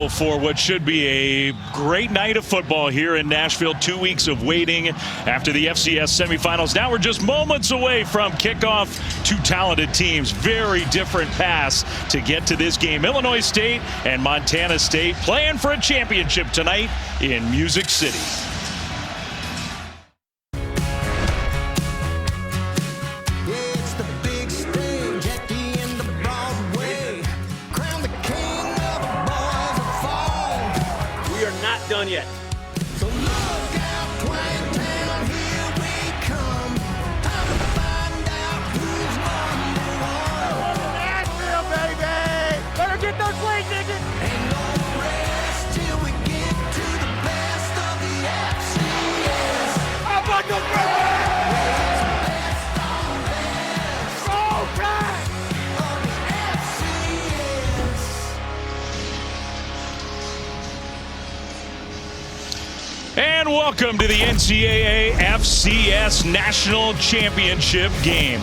For what should be a great night of football here in Nashville. 2 weeks of waiting after the FCS semifinals. Now we're just moments away from kickoff. Two talented teams, very different paths to get to this game. Illinois State and Montana State playing for a championship tonight in Music City. Done yet. So look out, Twang Town, here we come. Time to find out who's number one. Nashville, baby! Better get those plane tickets! Ain't no rest till we get to the best of the FCS. How about the best? Best on best Roll Tide! of the FCS. And welcome to the NCAA FCS National Championship game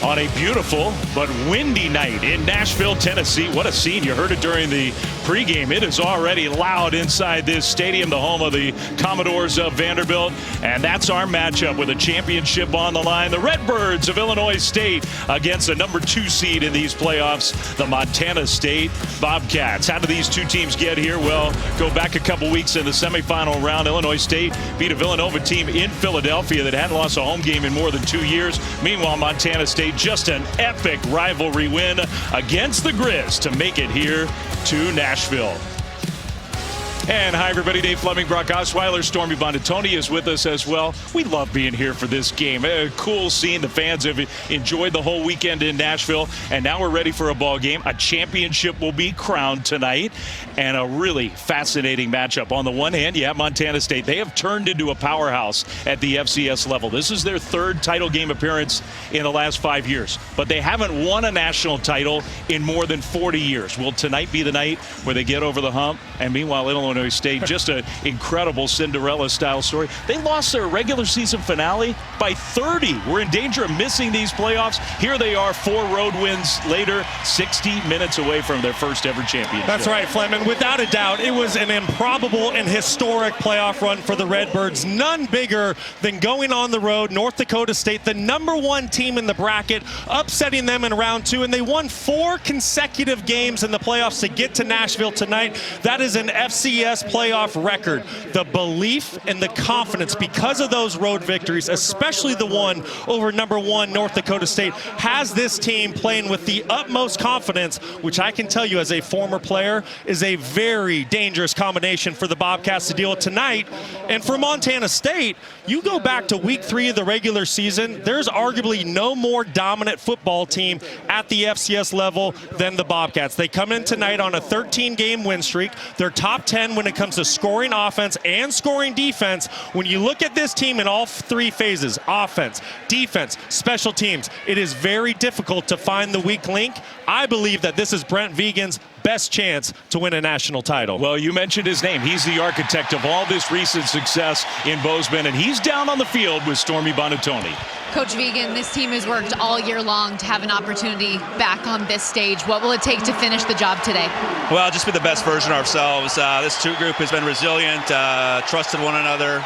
on a beautiful but windy night in Nashville, Tennessee. What a scene. You heard it during the pregame. It is already loud inside this stadium, the home of the Commodores of Vanderbilt. And that's our matchup with a championship on the line. The Redbirds of Illinois State against the number 2 seed in these playoffs, the Montana State Bobcats. How do these two teams get here? Well, go back a couple weeks in the semifinal round. Illinois State beat a Villanova team in Philadelphia that hadn't lost a home game in more than 2 years. Meanwhile, Montana State just an epic rivalry win against the Grizz to make it here to Nashville. And hi, everybody. Dave Fleming, Brock Osweiler, Stormy Bonatoni is with us as well. We love being here for this game. A cool scene. The fans have enjoyed the whole weekend in Nashville, and now we're ready for a ball game. A championship will be crowned tonight, and a really fascinating matchup. On the one hand, you have Montana State. They have turned into a powerhouse at the FCS level. This is their 3rd title game appearance in the last 5 years, but they haven't won a national title in more than 40 years. Will tonight be the night where they get over the hump? And meanwhile, Illinois State, just an incredible Cinderella-style story. They lost their regular season finale by 30. We're in danger of missing these playoffs. Here they are, 4 road wins later, 60 minutes away from their first ever championship. That's right, Fleming. Without a doubt, it was an improbable and historic playoff run for the Redbirds. None bigger than going on the road, North Dakota State, the number 1 team in the bracket, upsetting them in round 2, and they won 4 consecutive games in the playoffs to get to Nashville tonight. That is an FCS playoff record. The belief and the confidence because of those road victories, especially the one over number 1 North Dakota State, has this team playing with the utmost confidence, which I can tell you as a former player is a very dangerous combination for the Bobcats to deal with tonight. And for Montana State, you go back to week 3 of the regular season, there's arguably no more dominant football team at the FCS level than the Bobcats. They come in tonight on a 13-game win streak. They're top 10 when it comes to scoring offense and scoring defense. When you look at this team in all 3 phases, offense, defense, special teams, it is very difficult to find the weak link. I believe that this is Brent Vigen's best chance to win a national title. Well, you mentioned his name. He's the architect of all this recent success in Bozeman, and he's down on the field with Stormy Bonatoni. Coach Vigen, this team has worked all year long to have an opportunity back on this stage. What will it take to finish the job today? Well, just be the best version of ourselves. This group has been resilient, trusted one another,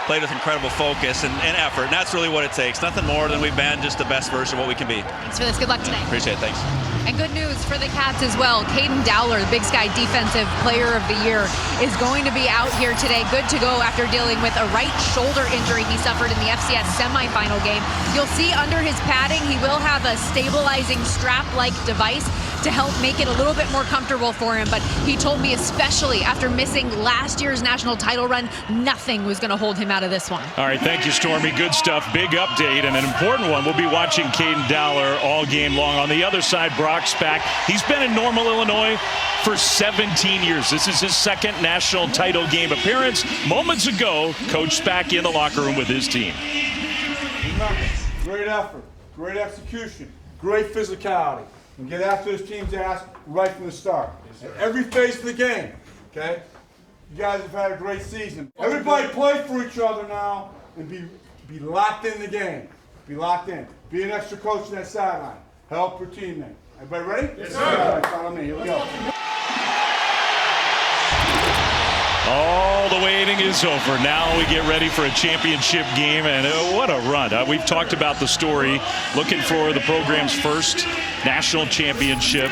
played with incredible focus and effort, and that's really what it takes. Nothing more than we've been, just the best version of what we can be. Thanks for this. Good luck today. Appreciate it. Thanks. And good news for the Cats as well. Caden Dowler, the Big Sky Defensive Player of the Year, is going to be out here today. Good to go after dealing with a right shoulder injury he suffered in the FCS semifinal game. You'll see under his padding, he will have a stabilizing strap-like device to help make it a little bit more comfortable for him. But he told me, especially after missing last year's national title run, nothing was going to hold him out of this one. All right, thank you, Stormy. Good stuff. Big update and an important one. We'll be watching Caden Dowler all game long. On the other side, Brock Spack. He's been in Normal, Illinois for 17 years. This is his 2nd national title game appearance. Moments ago, Coach Spack in the locker room with his team. Great effort, great execution, great physicality. And get after this team's ass right from the start. Yes, at every phase of the game, okay? You guys have had a great season. Everybody play for each other now and be locked in the game. Be locked in. Be an extra coach in that sideline. Help your teammate. Everybody ready? Yes, sir. All right, follow me. Here we go. All the waiting is over. Now we get ready for a championship game, and what a run. We've talked about the story, looking for the program's first national championship.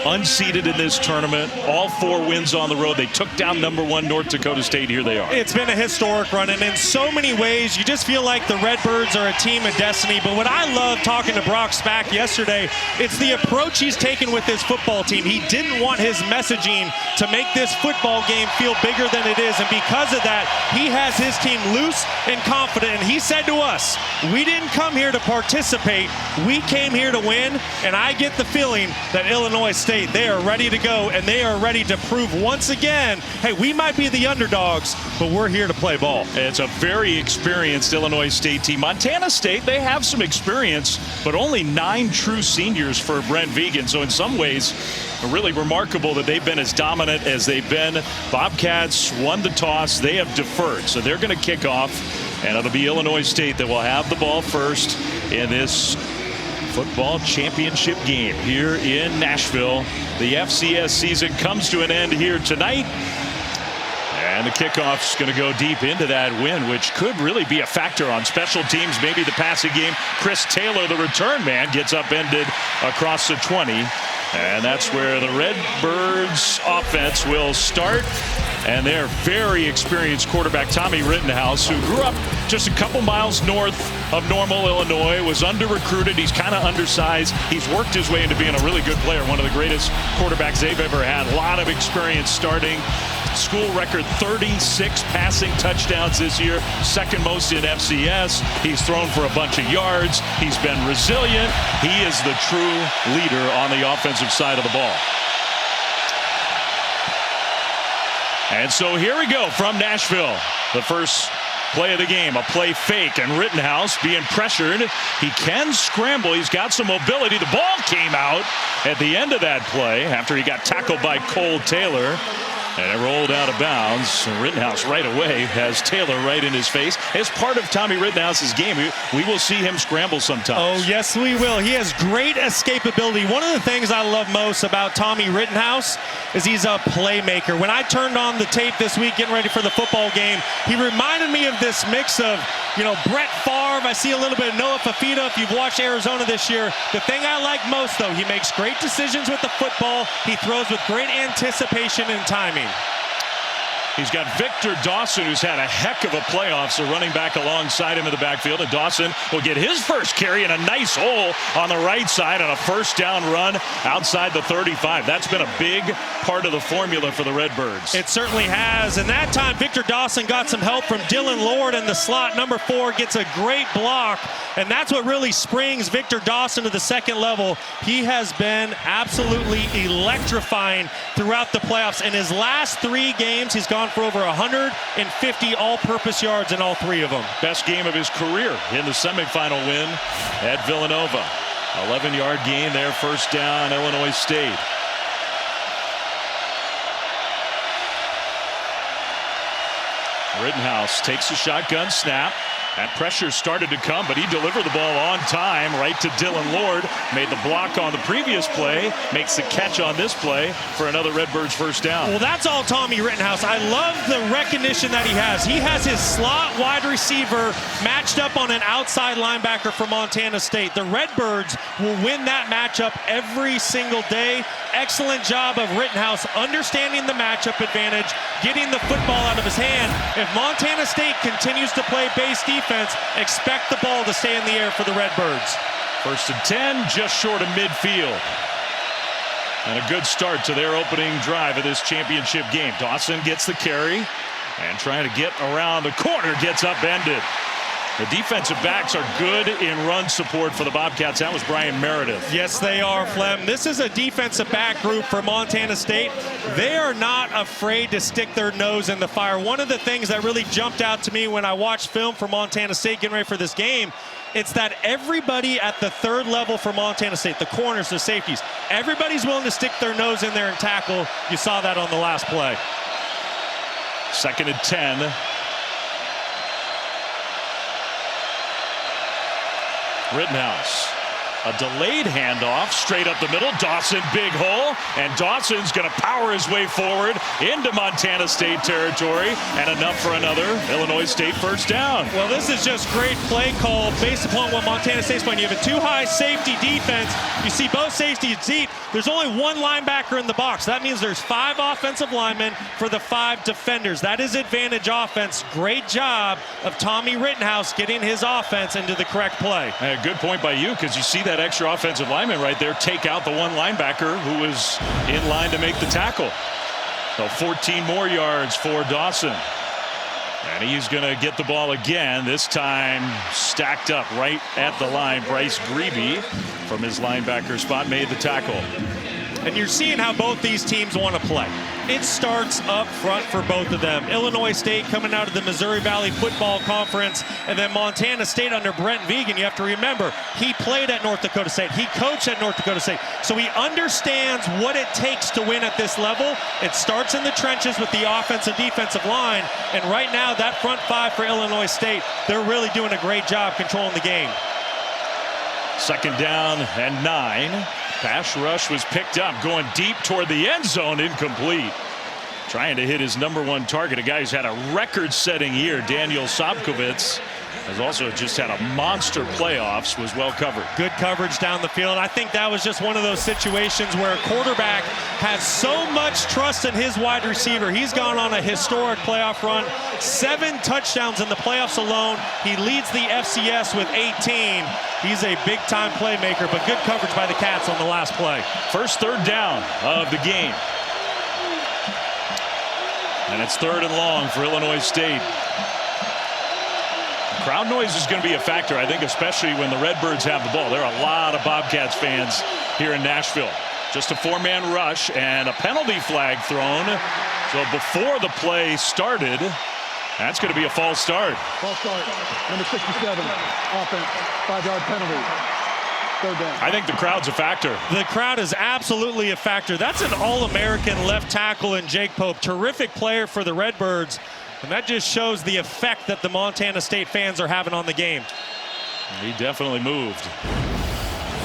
Unseeded in this tournament, all 4 wins on the road. They took down #1 North Dakota State. Here they are. It's been a historic run, and in so many ways, you just feel like the Redbirds are a team of destiny. But what I love talking to Brock Spack yesterday, it's the approach he's taken with this football team. He didn't want his messaging to make this football game feel bigger than it is, and because of that, he has his team loose and confident. And he said to us, we didn't come here to participate, we came here to win, and I get the feeling that Illinois State, they are ready to go, and they are ready to prove once again, hey, we might be the underdogs, but we're here to play ball. It's a very experienced Illinois State team. Montana State, they have some experience, but only 9 true seniors for Brent Vigen. So in some ways, really remarkable that they've been as dominant as they've been. Bobcats won the toss. They have deferred, so they're going to kick off, and it'll be Illinois State that will have the ball first in this football championship game here in Nashville. The FCS season comes to an end here tonight, and the kickoff's going to go deep into that win, which could really be a factor on special teams, maybe the passing game. Chris Taylor, the return man, gets upended across the 20, and that's where the Redbirds offense will start. And their very experienced quarterback, Tommy Rittenhouse, who grew up just a couple miles north of Normal, Illinois, was under-recruited. He's kind of undersized. He's worked his way into being a really good player, one of the greatest quarterbacks they've ever had. A lot of experience starting. School record 36 passing touchdowns this year, second most in FCS. He's thrown for a bunch of yards. He's been resilient. He is the true leader on the offensive side of the ball. And so here we go from Nashville. The first play of the game, a play fake, and Rittenhouse being pressured. He can scramble. He's got some mobility. The ball came out at the end of that play after he got tackled by Cole Taylor. And it rolled out of bounds. Rittenhouse right away has Taylor right in his face. As part of Tommy Rittenhouse's game, we will see him scramble sometimes. Oh, yes, we will. He has great escapability. One of the things I love most about Tommy Rittenhouse is he's a playmaker. When I turned on the tape this week getting ready for the football game, he reminded me of this mix of, Brett Favre. I see a little bit of Noah Fafita if you've watched Arizona this year. The thing I like most, though, he makes great decisions with the football. He throws with great anticipation and timing. He's got Victor Dawson, who's had a heck of a playoff, so running back alongside him in the backfield. And Dawson will get his first carry in a nice hole on the right side on a first down run outside the 35. That's been a big part of the formula for the Redbirds. It certainly has. And that time, Victor Dawson got some help from Dylan Lord in the slot. Number 4 gets a great block. And that's what really springs Victor Dawson to the second level. He has been absolutely electrifying throughout the playoffs. In his last 3 games, he's gone for over 150 all-purpose yards in all 3 of them. Best game of his career in the semifinal win at Villanova. 11-yard gain there, first down, Illinois State. Rittenhouse takes a shotgun snap. That pressure started to come, but he delivered the ball on time right to Dylan Lord. Made the block on the previous play, makes the catch on this play for another Redbirds first down. Well, that's all Tommy Rittenhouse. I love the recognition that he has. He has his slot wide receiver matched up on an outside linebacker from Montana State. The Redbirds will win that matchup every single day. Excellent job of Rittenhouse understanding the matchup advantage, getting the football out of his hand. If Montana State continues to play base defense, expect the ball to stay in the air for the Redbirds. First and 10, just short of midfield. And a good start to their opening drive of this championship game. Dawson gets the carry and trying to get around the corner, gets upended. The defensive backs are good in run support for the Bobcats. That was Brian Meredith. Yes, they are, Flem. This is a defensive back group for Montana State. They are not afraid to stick their nose in the fire. One of the things that really jumped out to me when I watched film for Montana State getting ready for this game, it's that everybody at the third level for Montana State, the corners, the safeties, everybody's willing to stick their nose in there and tackle. You saw that on the last play. Second and 10. Rittenhouse A delayed handoff straight up the middle. Dawson, big hole, and Dawson's going to power his way forward into Montana State territory, and enough for another Illinois State first down. Well, this is just great play call based upon what Montana State's playing. You have a too-high safety defense. You see both safeties deep. There's only one linebacker in the box. That means there's 5 offensive linemen for the 5 defenders. That is advantage offense. Great job of Tommy Rittenhouse getting his offense into the correct play. Good point by you, because you see that extra offensive lineman right there take out the one linebacker who was in line to make the tackle. So 14 more yards for Dawson. And he's going to get the ball again, this time stacked up right at the line. Bryce Grebe from his linebacker spot made the tackle. And you're seeing how both these teams want to play. It starts up front for both of them. Illinois State coming out of the Missouri Valley Football Conference, and then Montana State under Brent Vigen. You have to remember, he played at North Dakota State. He coached at North Dakota State. So he understands what it takes to win at this level. It starts in the trenches with the offensive defensive line. And right now, that front 5 for Illinois State, they're really doing a great job controlling the game. 2nd down and 9. Pass rush was picked up, going deep toward the end zone, incomplete. Trying to hit his #1 target, a guy who's had a record-setting year. Daniel Sobkovitz has also just had a monster playoffs, was well covered. Good coverage down the field. I think that was just one of those situations where a quarterback has so much trust in his wide receiver. He's gone on a historic playoff run, 7 touchdowns in the playoffs alone. He leads the FCS with 18. He's a big-time playmaker, but good coverage by the Cats on the last play. First 3rd down of the game. And it's 3rd and long for Illinois State. Crowd noise is going to be a factor, I think, especially when the Redbirds have the ball. There are a lot of Bobcats fans here in Nashville. Just a 4-man rush and a penalty flag thrown. So before the play started, that's going to be a false start. False start. Number 67. Offense. 5-yard penalty. 3rd down. I think the crowd's a factor. The crowd is absolutely a factor. That's an All-American left tackle in Jake Pope. Terrific player for the Redbirds. And that just shows the effect that the Montana State fans are having on the game. He definitely moved.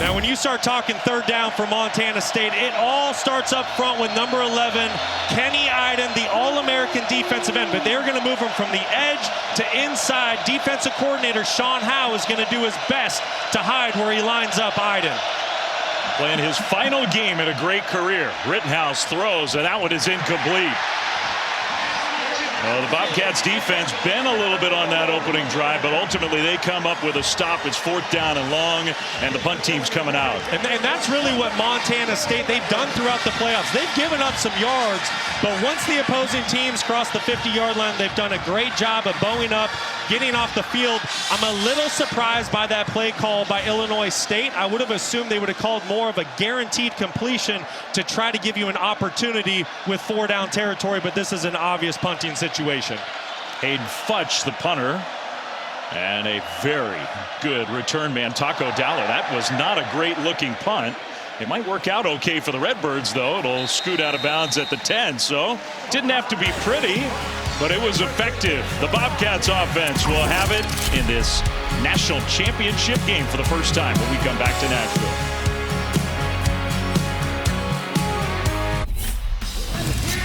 Now, when you start talking 3rd down for Montana State, it all starts up front with number 11, Kenny Iden, the All-American defensive end. But they're going to move him from the edge to inside. Defensive coordinator Sean Howe is going to do his best to hide where he lines up Iden. Playing his final game in a great career. Rittenhouse throws, and that one is incomplete. Well, the Bobcats defense been a little bit on that opening drive, but ultimately they come up with a stop. It's 4th down and long, and the punt team's coming out. And that's really what Montana State, they've done throughout the playoffs. They've given up some yards, but once the opposing teams cross the 50-yard line, they've done a great job of bowing up, getting off the field. I'm a little surprised by that play call by Illinois State. I would have assumed they would have called more of a guaranteed completion to try to give you an opportunity with 4-down territory, but this is an obvious punting situation. Hayden Futch, the punter, and a very good return man, Taco Dowler. That was not a great looking punt. It might work out okay for the Redbirds, though. It'll scoot out of bounds at the 10, so didn't have to be pretty, but it was effective. The Bobcats offense will have it in this national championship game for the first time when we come back to Nashville.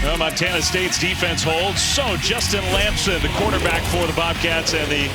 Well, Montana State's defense holds. So Justin Lamson, the quarterback for the Bobcats, and the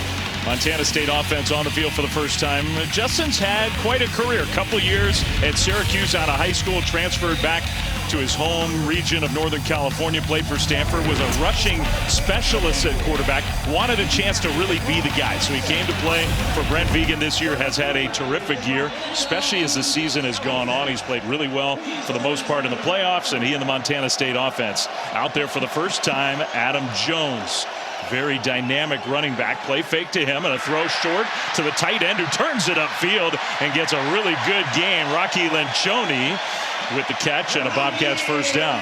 Montana State offense on the field for the first time. Justin's had quite a career. A couple years at Syracuse out of high school, transferred back to his home region of Northern California, played for Stanford, was a rushing specialist at quarterback, wanted a chance to really be the guy. So he came to play for Brent Vigen this year, has had a terrific year, especially as the season has gone on. He's played really well for the most part in the playoffs, and he and the Montana State offense. Out there for the first time, Adam Jones. Very dynamic running back. Play fake to him and a throw short to the tight end who turns it upfield and gets a really good game. Rocky Lencioni with the catch and a Bobcats first down.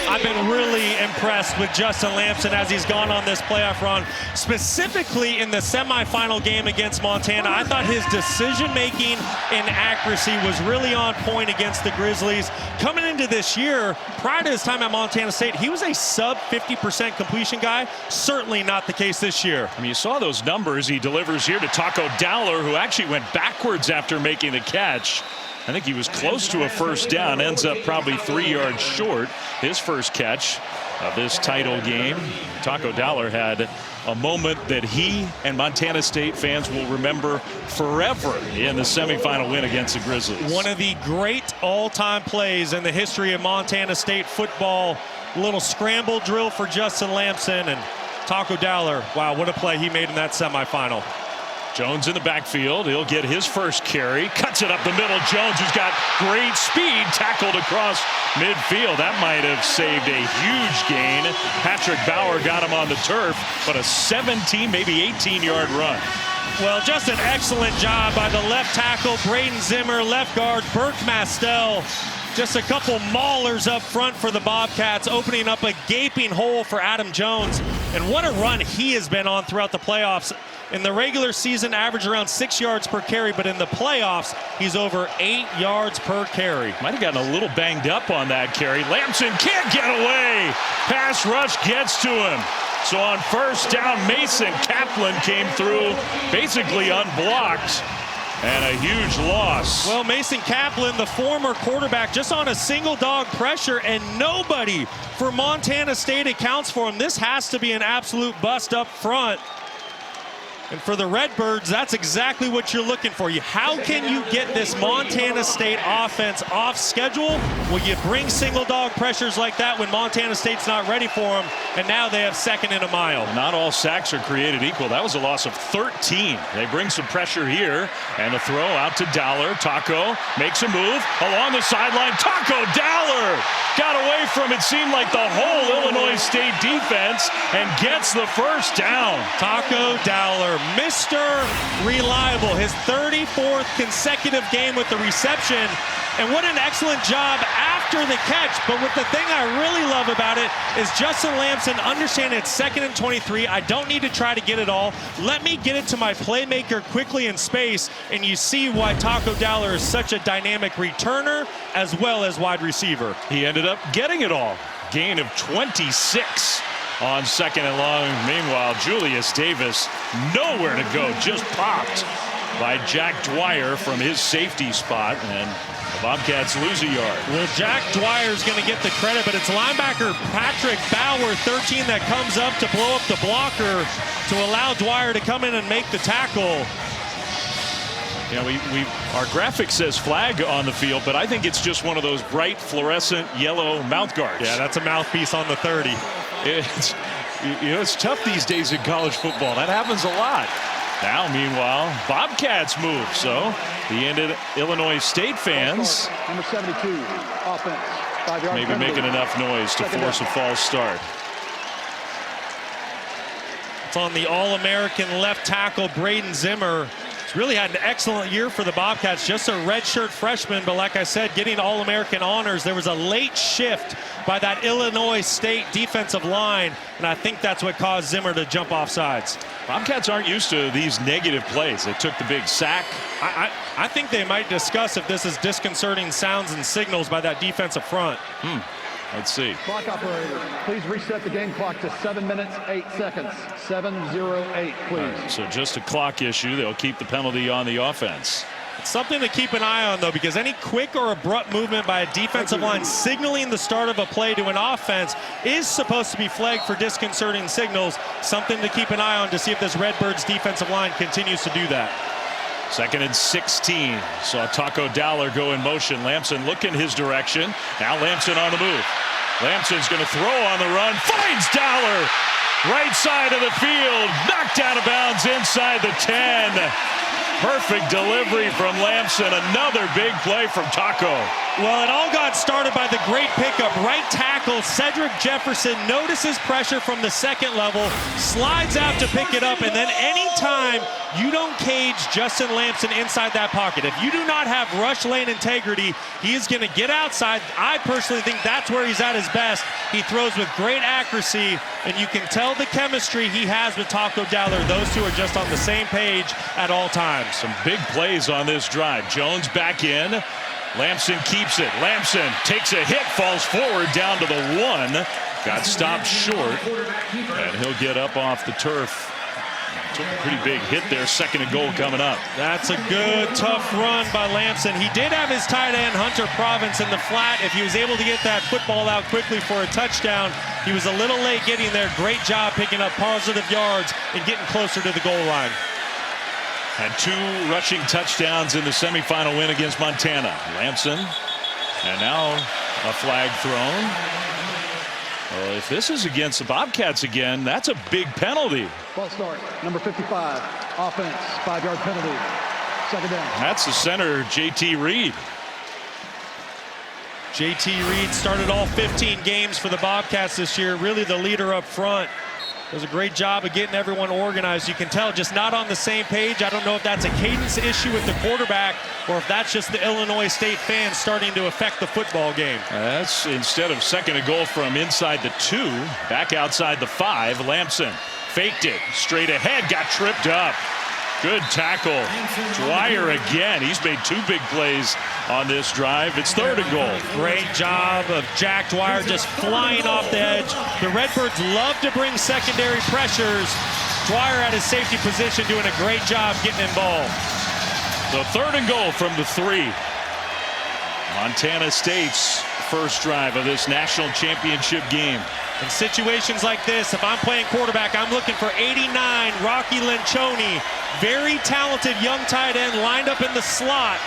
I've been really impressed with Justin Lamson as he's gone on this playoff run, specifically in the semifinal game against Montana. I thought his decision-making and accuracy was really on point against the Grizzlies. Coming into this year, prior to his time at Montana State, he was a sub 50% completion guy, certainly not the case this year. I mean, you saw those numbers he delivers here to Taco Dowler, who actually went backwards after making the catch. I think he was close to a first down, ends up probably 3 yards short. His first catch of this title game. Taco Dowler had a moment that he and Montana State fans will remember forever in the semifinal win against the Grizzlies. One of the great all-time plays in the history of Montana State football. Little scramble drill for Justin Lamson, and Taco Dowler, wow, what a play he made in that semifinal. Jones in the backfield. He'll get his first carry. Cuts it up the middle. Jones, who's got great speed, tackled across midfield. That might have saved a huge gain. Patrick Bauer got him on the turf, but a 17, maybe 18-yard run. Well, just an excellent job by the left tackle, Braden Zimmer, left guard, Burke Mastel. Just a couple maulers up front for the Bobcats, opening up a gaping hole for Adam Jones. And what a run he has been on throughout the playoffs. In the regular season, average around 6 yards per carry, but in the playoffs, he's over 8 yards per carry. Might have gotten a little banged up on that carry. Lamson can't get away. Pass rush gets to him. So on first down, Mason Kaplan came through basically unblocked. And a huge loss. Well, Mason Kaplan, the former quarterback, just on a single dog pressure, and nobody for Montana State accounts for him. This has to be an absolute bust up front. And for the Redbirds, that's exactly what you're looking for. How can you get this Montana State offense off schedule? Well, you bring single dog pressures like that when Montana State's not ready for them, and now they have second and a mile. Not all sacks are created equal. That was a loss of 13. They bring some pressure here, and the throw out to Dowler. Taco makes a move along the sideline. Taco Dowler got away from, it seemed like, the whole Illinois State defense and gets the first down. Taco Dowler, Mr. Reliable, his 34th consecutive game with the reception. And what an excellent job after the catch. But what the thing I really love about it is Justin Lamson understanding it's 2nd and 23. I don't need to try to get it all. Let me get it to my playmaker quickly in space. And you see why Taco Dowler is such a dynamic returner as well as wide receiver. He ended up getting it all. Gain of 26 on 2nd and long. Meanwhile, Julius Davis nowhere to go, just popped by Jack Dwyer from his safety spot, and the Bobcats lose a yard. Well, Jack Dwyer's going to get the credit, but it's linebacker Patrick Bauer, 13, that comes up to blow up the blocker to allow Dwyer to come in and make the tackle. You know, our graphic says flag on the field, but I think it's just one of those bright fluorescent yellow mouth guards. Yeah, that's a mouthpiece on the 30. It's tough these days in college football. That happens a lot. Now, meanwhile, Bobcats move. So the Illinois State fans Number 72, offense, 5-yard maybe penalty. making enough noise to force a false start. It's on the All-American left tackle, Braden Zimmer. He's really had an excellent year for the Bobcats, just a redshirt freshman, but like I said, getting All-American honors. There was a late shift by that Illinois State defensive line, and I think that's what caused Zimmer to jump off sides. Bobcats aren't used to these negative plays. They took the big sack. I think they might discuss if this is disconcerting sounds and signals by that defensive front. Let's see. Clock operator, please reset the game clock to 7 minutes, 8 seconds. 7:08, please. So just a clock issue. They'll keep the penalty on the offense. It's something to keep an eye on, though, because any quick or abrupt movement by a defensive line signaling the start of a play to an offense is supposed to be flagged for disconcerting signals. Something to keep an eye on to see if this Redbirds defensive line continues to do that. 2nd and 16. Saw Taco Dowler go in motion. Lamson looking his direction. Now Lamson on the move. Lamson's going to throw on the run. Finds Dowler. Right side of the field. Knocked out of bounds inside the 10. Perfect delivery from Lamson. Another big play from Taco. Well, it all got started by the great pickup. Right tackle Cedric Jefferson notices pressure from the 2nd level, slides out to pick it up, and then anytime you don't cage Justin Lamson inside that pocket, if you do not have rush lane integrity, he is going to get outside. I personally think that's where he's at his best. He throws with great accuracy, and you can tell the chemistry he has with Taco Dowler. Those two are just on the same page at all times. Some big plays on this drive. Jones back in. Lamson keeps it. Lamson takes a hit, falls forward down to the 1. got stopped short, and he'll get up off the turf. Took a pretty big hit there. 2nd and goal coming up. That's a good, tough run by Lamson. He did have his tight end, Hunter Province, in the flat. If he was able to get that football out quickly for a touchdown, he was a little late getting there. Great job picking up positive yards and getting closer to the goal line. Had 2 rushing touchdowns in the semifinal win against Montana. Lamson, and now a flag thrown. Well, if this is against the Bobcats again, that's a big penalty. False start. Number 55. Offense. 5-yard penalty. 2nd down. That's the center, J.T. Reed. J.T. Reed started all 15 games for the Bobcats this year. Really the leader up front. Does a great job of getting everyone organized. You can tell just not on the same page. I don't know if that's a cadence issue with the quarterback or if that's just the Illinois State fans starting to affect the football game. That's instead of 2nd and goal from inside the 2, back outside the 5. Lamson faked it straight ahead, got tripped up. Good tackle. Dwyer again. He's made 2 big plays on this drive. It's 3rd and goal. Great job of Jack Dwyer just flying off the edge. The Redbirds love to bring secondary pressures. Dwyer at his safety position doing a great job getting involved. The 3rd and goal from the 3. Montana State's first drive of this national championship game. In situations like this, if I'm playing quarterback, I'm looking for 89, Rocky Lencioni. Very talented young tight end lined up in the slot.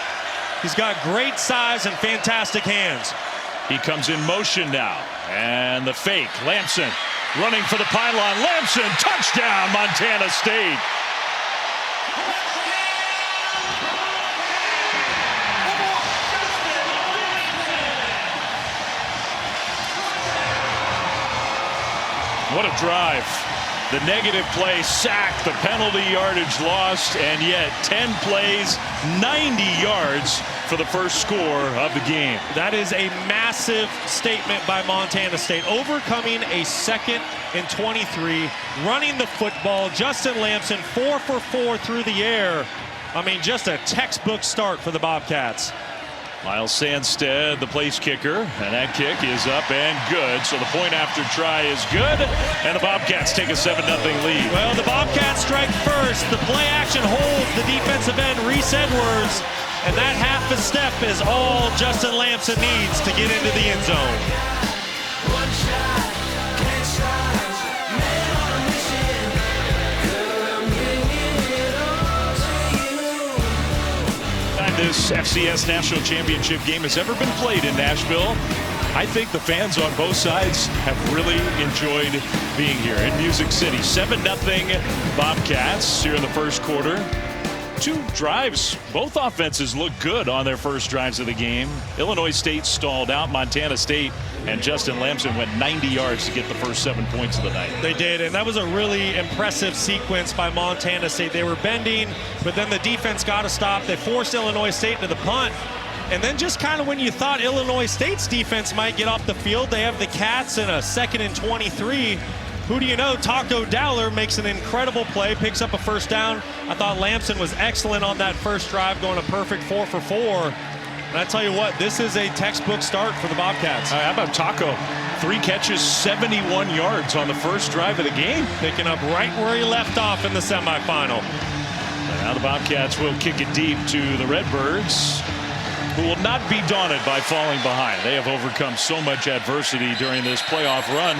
He's got great size and fantastic hands. He comes in motion now. And the fake. Lamson running for the pylon. Lamson, touchdown, Montana State. What a drive. The negative play, sacked, the penalty yardage lost, and yet 10 plays, 90 yards for the first score of the game. That is a massive statement by Montana State. Overcoming a 2nd and 23, running the football. Justin Lamson 4 for 4 through the air. I mean, just a textbook start for the Bobcats. Miles Sandstead, the place kicker, and that kick is up and good. So the point after try is good, and the Bobcats take a 7-0 lead. Well, the Bobcats strike first. The play action holds the defensive end, Reese Edwards, and that half a step is all Justin Lamson needs to get into the end zone. One shot, can't stop, man on a mission. Girl, I'm bringing it all to you. This FCS National Championship game has ever been played in Nashville. I think the fans on both sides have really enjoyed being here in Music City. 7-0 Bobcats here in the first quarter. 2 drives. Both offenses look good on their first drives of the game. Illinois State stalled out. Montana State and Justin Lamson went 90 yards to get the first 7 points of the night. They did, and that was a really impressive sequence by Montana State. They were bending, but then the defense got to stop. They forced Illinois State to the punt. And then just kind of when you thought Illinois State's defense might get off the field, they have the Cats in a 2nd and 23. Who do you know? Taco Dowler makes an incredible play, picks up a first down. I thought Lamson was excellent on that first drive, going a perfect 4 for 4. And I tell you what, this is a textbook start for the Bobcats. How about Taco? 3 catches, 71 yards on the first drive of the game. Picking up right where he left off in the semifinal. And now the Bobcats will kick it deep to the Redbirds, who will not be daunted by falling behind. They have overcome so much adversity during this playoff run,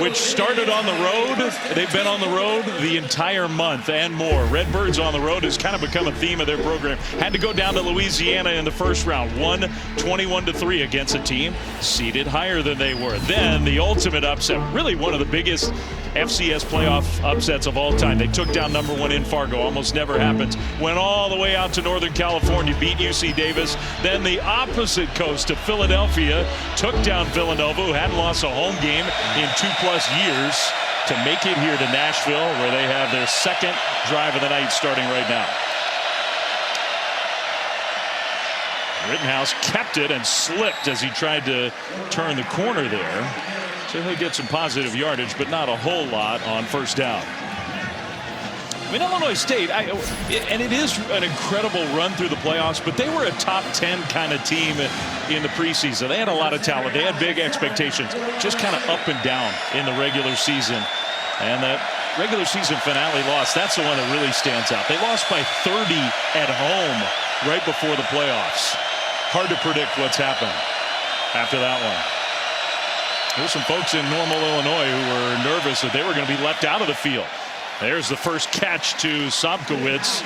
which started on the road. They've been on the road the entire month and more. Redbirds on the road has kind of become a theme of their program. Had to go down to Louisiana in the first round, won 21-3 against a team seated higher than they were. Then the ultimate upset, really one of the biggest FCS playoff upsets of all time. They took down #1 in Fargo, almost never happens. Went all the way out to Northern California, beat UC Davis. Then the opposite coast to Philadelphia, took down Villanova, who hadn't lost a home game in 2+ years, to make it here to Nashville, where they have their 2nd drive of the night starting right now. Rittenhouse kept it and slipped as he tried to turn the corner there. So he'll get some positive yardage, but not a whole lot on first down. mean, Illinois State, and it is an incredible run through the playoffs, but they were a top 10 kind of team in the preseason. They had a lot of talent. They had big expectations, just kind of up and down in the regular season. And that regular season finale loss, that's the one that really stands out. They lost by 30 at home right before the playoffs. Hard to predict what's happened after that one. There's some folks in Normal, Illinois who were nervous that they were going to be left out of the field. There's the first catch to Sobkowitz.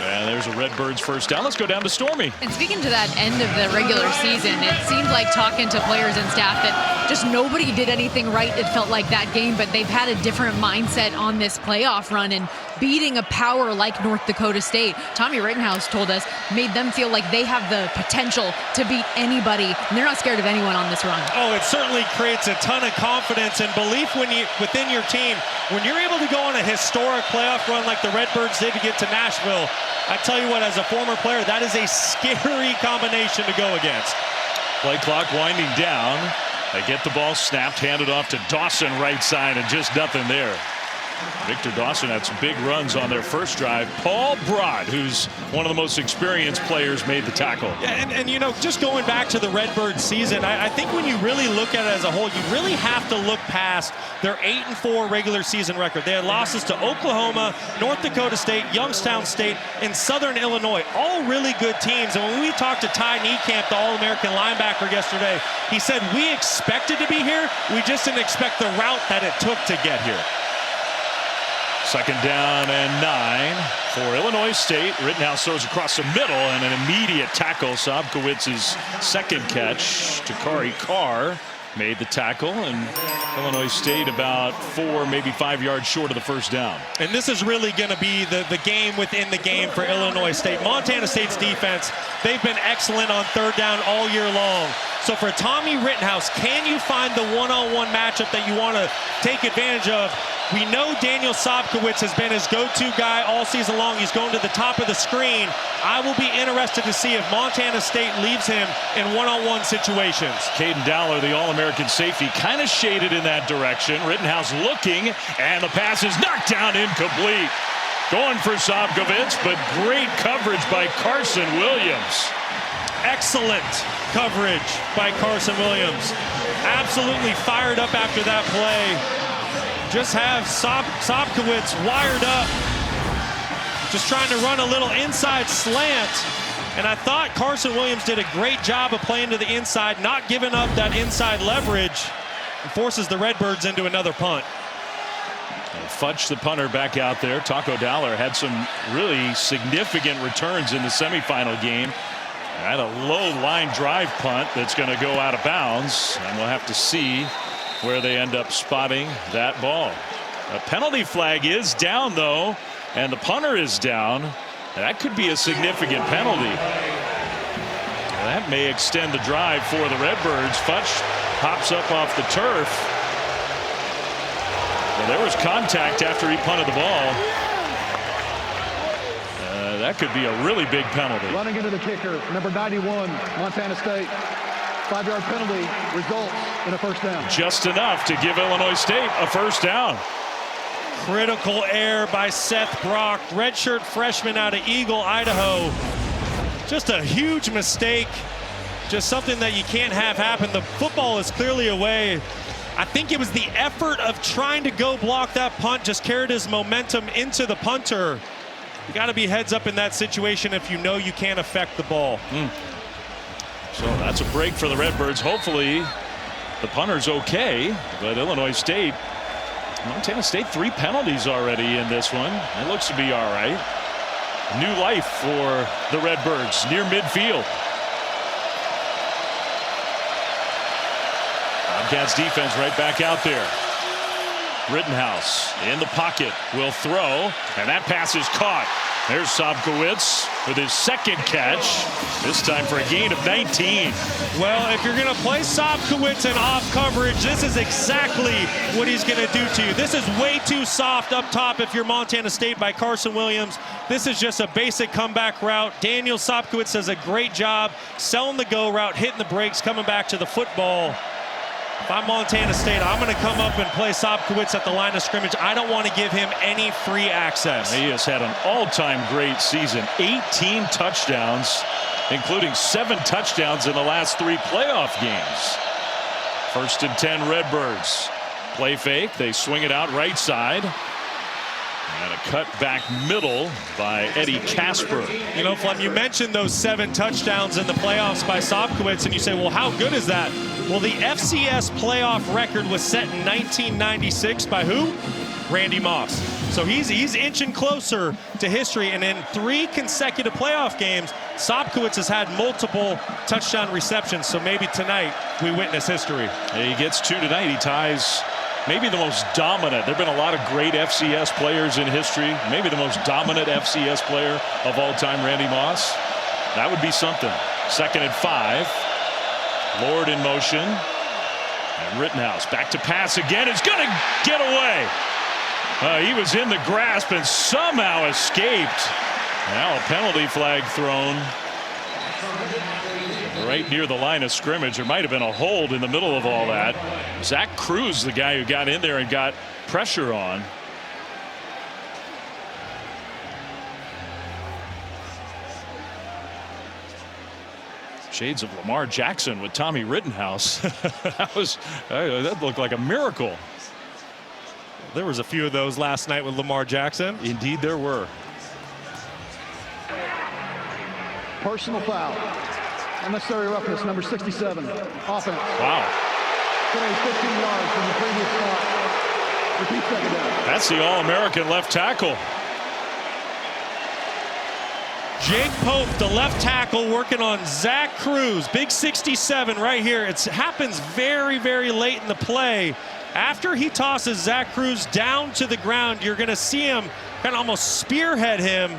And there's a Redbirds first down. Let's go down to Stormy. And speaking to that end of the regular season, it seemed like talking to players and staff that just nobody did anything right. It felt like that game, but they've had a different mindset on this playoff run, and beating a power like North Dakota State, Tommy Rittenhouse told us, made them feel like they have the potential to beat anybody, and they're not scared of anyone on this run. Oh, it certainly creates a ton of confidence and belief within your team. When you're able to go on a historic playoff run like the Redbirds did to get to Nashville, I tell you what, as a former player, that is a scary combination to go against. Play clock winding down. They get the ball snapped, handed off to Dawson right side, and just nothing there. Victor Dawson had some big runs on their first drive. Paul Broad, who's one of the most experienced players, made the tackle. Yeah, and you know, just going back to the Redbird season, I think when you really look at it as a whole, you really have to look past their 8-4 regular season record. They had losses to Oklahoma, North Dakota State, Youngstown State, and Southern Illinois, all really good teams. And when we talked to Ty Niekamp, the All-American linebacker yesterday, he said, we expected to be here, we just didn't expect the route that it took to get here. Second down and 9 for Illinois State. Rittenhouse throws across the middle and an immediate tackle. Sobkowitz's second catch. Takari Carr made the tackle, and Illinois State about 4, maybe 5 yards short of the first down. And this is really going to be the game within the game for Illinois State. Montana State's defense, they've been excellent on third down all year long. So for Tommy Rittenhouse, can you find the one-on-one matchup that you want to take advantage of? We know Daniel Sobkowitz has been his go-to guy all season long. He's going to the top of the screen. I will be interested to see if Montana State leaves him in one-on-one situations. Caden Dowler, the All-American safety, kind of shaded in that direction. Rittenhouse looking, and the pass is knocked down, incomplete. Going for Sobkowitz, but great coverage by Carson Williams. Excellent coverage by Carson Williams. Absolutely fired up after that play. Just have Sobkowitz wired up, just trying to run a little inside slant. And I thought Carson Williams did a great job of playing to the inside, not giving up that inside leverage, and forces the Redbirds into another punt. Fudge, the punter, back out there. Taco Dowler had some really significant returns in the semifinal game. Had a low line drive punt that's going to go out of bounds, and we'll have to see where they end up spotting that ball. A penalty flag is down, though, and the punter is down. That could be a significant penalty. That may extend the drive for the Redbirds. Fudge pops up off the turf. Well, there was contact after he punted the ball. That could be a really big penalty. Running into the kicker, number 91, Montana State. 5-yard penalty results in a first down. Just enough to give Illinois State a first down. Critical error by Seth Brock, redshirt freshman out of Eagle, Idaho. Just a huge mistake. Just something that you can't have happen. The football is clearly away. I think it was the effort of trying to go block that punt just carried his momentum into the punter. You got to be heads up in that situation if you know you can't affect the ball. So that's a break for the Redbirds. Hopefully the punter's okay, but Illinois State, Montana State, 3 penalties already in this one. It looks to be all right. New life for the Redbirds near midfield. Bobcats defense right back out there. Rittenhouse in the pocket will throw, and that pass is caught. There's Sobkowitz with his second catch, this time for a gain of 19. Well, if you're going to play Sobkowitz in off coverage, this is exactly what he's going to do to you. This is way too soft up top if you're Montana State by Carson Williams. This is just a basic comeback route. Daniel Sobkowitz does a great job selling the go route, hitting the brakes, coming back to the football. If I'm Montana State, I'm going to come up and play Sobkowitz at the line of scrimmage. I don't want to give him any free access. He has had an all-time great season. 18 touchdowns, including 7 touchdowns in the last 3 playoff games. 1st and 10 Redbirds. Play fake. They swing it out right side. And a cut back middle by Eddie Casper. You know, Flem, you mentioned those 7 touchdowns in the playoffs by Sobkowitz, and you say, well, how good is that? Well, the FCS playoff record was set in 1996 by who? Randy Moss. So he's inching closer to history, and in 3 consecutive playoff games, Sobkowitz has had multiple touchdown receptions, so maybe tonight we witness history. He gets 2 tonight. He ties maybe the most dominant. There have been a lot of great FCS players in history. Maybe the most dominant FCS player of all time, Randy Moss. That would be something. 2nd and 5. Lord in motion. And Rittenhouse back to pass again. It's going to get away. He was in the grasp and somehow escaped. Now a penalty flag thrown right near the line of scrimmage. There might have been a hold in the middle of all that. Zach Cruz, the guy who got in there and got pressure on. Shades of Lamar Jackson with Tommy Rittenhouse. That looked like a miracle. There was a few of those last night with Lamar Jackson. Indeed there were. Personal foul. Unnecessary roughness, number 67. Offense. Wow. Today, 15 yards from the previous spot. Repeat second down. That's the All-American left tackle. Jake Pope, the left tackle, working on Zach Cruz. Big 67 right here. It happens very, very late in the play. After he tosses Zach Cruz down to the ground, you're going to see him kind of almost spearhead him.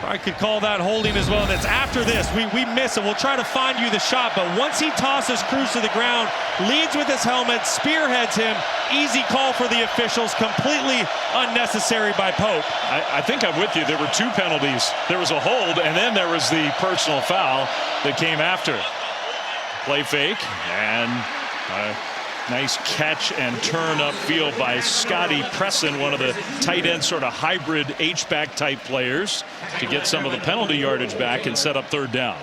I could call that holding as well. And it's after this. We miss it. We'll try to find you the shot. But once he tosses Cruz to the ground, leads with his helmet, spearheads him. Easy call for the officials. Completely unnecessary by Pope. I think I'm with you. There were 2 penalties. There was a hold, and then there was the personal foul that came after. Play fake, and nice catch and turn upfield by Scotty Presson, one of the tight end sort of hybrid H-back type players, to get some of the penalty yardage back and set up 3rd down.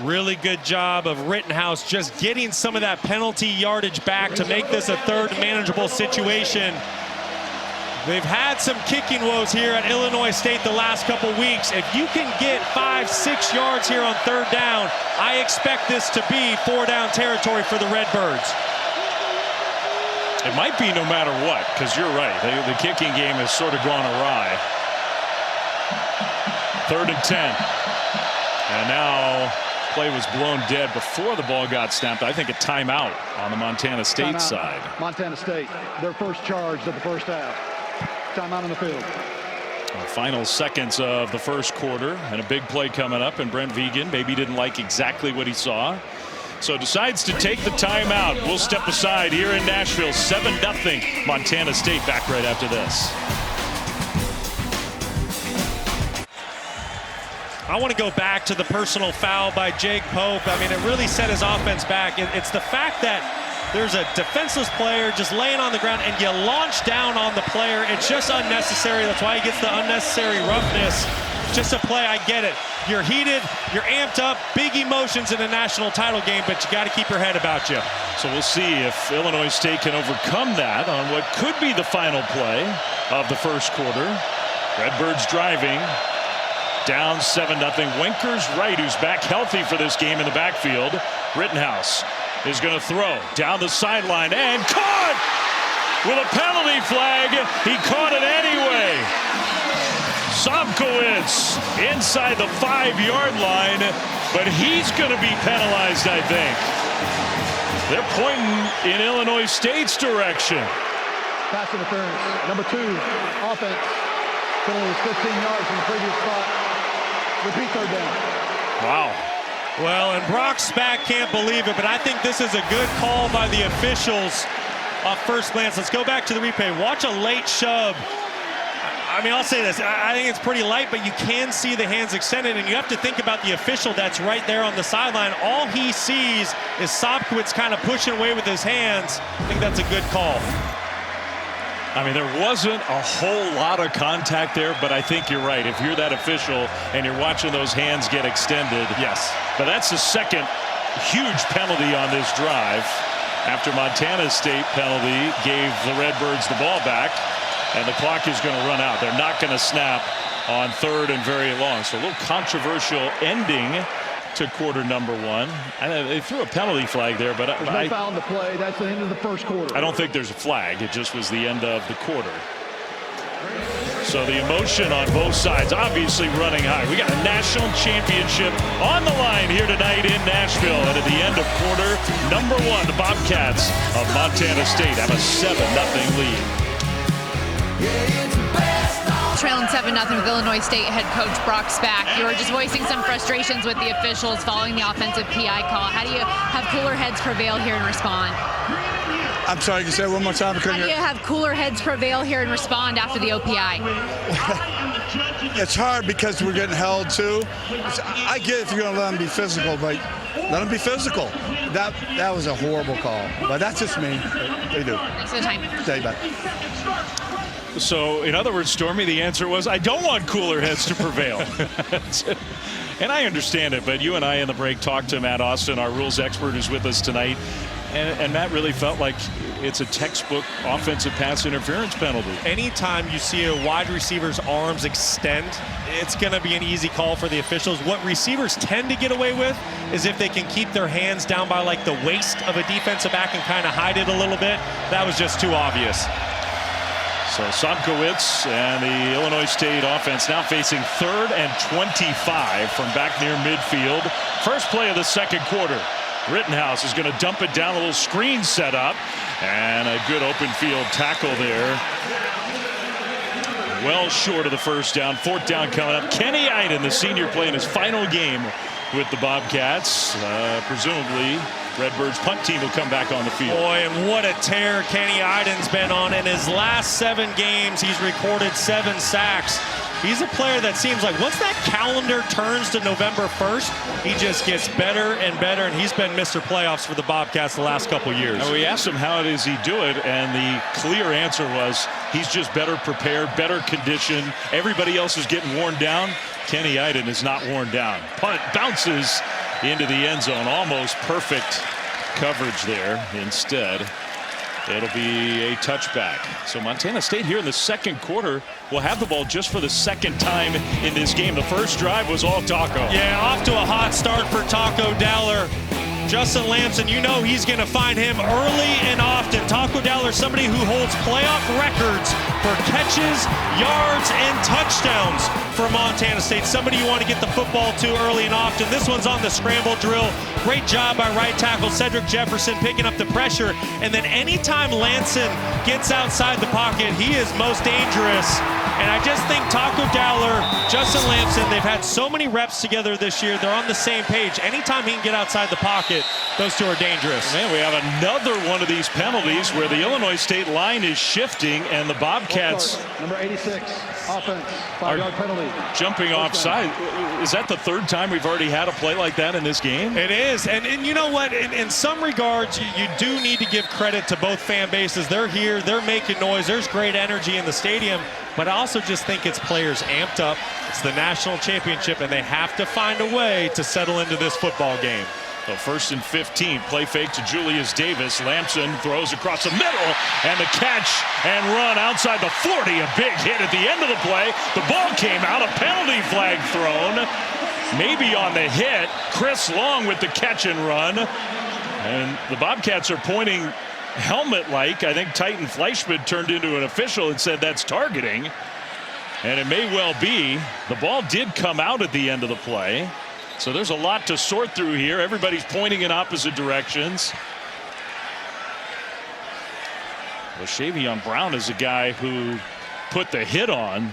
Really good job of Rittenhouse just getting some of that penalty yardage back to make this a 3rd manageable situation. They've had some kicking woes here at Illinois State the last couple weeks. If you can get 5-6 yards here on 3rd down, I expect this to be 4-down territory for the Redbirds. It might be no matter what, because you're right. The kicking game has sort of gone awry. 3rd and 10. And now play was blown dead before the ball got snapped. I think a timeout on the Montana State side. Montana State, their first charge of the first half. Timeout on the field. The final seconds of the first quarter, and a big play coming up, and Brent Vigen maybe didn't like exactly what he saw, so decides to take the timeout. We'll step aside here in Nashville. 7-0 Montana State. Back right after this. I want to go back to the personal foul by Jake Pope. I mean, it really set his offense back. It's the fact that there's a defenseless player just laying on the ground and you launch down on the player. It's just unnecessary. That's why he gets the unnecessary roughness. Just a play, I get it. You're heated, you're amped up, big emotions in a national title game, but you got to keep your head about you. So we'll see if Illinois State can overcome that on what could be the final play of the first quarter. Redbirds driving. Down 7-0. Winkers right, who's back healthy for this game in the backfield. Rittenhouse is going to throw down the sideline and caught with a penalty flag. He caught it anyway. Sobkowitz inside the 5-yard line, but he's going to be penalized, I think. They're pointing in Illinois State's direction. Pass interference. Number 2, offense. Penalty was 15 yards from the previous spot. Repeat 3rd down. Wow. Well, and Brock Spack can't believe it, but I think this is a good call by the officials off first glance. Let's go back to the replay. Watch a late shove. I mean, I'll say this. I think it's pretty light, but you can see the hands extended, and you have to think about the official that's right there on the sideline. All he sees is Sobkowitz kind of pushing away with his hands. I think that's a good call. I mean, there wasn't a whole lot of contact there, but I think you're right. If you're that official and you're watching those hands get extended. Yes. But that's the second huge penalty on this drive after Montana State penalty gave the Redbirds the ball back, and the clock is going to run out. They're not going to snap on third and very long. So a little controversial ending to quarter number one. They threw a penalty flag there, but there's no foul in the play. That's the end of the first quarter. I don't think there's a flag. It just was the end of the quarter. So the emotion on both sides obviously running high. We got a national championship on the line here tonight in Nashville. And at the end of quarter number one, the Bobcats of Montana State have a 7-0 lead. Trailing 7-0 with Illinois State head coach Brock Spack. You were just voicing some frustrations with the officials following the offensive PI call. How do you have cooler heads prevail here and respond? I'm sorry, you can say it one more time. How do you have cooler heads prevail here and respond after the OPI? It's hard because we're getting held too. I get if you're going to let them be physical, but let them be physical. That was a horrible call, but that's just me. They do. Thanks for the time. Stay back. So, in other words, Stormy, the answer was, I don't want cooler heads to prevail. And I understand it, but you and I in the break talked to Matt Austin, our rules expert who's with us tonight, and Matt really felt like it's a textbook offensive pass interference penalty. Anytime you see a wide receiver's arms extend, it's going to be an easy call for the officials. What receivers tend to get away with is if they can keep their hands down by like the waist of a defensive back and kind of hide it a little bit. That was just too obvious. So Sobkowitz and the Illinois State offense now facing 3rd and 25 from back near midfield. First play of the second quarter. Rittenhouse is going to dump it down, a little screen set up, and a good open field tackle there. Well short of the first down. 4th down coming up. Kenny Iden, the senior, playing his final game with the Bobcats. Presumably Redbirds punt team will come back on the field. Boy, and what a tear Kenny Iden's been on. In his last 7 games, he's recorded 7 sacks. He's a player that seems like once that calendar turns to November 1st, he just gets better and better, and he's been Mr. Playoffs for the Bobcats the last couple years. And we asked him how does he do it, and the clear answer was he's just better prepared, better conditioned. Everybody else is getting worn down. Kenny Iden is not worn down. Punt bounces into the end zone. Almost perfect coverage there. Instead, it'll be a touchback. So Montana State here in the second quarter will have the ball just for the second time in this game. The first drive was all Taco. Yeah, off to a hot start for Taco Dowler. Justin Lamson, you know he's going to find him early and often. Taco Dowler, somebody who holds playoff records for catches, yards, and touchdowns for Montana State. Somebody you want to get the football to early and often. This one's on the scramble drill. Great job by right tackle Cedric Jefferson picking up the pressure. And then anytime Lamson gets outside the pocket, he is most dangerous. And I just think Taco Dowler, Justin Lamson, they've had so many reps together this year. They're on the same page. Anytime he can get outside the pocket, those two are dangerous. Man, we have another one of these penalties where the Illinois State line is shifting and the Bobcats Number 86, offense, 5-yard penalty. jumping offside. Is that the 3rd time we've already had a play like that in this game? It is, and you know what? In some regards, you do need to give credit to both fan bases. They're here, they're making noise. There's great energy in the stadium, but I also just think it's players amped up. It's the national championship, and they have to find a way to settle into this football game. So 1st and 15, play fake to Julius Davis. Lamson throws across the middle, and the catch and run outside the 40. A big hit at the end of the play. The ball came out, a penalty flag thrown. Maybe on the hit. Chris Long with the catch and run. And the Bobcats are pointing helmet-like. I think Titan Fleischman turned into an official and said that's targeting. And it may well be. The ball did come out at the end of the play. So there's a lot to sort through here. Everybody's pointing in opposite directions. Well, Shavion Brown is a guy who put the hit on.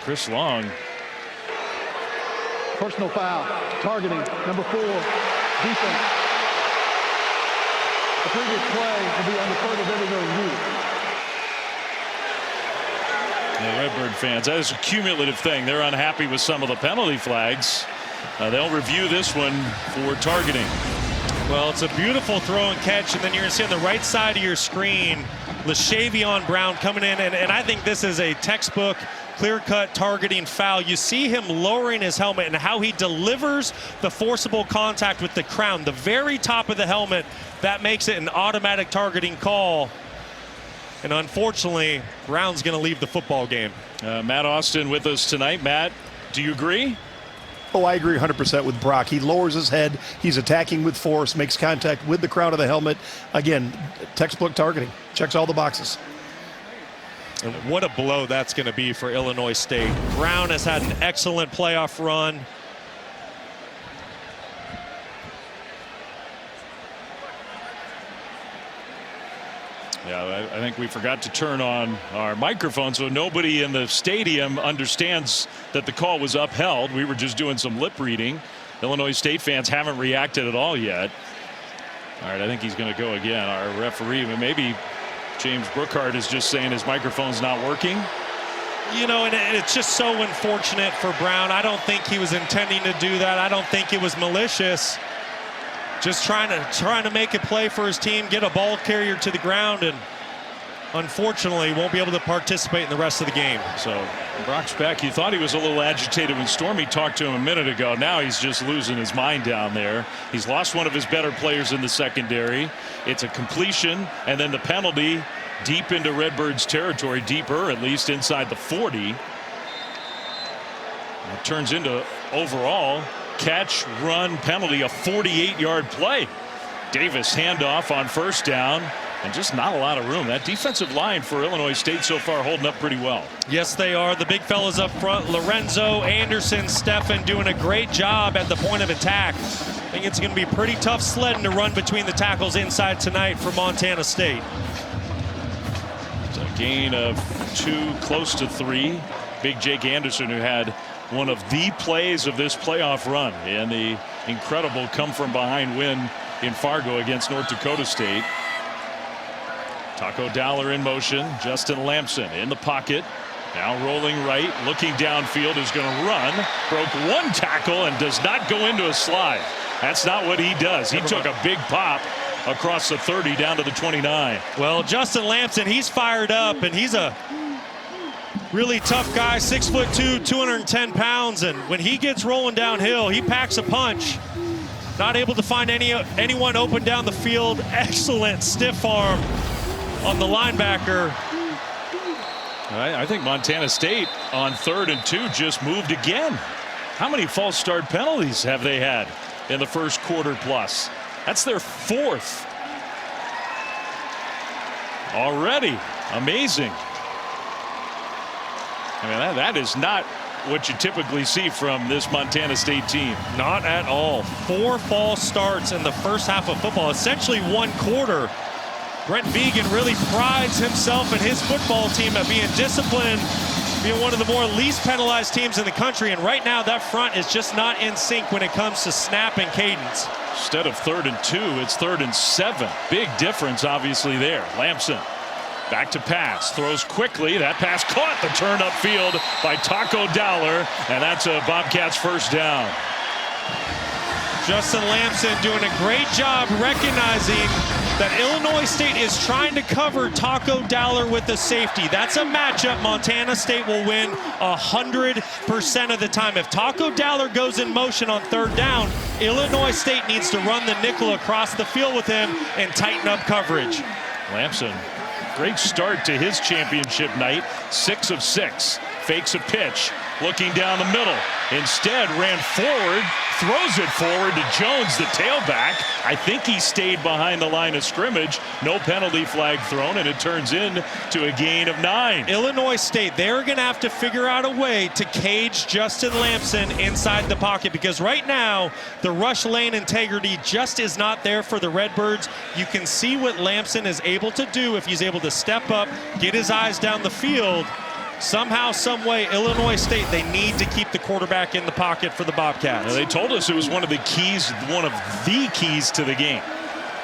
Chris Long. Personal foul, targeting, number 4, defense. The previous play will be under further video review. Redbird fans, that is a cumulative thing. They're unhappy with some of the penalty flags. They'll review this one for targeting. Well, it's a beautiful throw and catch, and then you're going to see on the right side of your screen, LaShavion Brown coming in, and I think this is a textbook clear-cut targeting foul. You see him lowering his helmet and how he delivers the forcible contact with the crown, the very top of the helmet. That makes it an automatic targeting call. And unfortunately, Brown's going to leave the football game. Matt Austin with us tonight. Matt, do you agree? Oh, I agree 100% with Brock. He lowers his head. He's attacking with force, makes contact with the crown of the helmet. Again, textbook targeting. Checks all the boxes. And what a blow that's going to be for Illinois State. Brown has had an excellent playoff run. Yeah, I think we forgot to turn on our microphone, so nobody in the stadium understands that the call was upheld. We were just doing some lip reading. Illinois State fans haven't reacted at all yet. All right, I think he's going to go again. Our referee, maybe James Brookhart is just saying his microphone's not working. You know, and it's just so unfortunate for Brown. I don't think he was intending to do that. I don't think it was malicious. Just trying to make a play for his team, get a ball carrier to the ground, and unfortunately won't be able to participate in the rest of the game. So Brock's back. He thought he was a little agitated when Stormy talked to him a minute ago. Now he's just losing his mind down there. He's lost one of his better players in the secondary. It's a completion, and then the penalty deep into Redbirds territory, deeper at least inside the 40. It turns into overall catch, run, penalty, a 48-yard play. Davis handoff on first down, and just not a lot of room. That defensive line for Illinois State so far holding up pretty well. Yes, they are. The big fellas up front, Lorenzo, Anderson, Steffen, doing a great job at the point of attack. I think it's going to be pretty tough sledding to run between the tackles inside tonight for Montana State. It's a gain of 2, close to 3. Big Jake Anderson, who had one of the plays of this playoff run in the incredible come-from-behind win in Fargo against North Dakota State. Taco Dowler in motion. Justin Lamson in the pocket. Now rolling right, looking downfield, is going to run. Broke one tackle and does not go into a slide. That's not what he does. He took a big pop across the 30 down to the 29. Well, Justin Lamson, he's fired up, and he's a really tough guy, 6'2", 210 pounds, and when he gets rolling downhill, he packs a punch. Not able to find anyone open down the field. Excellent stiff arm on the linebacker. I think Montana State on 3rd and 2 just moved again. How many false start penalties have they had in the first quarter plus? That's their 4th already. Amazing. I mean, that is not what you typically see from this Montana State team. Not at all. 4 false starts in the first half of football, essentially 1 quarter. Brent Vigen really prides himself and his football team at being disciplined, being one of the more least penalized teams in the country, and right now that front is just not in sync when it comes to snap and cadence. Instead of 3rd and 2, it's 3rd and 7. Big difference obviously there. Lamson back to pass, throws quickly. That pass caught the turn upfield by Taco Dowler, and that's a Bobcats first down. Justin Lamson doing a great job recognizing that Illinois State is trying to cover Taco Dowler with a safety. That's a matchup Montana State will win 100% of the time. If Taco Dowler goes in motion on 3rd down, Illinois State needs to run the nickel across the field with him and tighten up coverage. Lamson, great start to his championship night. 6 of 6. Fakes a pitch, looking down the middle. Instead ran forward, throws it forward to Jones, the tailback. I think he stayed behind the line of scrimmage. No penalty flag thrown, and it turns in to a gain of 9. Illinois State, they're going to have to figure out a way to cage Justin Lamson inside the pocket, because right now the rush lane integrity just is not there for the Redbirds. You can see what Lamson is able to do if he's able to step up, get his eyes down the field. Somehow, some way, Illinois State, they need to keep the quarterback in the pocket for the Bobcats. Now, they told us it was one of the keys to the game,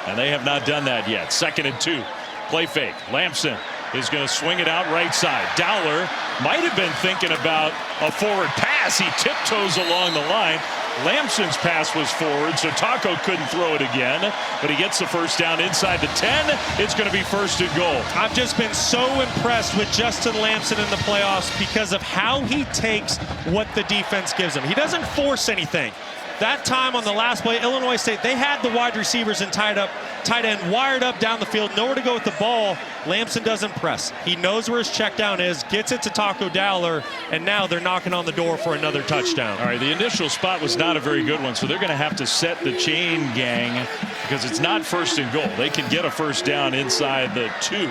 and they have not done that yet. 2nd and 2. Play fake. Lamson is going to swing it out right side. Dowler might have been thinking about a forward pass. He tiptoes along the line. Lamson's pass was forward, so Taco couldn't throw it again, but he gets the first down inside the 10. It's going to be 1st and goal. I've just been so impressed with Justin Lamson in the playoffs because of how he takes what the defense gives him. He doesn't force anything. That time on the last play, Illinois State, they had the wide receivers and tight end wired up down the field, nowhere to go with the ball. Lamson doesn't press. He knows where his check down is, gets it to Taco Dowler, and now they're knocking on the door for another touchdown. All right, the initial spot was not a very good one, so they're going to have to set the chain gang because it's not 1st and goal. They can get a first down inside the 2,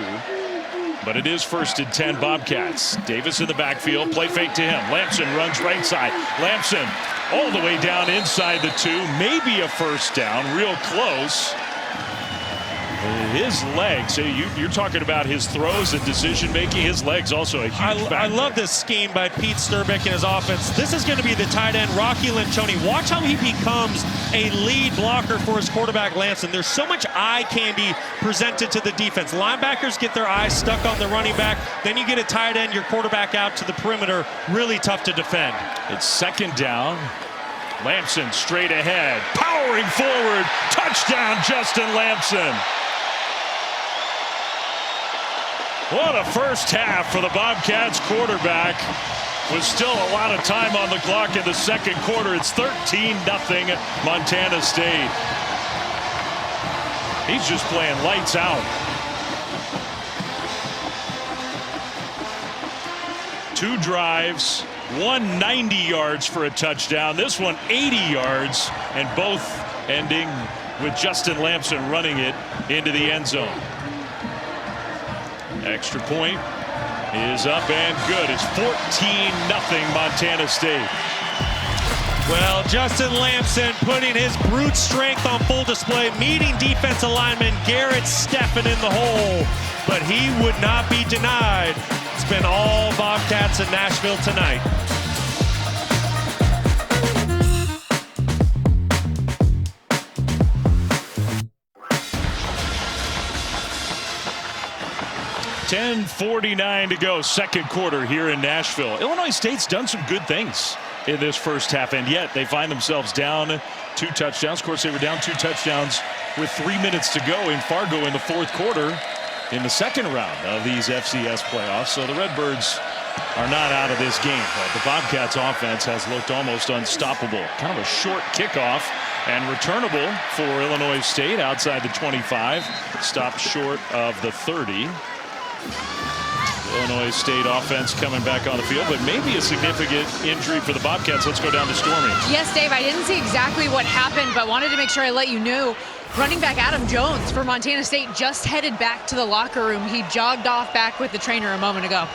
but it is 1st and 10 Bobcats. Davis in the backfield, play fake to him. Lamson runs right side. Lamson all the way down inside the 2, maybe a first down, real close. His legs, you're talking about his throws and decision making. His legs also a huge factor. I love this scheme by Pete Sturbick and his offense. This is going to be the tight end, Rocky Lencioni. Watch how he becomes a lead blocker for his quarterback, Lamson. There's so much eye candy presented to the defense. Linebackers get their eyes stuck on the running back. Then you get a tight end, your quarterback out to the perimeter. Really tough to defend. It's 2nd down. Lamson straight ahead, powering forward. Touchdown, Justin Lamson. What a first half for the Bobcats quarterback. With still a lot of time on the clock in the 2nd quarter. It's 13-0 Montana State. He's just playing lights out. 2 drives, 190 yards for a touchdown. This one 80 yards, and both ending with Justin Lamson running it into the end zone. Extra point is up and good. It's 14-0 Montana State. Well, Justin Lamson putting his brute strength on full display, meeting defensive lineman Garrett Steffen in the hole, but he would not be denied. It's been all Bobcats in Nashville tonight. $10:49 to go, 2nd quarter here in Nashville. Illinois State's done some good things in this first half, and yet they find themselves down 2 touchdowns. Of course, they were down 2 touchdowns with 3 minutes to go in Fargo in the 4th quarter in the 2nd round of these FCS playoffs. So the Redbirds are not out of this game, but the Bobcats offense has looked almost unstoppable. Kind of a short kickoff and returnable for Illinois State outside the 25, stopped short of the 30. Illinois State offense coming back on the field, but maybe a significant injury for the Bobcats. Let's go down to Stormy. Yes, Dave, I didn't see exactly what happened, but wanted to make sure I let you know. Running back Adam Jones for Montana State just headed back to the locker room. He jogged off back with the trainer a moment ago.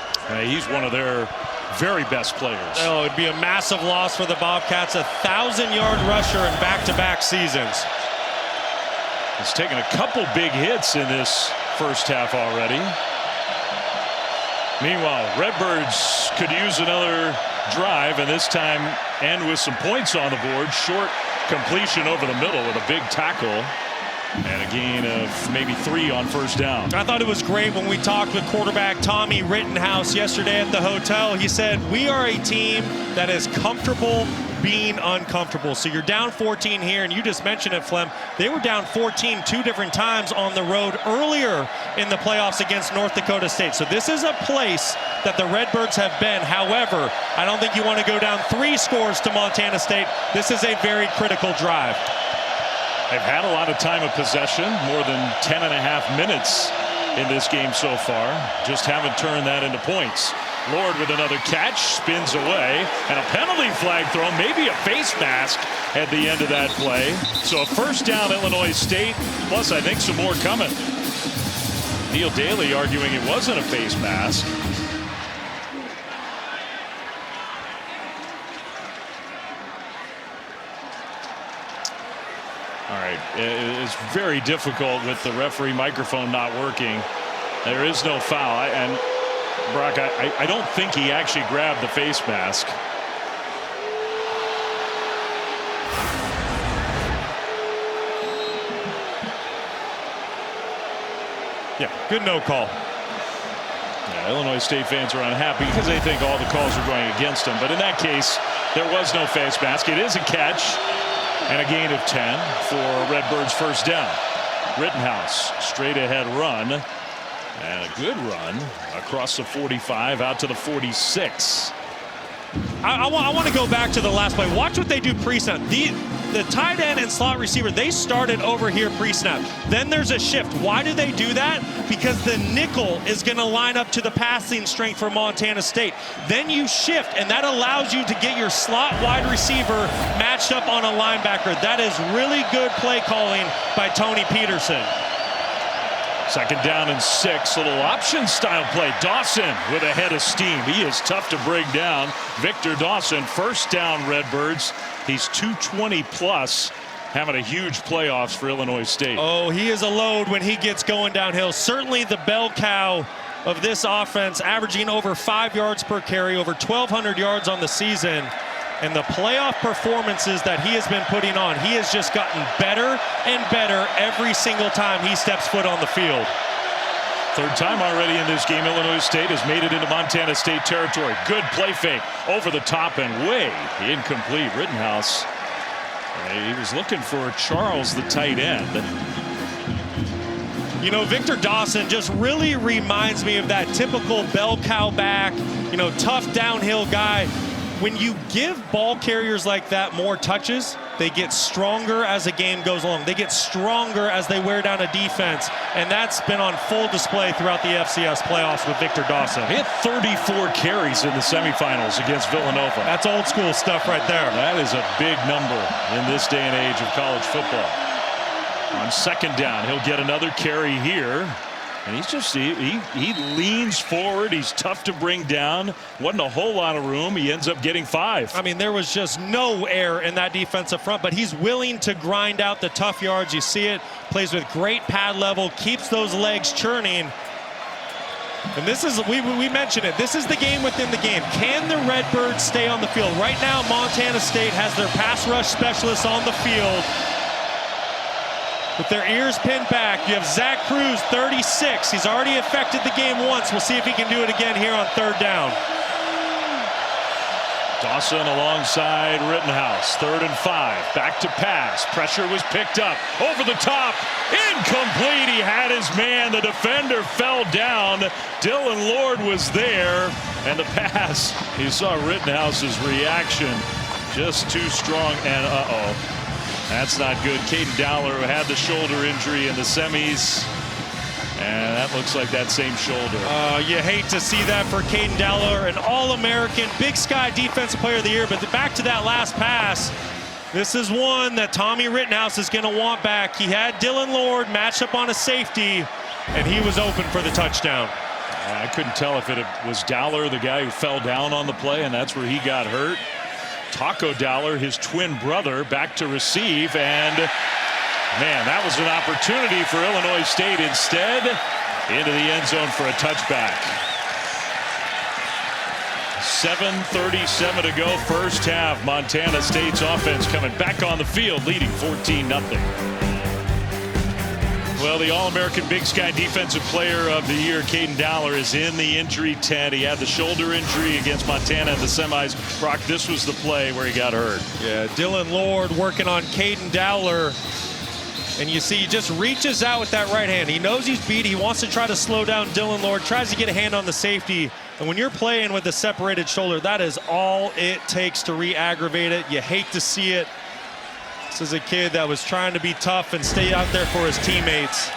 He's one of their very best players. Oh, it'd be a massive loss for the Bobcats. 1,000-yard rusher in back-to-back seasons. He's taken a couple big hits in this first half already. Meanwhile, Redbirds could use another drive, and this time end with some points on the board. Short completion over the middle with a big tackle. And a gain of maybe 3 on first down. I thought it was great when we talked with quarterback Tommy Rittenhouse yesterday at the hotel. He said, we are a team that is comfortable being uncomfortable. So you're down 14 here, and you just mentioned it, Flem. They were down 14 2 different times on the road earlier in the playoffs against North Dakota State. So this is a place that the Redbirds have been. However, I don't think you want to go down 3 scores to Montana State. This is a very critical drive. They've had a lot of time of possession, more than 10.5 minutes in this game so far. Just haven't turned that into points. Lord with another catch, spins away, and a penalty flag thrown, maybe a face mask at the end of that play. So a first down, Illinois State, plus I think some more coming. Neil Daly arguing it wasn't a face mask. All right, it's very difficult with the referee microphone not working. There is no foul, and Brock, I don't think he actually grabbed the face mask. Yeah, good no call. Yeah, Illinois State fans are unhappy because they think all the calls are going against them. But in that case, there was no fast basket. It is a catch and a gain of 10 for Redbirds first down. Rittenhouse straight ahead run and a good run across the 45 out to the 46. I want to go back to the last play. Watch what they do pre-snap. The tight end and slot receiver, they started over here pre-snap. Then there's a shift. Why do they do that? Because the nickel is going to line up to the passing strength for Montana State. Then you shift, and that allows you to get your slot wide receiver matched up on a linebacker. That is really good play calling by Tony Peterson. Second down and 6, little option style play. Dawson with a head of steam. He is tough to bring down. Victor Dawson, first down Redbirds. He's 220 plus, having a huge playoffs for Illinois State. Oh, he is a load when he gets going downhill. Certainly the bell cow of this offense, averaging over 5 yards per carry, over 1,200 yards on the season. And the playoff performances that he has been putting on, he has just gotten better and better every single time he steps foot on the field. Third time already in this game, Illinois State has made it into Montana State territory. Good play fake over the top and way incomplete. Rittenhouse, he was looking for Charles, the tight end. You know, Victor Dawson just really reminds me of that typical bell cow back, you know, tough downhill guy. When you give ball carriers like that more touches, they get stronger as the game goes along. They get stronger as they wear down a defense, and that's been on full display throughout the FCS playoffs with Victor Dawson. He had 34 carries in the semifinals against Villanova. That's old school stuff right there. That is a big number in this day and age of college football. On second down, he'll get another carry here. And he's just, he leans forward. He's tough to bring down. Wasn't a whole lot of room. He ends up getting 5. I mean, there was just no air in that defensive front, but he's willing to grind out the tough yards. You see it, plays with great pad level, keeps those legs churning. And this is, we mentioned it, this is the game within the game. Can the Redbirds stay on the field? Right now, Montana State has their pass rush specialists on the field with their ears pinned back. You have Zach Cruz, 36. He's already affected the game once. We'll see if he can do it again here on third down. Dawson alongside Rittenhouse. 3rd and 5. Back to pass. Pressure was picked up. Over the top. Incomplete. He had his man. The defender fell down. Dylan Lord was there. And the pass, you saw Rittenhouse's reaction. Just too strong. And uh-oh. That's not good. Caden Dowler, who had the shoulder injury in the semis. And that looks like that same shoulder. You hate to see that for Caden Dowler, an All-American, Big Sky Defensive Player of the Year. But back to that last pass, this is one that Tommy Rittenhouse is going to want back. He had Dylan Lord matched up on a safety, and he was open for the touchdown. I couldn't tell if it was Dowler, the guy who fell down on the play, and that's where he got hurt. Taco Dowler, his twin brother, back to receive, and man, that was an opportunity for Illinois State. Instead, into the end zone for a touchback. 7:37 to go, first half. Montana State's offense coming back on the field, leading 14-0. Well, the All-American Big Sky Defensive Player of the Year, Caden Dowler, is in the injury tent. He had the shoulder injury against Montana in the semis. Brock, this was the play where he got hurt. Yeah, Dylan Lord working on Caden Dowler. And you see, he just reaches out with that right hand. He knows he's beat. He wants to try to slow down Dylan Lord, tries to get a hand on the safety. And when you're playing with a separated shoulder, that is all it takes to re-aggravate it. You hate to see it. This is a kid that was trying to be tough and stay out there for his teammates.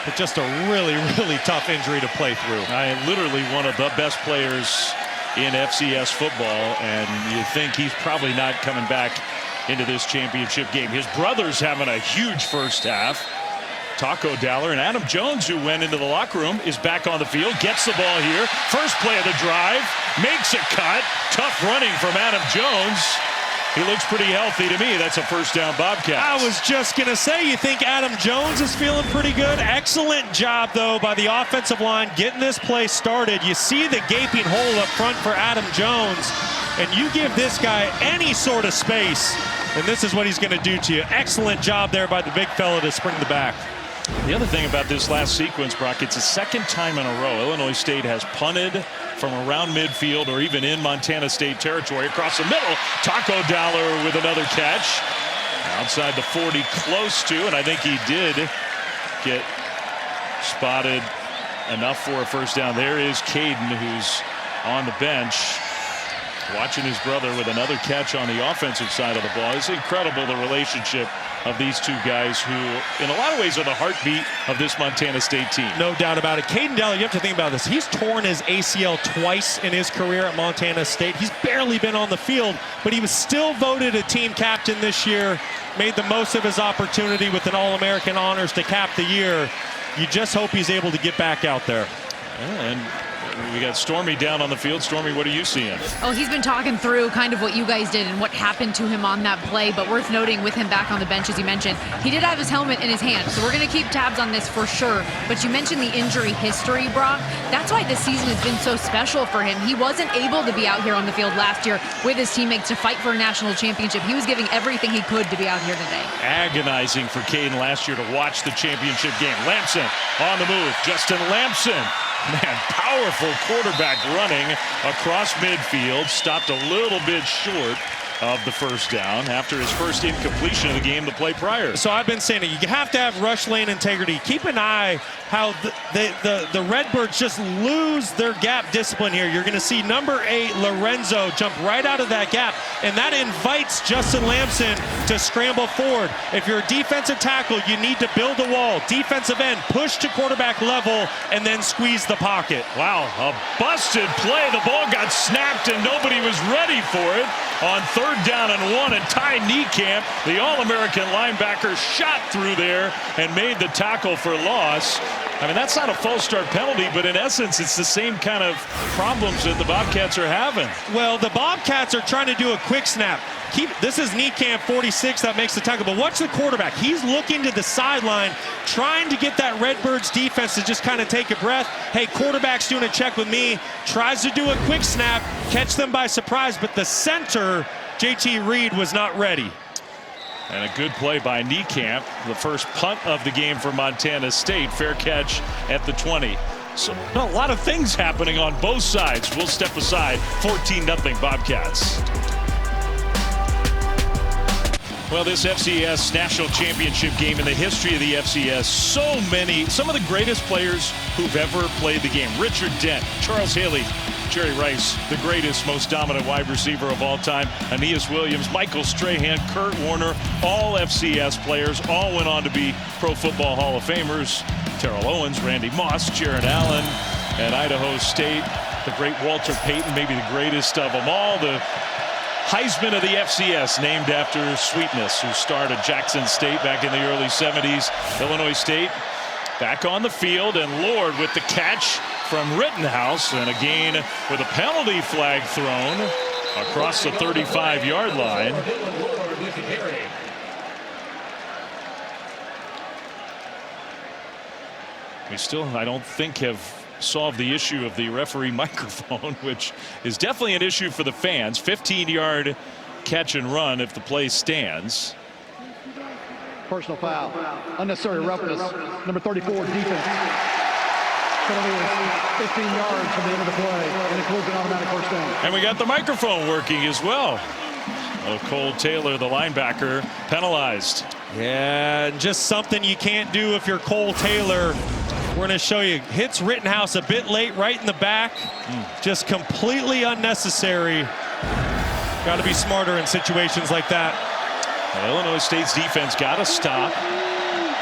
But just a really, really tough injury to play through. Literally one of the best players in FCS football, and you think he's probably not coming back into this championship game. His brother's having a huge first half. Taco Dowler and Adam Jones, who went into the locker room, is back on the field, gets the ball here. First play of the drive, makes a cut. Tough running from Adam Jones. He looks pretty healthy to me. That's a first down Bobcats. I was just going to say, you think Adam Jones is feeling pretty good? Excellent job, though, by the offensive line getting this play started. You see the gaping hole up front for Adam Jones, and you give this guy any sort of space, and this is what he's going to do to you. Excellent job there by the big fella to spring the back. The other thing about this last sequence, Brock, it's the second time in a row Illinois State has punted from around midfield or even in Montana State territory across the middle. Taco Dollar with another catch. Outside the 40, close to, and I think he did get spotted enough for a first down. There is Caden, who's on the bench, watching his brother with another catch on the offensive side of the ball. It's incredible, the relationship of these two guys who, in a lot of ways, are the heartbeat of this Montana State team. No doubt about it. Caden Dowler, you have to think about this. He's torn his ACL twice in his career at Montana State. He's barely been on the field, but he was still voted a team captain this year, made the most of his opportunity with an All-American honors to cap the year. You just hope he's able to get back out there. And we got Stormy down on the field. Stormy, what are you seeing? Oh, he's been talking through kind of what you guys did and what happened to him on that play, but worth noting with him back on the bench, as you mentioned, he did have his helmet in his hand, so we're going to keep tabs on this for sure. But you mentioned the injury history, Brock. That's why this season has been so special for him. He wasn't able to be out here on the field last year with his teammates to fight for a national championship. He was giving everything he could to be out here today. Agonizing for Caden last year to watch the championship game. Lampson on the move. Justin Lampson. Man, powerful quarterback running across midfield. Stopped a little bit short of the first down after his first incompletion of the game the play prior. So I've been saying it, you have to have rush lane integrity. Keep an eye how the Redbirds just lose their gap discipline here. You're going to see number 8 Lorenzo jump right out of that gap, and that invites Justin Lampson to scramble forward. If you're a defensive tackle, you need to build a wall. Defensive end, push to quarterback level, and then squeeze the pocket. Wow, a busted play. The ball got snapped and nobody was ready for it on 3rd down and 1, and Ty Niekamp, the All-American linebacker, shot through there and made the tackle for loss. I mean, that's not a false start penalty, but in essence, it's the same kind of problems that the Bobcats are having. Well, the Bobcats are trying to do a quick snap. This is Niekamp, 46, that makes the tackle. But watch the quarterback. He's looking to the sideline, trying to get that Redbirds defense to just kind of take a breath. Hey, quarterback's doing a check with me. Tries to do a quick snap, catch them by surprise. But the center, JT Reed, was not ready. And a good play by Niekamp, the first punt of the game for Montana State. Fair catch at the 20. So a lot of things happening on both sides. We'll step aside. 14-0 Bobcats. Well, this FCS national championship game, in the history of the FCS, some of the greatest players who've ever played the game. Richard Dent, Charles Haley, Jerry Rice, the greatest, most dominant wide receiver of all time. Aeneas Williams, Michael Strahan, Kurt Warner, all FCS players, all went on to be Pro Football Hall of Famers. Terrell Owens, Randy Moss, Jaron Allen at Idaho State, the great Walter Payton, maybe the greatest of them all. The Heisman of the FCS, named after Sweetness, who starred at Jackson State back in the early 70s. Illinois State back on the field, and Lord with the catch from Rittenhouse, and a gain with a penalty flag thrown across the 35-yard line. We still, I don't think, have solved the issue of the referee microphone, which is definitely an issue for the fans. 15-yard catch and run if the play stands. Personal foul. Unnecessary roughness. Number 34, defense. Penalty is 15 yards from the end of the play, and includes an automatic first down. And we got the microphone working as well. Cole Taylor, the linebacker, penalized. Yeah, and just something you can't do if you're Cole Taylor. We're going to show you. Hits Rittenhouse a bit late, right in the back. Just completely unnecessary. Got to be smarter in situations like that. Well, Illinois State's defense got to stop.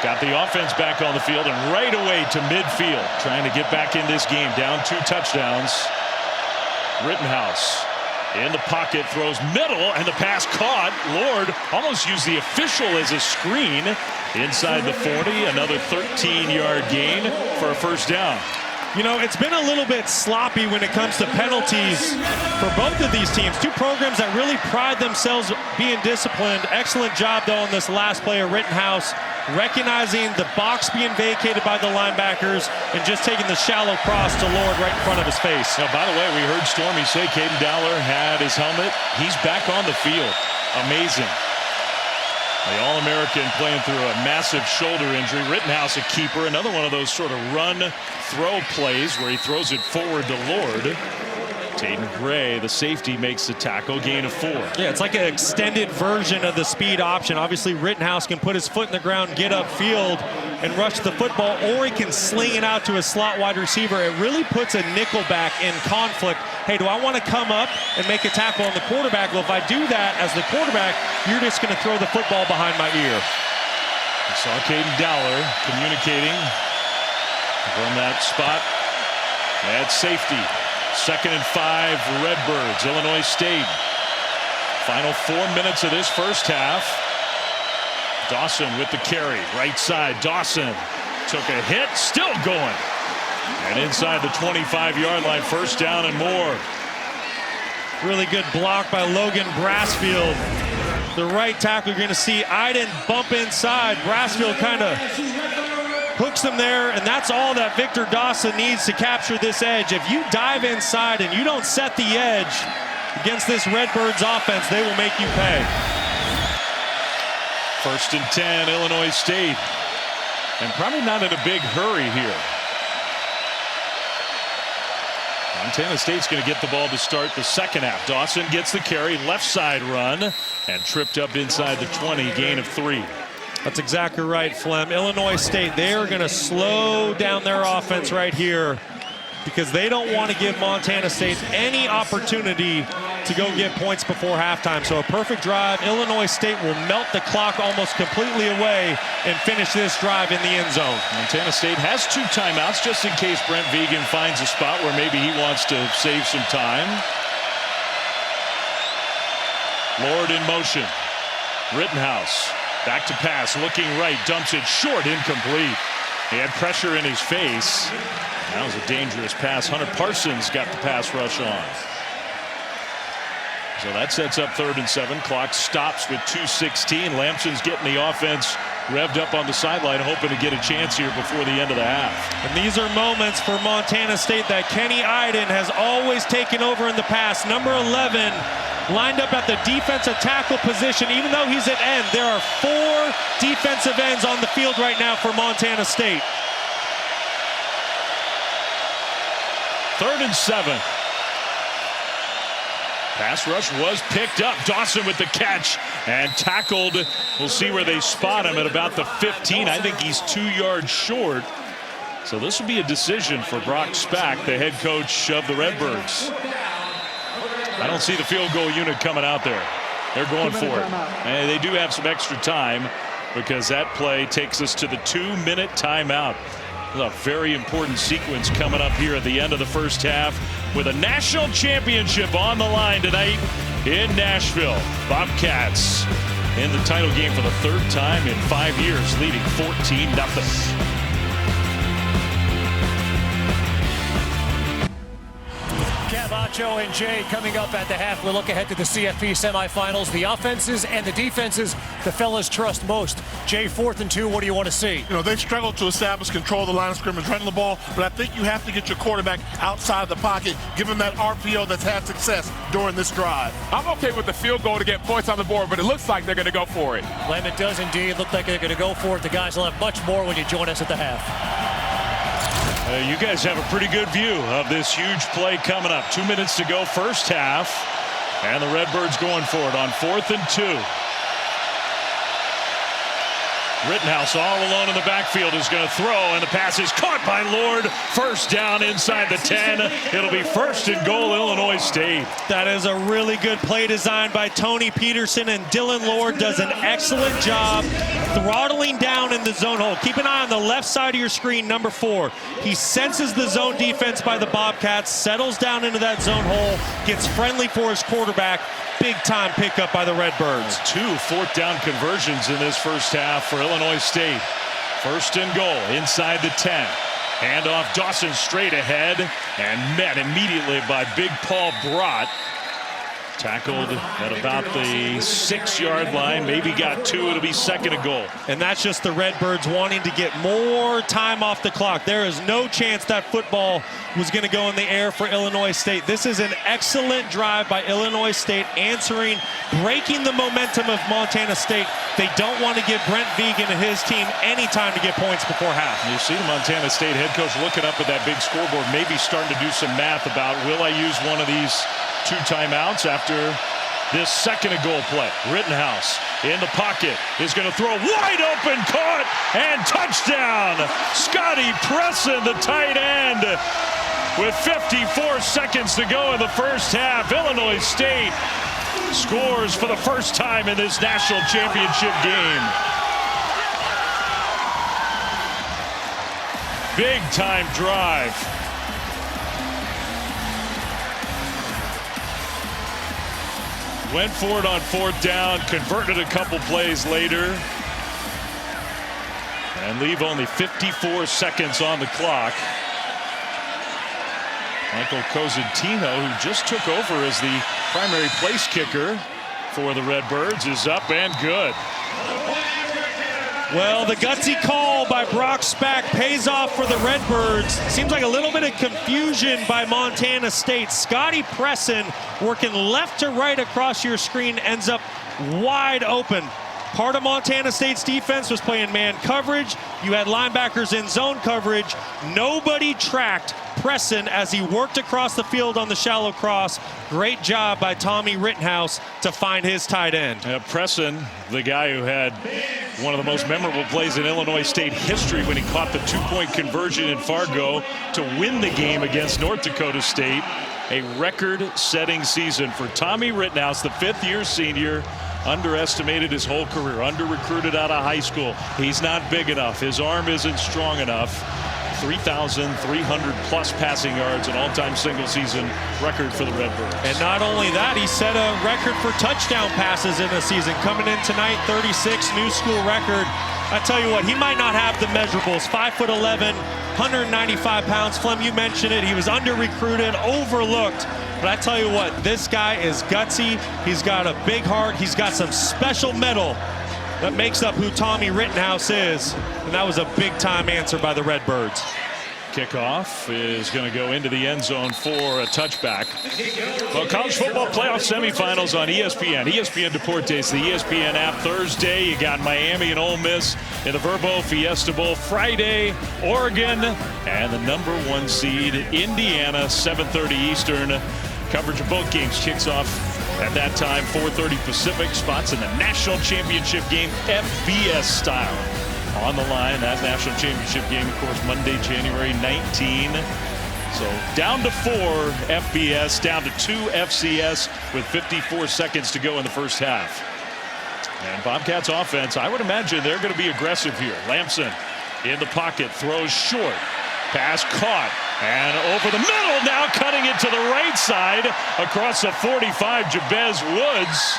Got the offense back on the field, and right away to midfield, trying to get back in this game. Down 2 touchdowns. Rittenhouse in the pocket, throws middle, and the pass caught. Lord almost used the official as a screen inside the 40. Another 13-yard gain for a first down. You know, it's been a little bit sloppy when it comes to penalties for both of these teams. Two programs that really pride themselves being disciplined. Excellent job, though, on this last play of Rittenhouse, recognizing the box being vacated by the linebackers and just taking the shallow cross to Lord right in front of his face. Now, by the way, we heard Stormy say Caden Dowler had his helmet. He's back on the field. Amazing. The All-American playing through a massive shoulder injury. Rittenhouse a keeper. Another one of those sort of run-throw plays where he throws it forward to Lord. Tatum Gray, the safety, makes the tackle, gain of 4. Yeah, it's like an extended version of the speed option. Obviously, Rittenhouse can put his foot in the ground, get upfield, and rush the football, or he can sling it out to a slot wide receiver. It really puts a nickelback in conflict. Hey, do I want to come up and make a tackle on the quarterback? Well, if I do that as the quarterback, you're just going to throw the football behind my ear. We saw Caden Dowler communicating from that spot at safety. 2nd and 5, Redbirds, Illinois State. Final 4 minutes of this first half. Dawson with the carry, right side. Dawson took a hit, still going. And inside the 25-yard line, first down and more. Really good block by Logan Brassfield. The right tackle, you're going to see Iden bump inside. Brassfield kind of hooks him there, and that's all that Victor Dawson needs to capture this edge. If you dive inside and you don't set the edge against this Redbirds offense, they will make you pay. 1st and 10, Illinois State. And probably not in a big hurry here. Montana State's going to get the ball to start the second half. Dawson gets the carry, left side run, and tripped up inside the 20, gain of 3. That's exactly right, Flem. Illinois State, they are going to slow down their offense right here because they don't want to give Montana State any opportunity to go get points before halftime. So a perfect drive. Illinois State will melt the clock almost completely away and finish this drive in the end zone. Montana State has 2 timeouts just in case Brent Vegan finds a spot where maybe he wants to save some time. Lord in motion. Rittenhouse. Back to pass, looking right, dumps it short, incomplete. He had pressure in his face. That was a dangerous pass. Hunter Parsons got the pass rush on. So that sets up 3rd and 7. Clock stops with 2:16. Lampson's getting the offense revved up on the sideline, hoping to get a chance here before the end of the half. And these are moments for Montana State that Kenny Iden has always taken over in the past. Number 11. Lined up at the defensive tackle position. Even though he's at end, there are 4 defensive ends on the field right now for Montana State. 3rd and 7. Pass rush was picked up. Dawson with the catch and tackled. We'll see where they spot him at about the 15. I think he's 2 yards short. So this will be a decision for Brock Spack, the head coach of the Redbirds. I don't see the field goal unit coming out there. They're going for it. And they do have some extra time because that play takes us to the 2-minute timeout. A very important sequence coming up here at the end of the first half with a national championship on the line tonight in Nashville. Bobcats in the title game for the 3rd time in 5 years, leading 14-0. Camacho and Jay coming up at the half. We'll look ahead to the CFP semifinals. The offenses and the defenses the fellas trust most. Jay, 4th and 2, what do you want to see? You know, they've struggled to establish control of the line of scrimmage, running the ball, but I think you have to get your quarterback outside the pocket, give him that RPO that's had success during this drive. I'm okay with the field goal to get points on the board, but it looks like they're going to go for it. Lem, it does indeed look like they're going to go for it. The guys will have much more when you join us at the half. You guys have a pretty good view of this huge play coming up. 2 minutes to go, first half. And the Redbirds going for it on 4th and 2. Rittenhouse all alone in the backfield is going to throw, and the pass is caught by Lord. First down inside the 10. It'll be 1st and goal, Illinois State. That is a really good play design by Tony Peterson, and Dylan Lord does an excellent job throttling down in the zone hole. Keep an eye on the left side of your screen, number 4. He senses the zone defense by the Bobcats, settles down into that zone hole, gets friendly for his quarterback. Big time pickup by the Redbirds. 2 4th down conversions in this first half for Illinois State. 1st and goal inside the 10. Handoff, Dawson straight ahead and met immediately by Big Paul Brott. Tackled at about the 6-yard line, maybe got 2. It'll be second and goal. And that's just the Redbirds wanting to get more time off the clock. There is no chance that football was going to go in the air for Illinois State. This is an excellent drive by Illinois State, answering, breaking the momentum of Montana State. They don't want to give Brent Vegan and his team any time to get points before half. You see the Montana State head coach looking up at that big scoreboard, maybe starting to do some math about, will I use one of these 2 timeouts after this second and goal play. Rittenhouse in the pocket is going to throw wide open, caught, and touchdown. Scotty Presson, the tight end, with 54 seconds to go in the first half. Illinois State scores for the first time in this national championship game. Big time drive. Went for it on 4th down, converted a couple plays later, and leave only 54 seconds on the clock. Michael Cosentino, who just took over as the primary place kicker for the Redbirds, is up and good. Well, the gutsy call by Brock Spack pays off for the Redbirds. Seems like a little bit of confusion by Montana State. Scotty Presson working left to right across your screen, ends up wide open. Part of Montana State's defense was playing man coverage. You had linebackers in zone coverage. Nobody tracked Presson as he worked across the field on the shallow cross. Great job by Tommy Rittenhouse to find his tight end. Presson, the guy who had one of the most memorable plays in Illinois State history when he caught the 2-point conversion in Fargo to win the game against North Dakota State. A record-setting season for Tommy Rittenhouse, the 5th-year senior. Underestimated his whole career, under-recruited out of high school. He's not big enough. His arm isn't strong enough. 3,300 plus passing yards, an all-time single-season record for the Redbirds. And not only that, he set a record for touchdown passes in a season. Coming in tonight, 36, new school record. I tell you what, he might not have the measurables. 5'11", 195 pounds. Flem, you mentioned it. He was under-recruited, overlooked. But I tell you what, this guy is gutsy. He's got a big heart. He's got some special metal that makes up who Tommy Rittenhouse is. And that was a big-time answer by the Redbirds. Kickoff is going to go into the end zone for a touchback. Well, college football playoff semifinals on ESPN. ESPN Deportes, the ESPN app. Thursday, you got Miami and Ole Miss in the Verbo Fiesta Bowl. Friday, Oregon and the #1 seed, Indiana, 7:30 Eastern. Coverage of both games kicks off at that time, 4:30 Pacific. Spots in the national championship game, FBS style. On the line, that national championship game, of course, Monday, January 19. So down to 4 FBS, down to 2 FCS with 54 seconds to go in the first half. And Bobcats offense, I would imagine they're going to be aggressive here. Lamson in the pocket, throws short. Pass caught. And over the middle now, cutting it to the right side across the 45, Jabez Woods.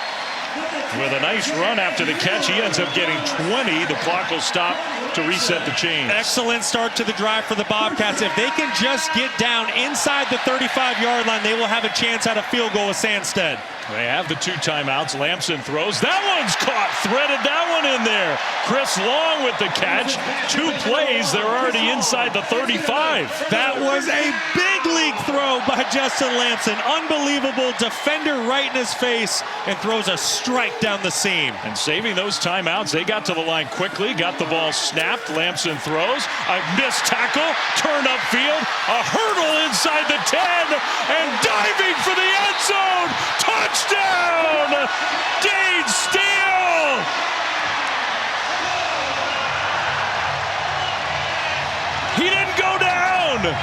With a nice run after the catch, he ends up getting 20. The clock will stop to reset the chains. Excellent start to the drive for the Bobcats. If they can just get down inside the 35-yard line, they will have a chance at a field goal with Sandstead. They have the 2 timeouts. Lamson throws. That one's caught. Threaded that one in there. Chris Long with the catch. 2 plays. They're already inside the 35. That was a big league throw by Justin Lamson. Unbelievable. Defender right in his face and throws a strike down the seam. And saving those timeouts, they got to the line quickly, got the ball snapped. Lamson throws. A missed tackle. Turn upfield. A hurdle inside the 10. And diving for the end zone. Touchdown! Dade Steele! He didn't go down!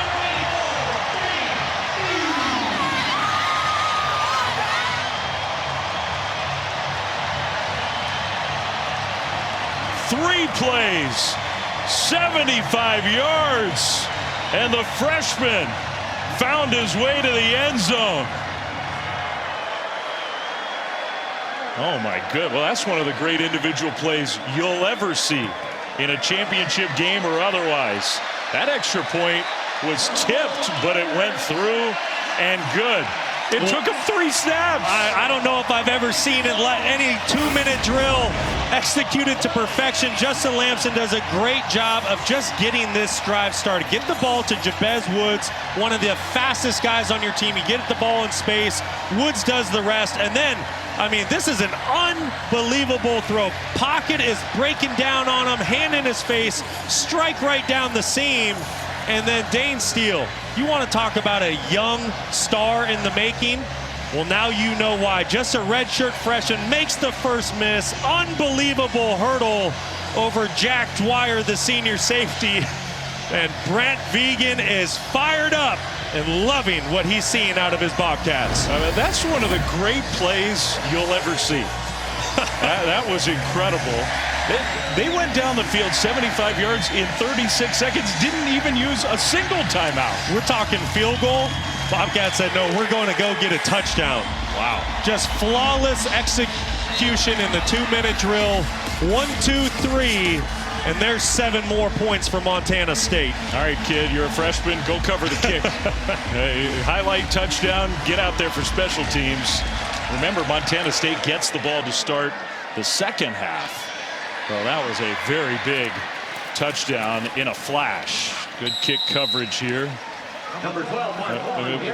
Three plays, 75 yards, and the freshman found his way to the end zone. Oh my good. Well, that's one of the great individual plays you'll ever see in a championship game or otherwise. That extra point was tipped, but it went through and good. It took him 3 snaps. I don't know if I've ever seen it any 2-minute drill executed to perfection. Justin Lamson does a great job of just getting this drive started. Get the ball to Jabez Woods, one of the fastest guys on your team. You get the ball in space. Woods does the rest. And then, I mean, this is an unbelievable throw. Pocket is breaking down on him, hand in his face, strike right down the seam. And then Dane Steele, you want to talk about a young star in the making? Well, now you know why. Just a redshirt freshman makes the first miss. Unbelievable hurdle over Jack Dwyer, the senior safety. And Brent Vegan is fired up and loving what he's seeing out of his Bobcats. I mean, that's one of the great plays you'll ever see. That was incredible. They went down the field 75 yards in 36 seconds, didn't even use a single timeout. We're talking field goal. Bobcats said, no, we're going to go get a touchdown. Wow. Just flawless execution in the 2-minute drill. 1, 2, 3. And there's 7 more points for Montana State. All right, kid, you're a freshman. Go cover the kick. Highlight touchdown. Get out there for special teams. Remember, Montana State gets the ball to start the second half. Well, that was a very big touchdown in a flash. Good kick coverage here.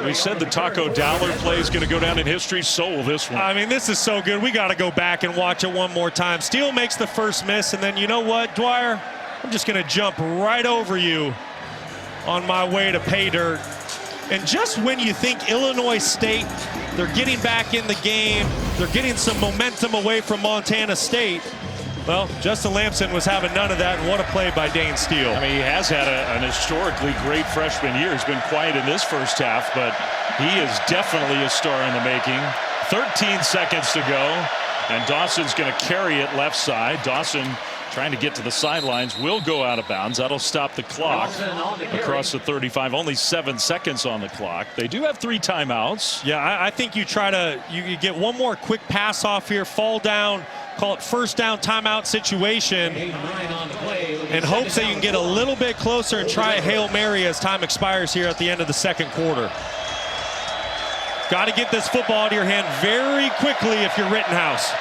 We said the Taco Dowler play is going to go down in history. So will this one. I mean, this is so good. We got to go back and watch it one more time. Steele makes the first miss, and then you know what, Dwyer? I'm just going to jump right over you on my way to pay dirt. And just when you think Illinois State, they're getting back in the game, they're getting some momentum away from Montana State. Well, Justin Lamson was having none of that, and what a play by Dane Steele. I mean, he has had an historically great freshman year. He's been quiet in this first half, but he is definitely a star in the making. 13 seconds to go, and Dawson's going to carry it left side. Dawson trying to get to the sidelines, will go out of bounds. That'll stop the clock across the 35. Only 7 seconds on the clock. They do have 3 timeouts. Yeah, I think you try to you get one more quick pass off here, fall down, call it first down timeout situation, in hopes that you can get a little bit closer and try a Hail Mary as time expires here at the end of the second quarter. Got to get this football out of your hand very quickly if you're Rittenhouse.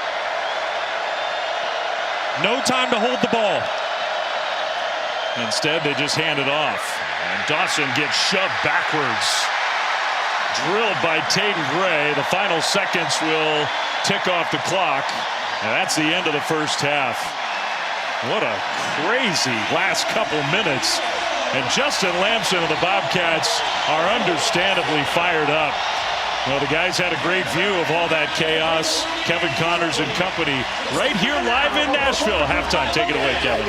No time to hold the ball. Instead, they just hand it off. And Dawson gets shoved backwards. Drilled by Taden Gray. The final seconds will tick off the clock. And that's the end of the first half. What a crazy last couple minutes. And Justin Lamson and the Bobcats are understandably fired up. Well, the guys had a great view of all that chaos. Kevin Connors and company right here live in Nashville. Halftime. Take it away, Kevin.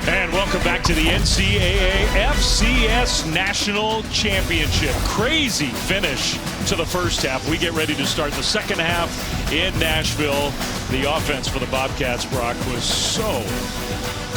And welcome back to the NCAA FCS National Championship. Crazy finish to the first half. We get ready to start the second half in Nashville. The offense for the Bobcats, Brock, was so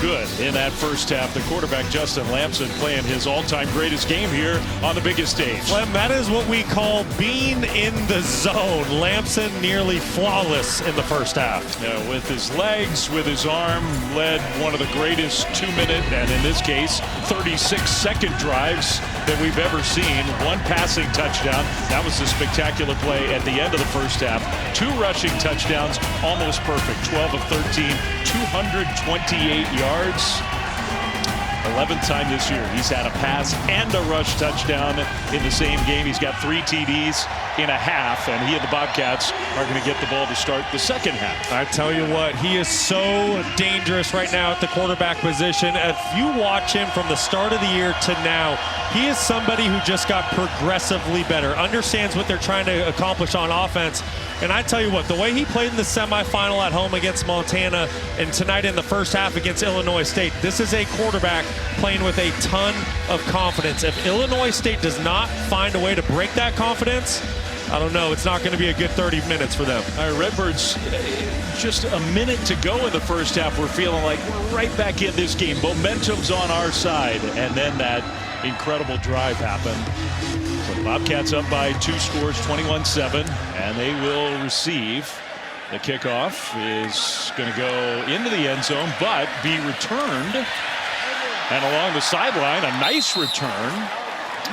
good in that first half. The quarterback, Justin Lamson, playing his all-time greatest game here on the biggest stage. Clem, that is what we call being in the zone. Lamson nearly flawless in the first half. Yeah, with his legs, with his arm, led one of the greatest 2-minute, and in this case, 36-second drives that we've ever seen. 1 passing touchdown. That was a spectacular play at the end of the first half. 2 rushing touchdowns, almost perfect. 12 of 13, 228 yards. 11th time this year he's had a pass and a rush touchdown in the same game. He's got 3 TDs in a half, and he and the Bobcats are going to get the ball to start the second half. I tell you what, he is so dangerous right now at the quarterback position. If you watch him from the start of the year to now, he is somebody who just got progressively better, understands what they're trying to accomplish on offense. And I tell you what, the way he played in the semifinal at home against Montana and tonight in the first half against Illinois State, this is a quarterback playing with a ton of confidence. If Illinois State does not find a way to break that confidence, I don't know, it's not going to be a good 30 minutes for them. All right, Redbirds, just a minute to go in the first half. We're feeling like we're right back in this game. Momentum's on our side. And then that incredible drive happened. So the Bobcats up by 2 scores, 21-7, and they will receive. The kickoff is going to go into the end zone, but be returned. And along the sideline, a nice return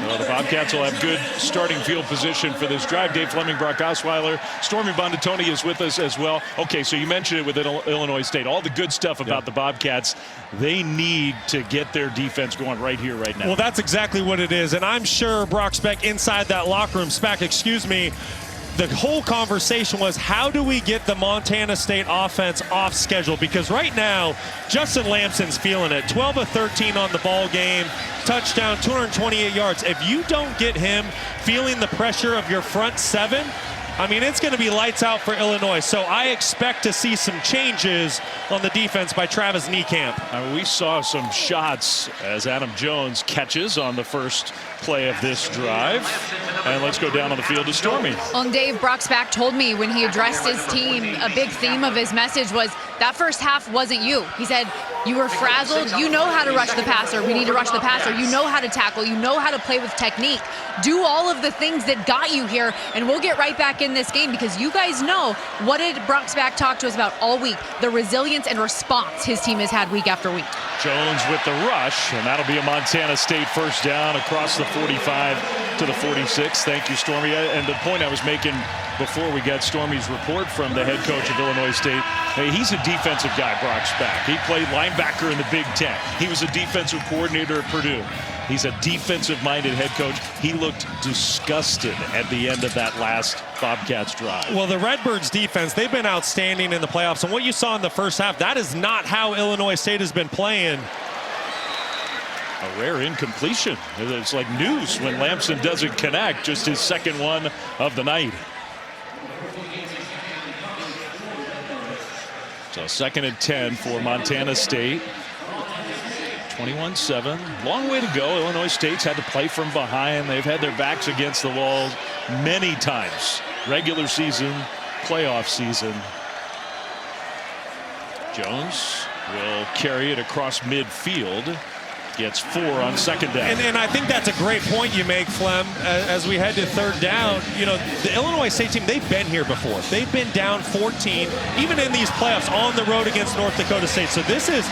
Well, the Bobcats will have good starting field position for this drive. Dave Fleming, Brock Osweiler, Stormy Bondatoni is with us as well. Okay, so you mentioned it with Illinois State. All the good stuff about the Bobcats. They need to get their defense going right here, right now. Well, that's exactly what it is. And I'm sure Brock Speck inside that locker room, the whole conversation was, how do we get the Montana State offense off schedule? Because right now, Justin Lamson's feeling it. 12 of 13 on the ball game, touchdown, 228 yards. If you don't get him feeling the pressure of your front seven, I mean, it's going to be lights out for Illinois. So I expect to see some changes on the defense by Travis Niekamp. I mean, we saw some shots as Adam Jones catches on the first play of this drive. And let's go down on the field to Stormy. Well, Dave, Brock Speck told me when he addressed his team, a big theme of his message was that first half wasn't you. He said, you were frazzled. You know how to rush the passer. We need to rush the passer. You know how to tackle. You know how to play with technique. Do all of the things that got you here, and we'll get right back in this game because you guys know what did Brock Speck talk to us about all week? The resilience and response his team has had week after week. Jones with the rush, and that'll be a Montana State first down across the 45 to the 46. Thank you, Stormy. And the point I was making before we got Stormy's report from the head coach of Illinois State, hey, he's a defensive guy, Brock Speck. He played linebacker in the Big Ten. He was a defensive coordinator at Purdue. He's a defensive-minded head coach. He looked disgusted at the end of that last Bobcats drive. Well, the Redbirds defense, they've been outstanding in the playoffs. And what you saw in the first half, that is not how Illinois State has been playing. A rare incompletion. It's like news when Lamson doesn't connect. Just his second one of the night. So 2nd and 10 for Montana State. 21-7. Long way to go. Illinois State's had to play from behind. They've had their backs against the walls many times. Regular season, playoff season. Jones will carry it across midfield. Gets 4 on 2nd down. And I think that's a great point you make, Flem, as we head to 3rd down. You know, the Illinois State team, they've been here before. They've been down 14, even in these playoffs, on the road against North Dakota State. So this is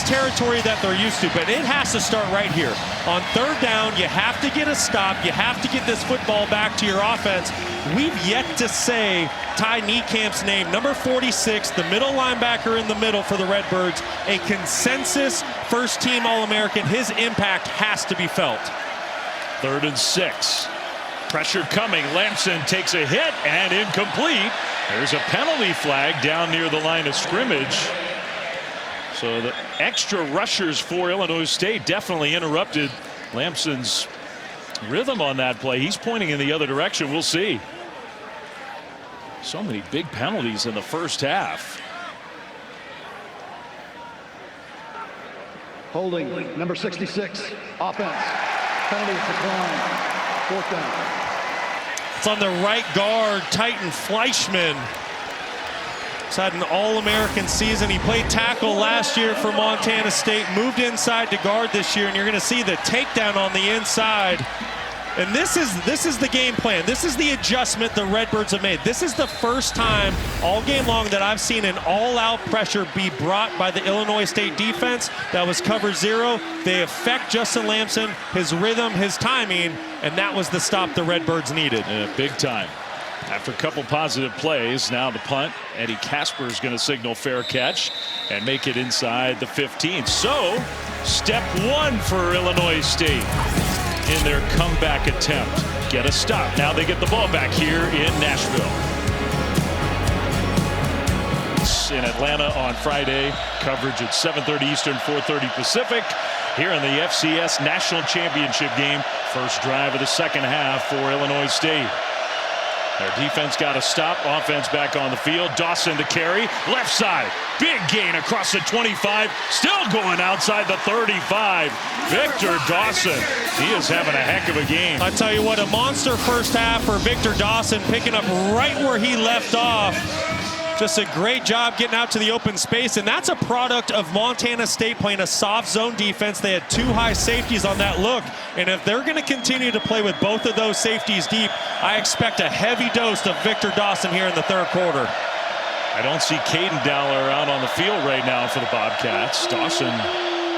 territory that they're used to, but it has to start right here. On 3rd down, you have to get a stop. You have to get this football back to your offense. We've yet to say Ty Niekamp's name, number 46, the middle linebacker in the middle for the Redbirds, a consensus first-team All-American. His impact has to be felt. 3rd and 6. Pressure coming. Lamson takes a hit and incomplete. There's a penalty flag down near the line of scrimmage. So the extra rushers for Illinois State definitely interrupted Lamson's rhythm on that play. He's pointing in the other direction. We'll see. So many big penalties in the first half. Holding, number 66, offense. Penalty decline. 4th down. It's on the right guard, Titan Fleischman. He's had an All-American season. He played tackle last year for Montana State, moved inside to guard this year, and you're going to see the takedown on the inside. And this is the game plan. This is the adjustment the Redbirds have made. This is the first time all game long that I've seen an all-out pressure be brought by the Illinois State defense. That was cover 0. They affect Justin Lamson, his rhythm, his timing, and that was the stop the Redbirds needed. Big time. After a couple positive plays, now the punt. Eddie Casper is going to signal fair catch and make it inside the 15. So, step 1 for Illinois State in their comeback attempt. Get a stop. Now they get the ball back here in Nashville. In Atlanta on Friday. Coverage at 7:30 Eastern, 4:30 Pacific. Here in the FCS National Championship game. First drive of the 2nd half for Illinois State. Their defense got a stop. Offense back on the field. Dawson to carry. Left side. Big gain across the 25. Still going outside the 35. Victor Dawson. He is having a heck of a game. I tell you what, a monster first half for Victor Dawson, picking up right where he left off. Just a great job getting out to the open space, and that's a product of Montana State playing a soft zone defense. They had 2 high safeties on that look, and if they're going to continue to play with both of those safeties deep, I expect a heavy dose of Victor Dawson here in the 3rd quarter. I don't see Caden Dowler out on the field right now for the Bobcats. Dawson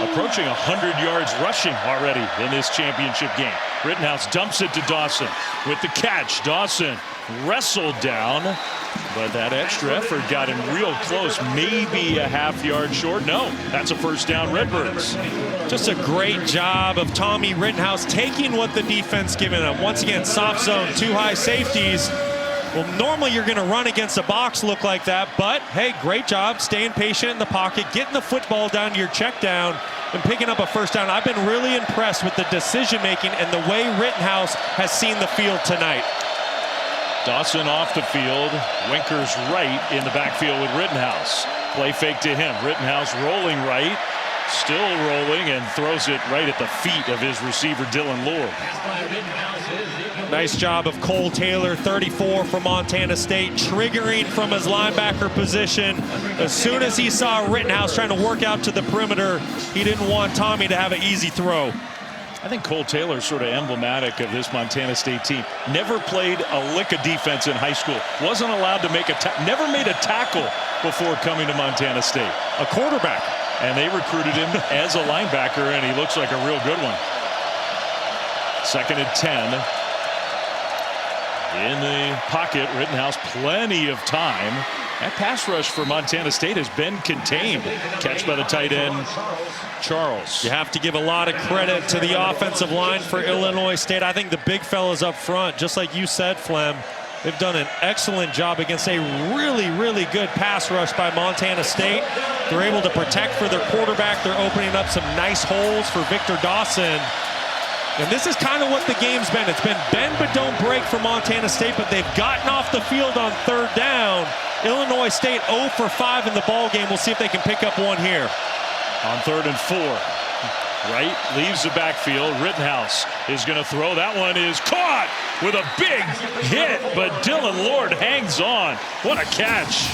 approaching 100 yards rushing already in this championship game. Rittenhouse dumps it to Dawson with the catch. Dawson wrestled down, but that extra effort got him real close, maybe a half-yard short. No, that's a first down, Redbirds. Just a great job of Tommy Rittenhouse taking what the defense given him. Once again, soft zone, 2 high safeties. Well, normally you're going to run against a box look like that, but hey, great job staying patient in the pocket, getting the football down to your check down, and picking up a first down. I've been really impressed with the decision making and the way Rittenhouse has seen the field tonight. Dawson off the field, Winkers right in the backfield with Rittenhouse. Play fake to him. Rittenhouse rolling right, still rolling, and throws it right at the feet of his receiver, Dylan Lord. Nice job of Cole Taylor, 34 from Montana State, triggering from his linebacker position. As soon as he saw Rittenhouse trying to work out to the perimeter, he didn't want Tommy to have an easy throw. I think Cole Taylor is sort of emblematic of this Montana State team. Never played a lick of defense in high school. Wasn't allowed to make never made a tackle before coming to Montana State. A quarterback. And they recruited him as a linebacker, and he looks like a real good one. 2nd and 10. In the pocket, Rittenhouse, plenty of time. That pass rush for Montana State has been contained. Catch by the tight end, Charles. You have to give a lot of credit to the offensive line for Illinois State. I think the big fellas up front, just like you said, Flem, they've done an excellent job against a really, really good pass rush by Montana State. They're able to protect for their quarterback. They're opening up some nice holes for Victor Dawson. And this is kind of what the game's been. It's been bend but don't break for Montana State, but they've gotten off the field on 3rd down. Illinois State 0 for 5 in the ball game. We'll see if they can pick up one here. On 3rd and 4. Right, leaves the backfield. Rittenhouse is going to throw. That one is caught with a big hit, but Dylan Lord hangs on. What a catch.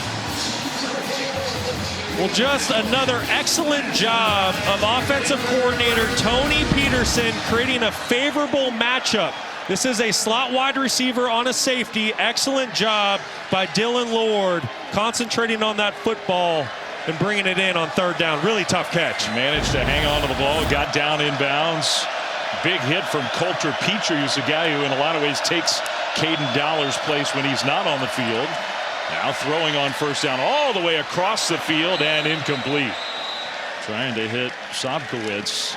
Well, just another excellent job of offensive coordinator Tony Peterson creating a favorable matchup. This is a slot wide receiver on a safety. Excellent job by Dylan Lord concentrating on that football and bringing it in on 3rd down. Really tough catch. Managed to hang on to the ball, got down inbounds. Big hit from Coulter Petrie, who's a guy who in a lot of ways takes Caden Dowler's place when he's not on the field. Now throwing on 1st down all the way across the field and incomplete. Trying to hit Sobkowitz.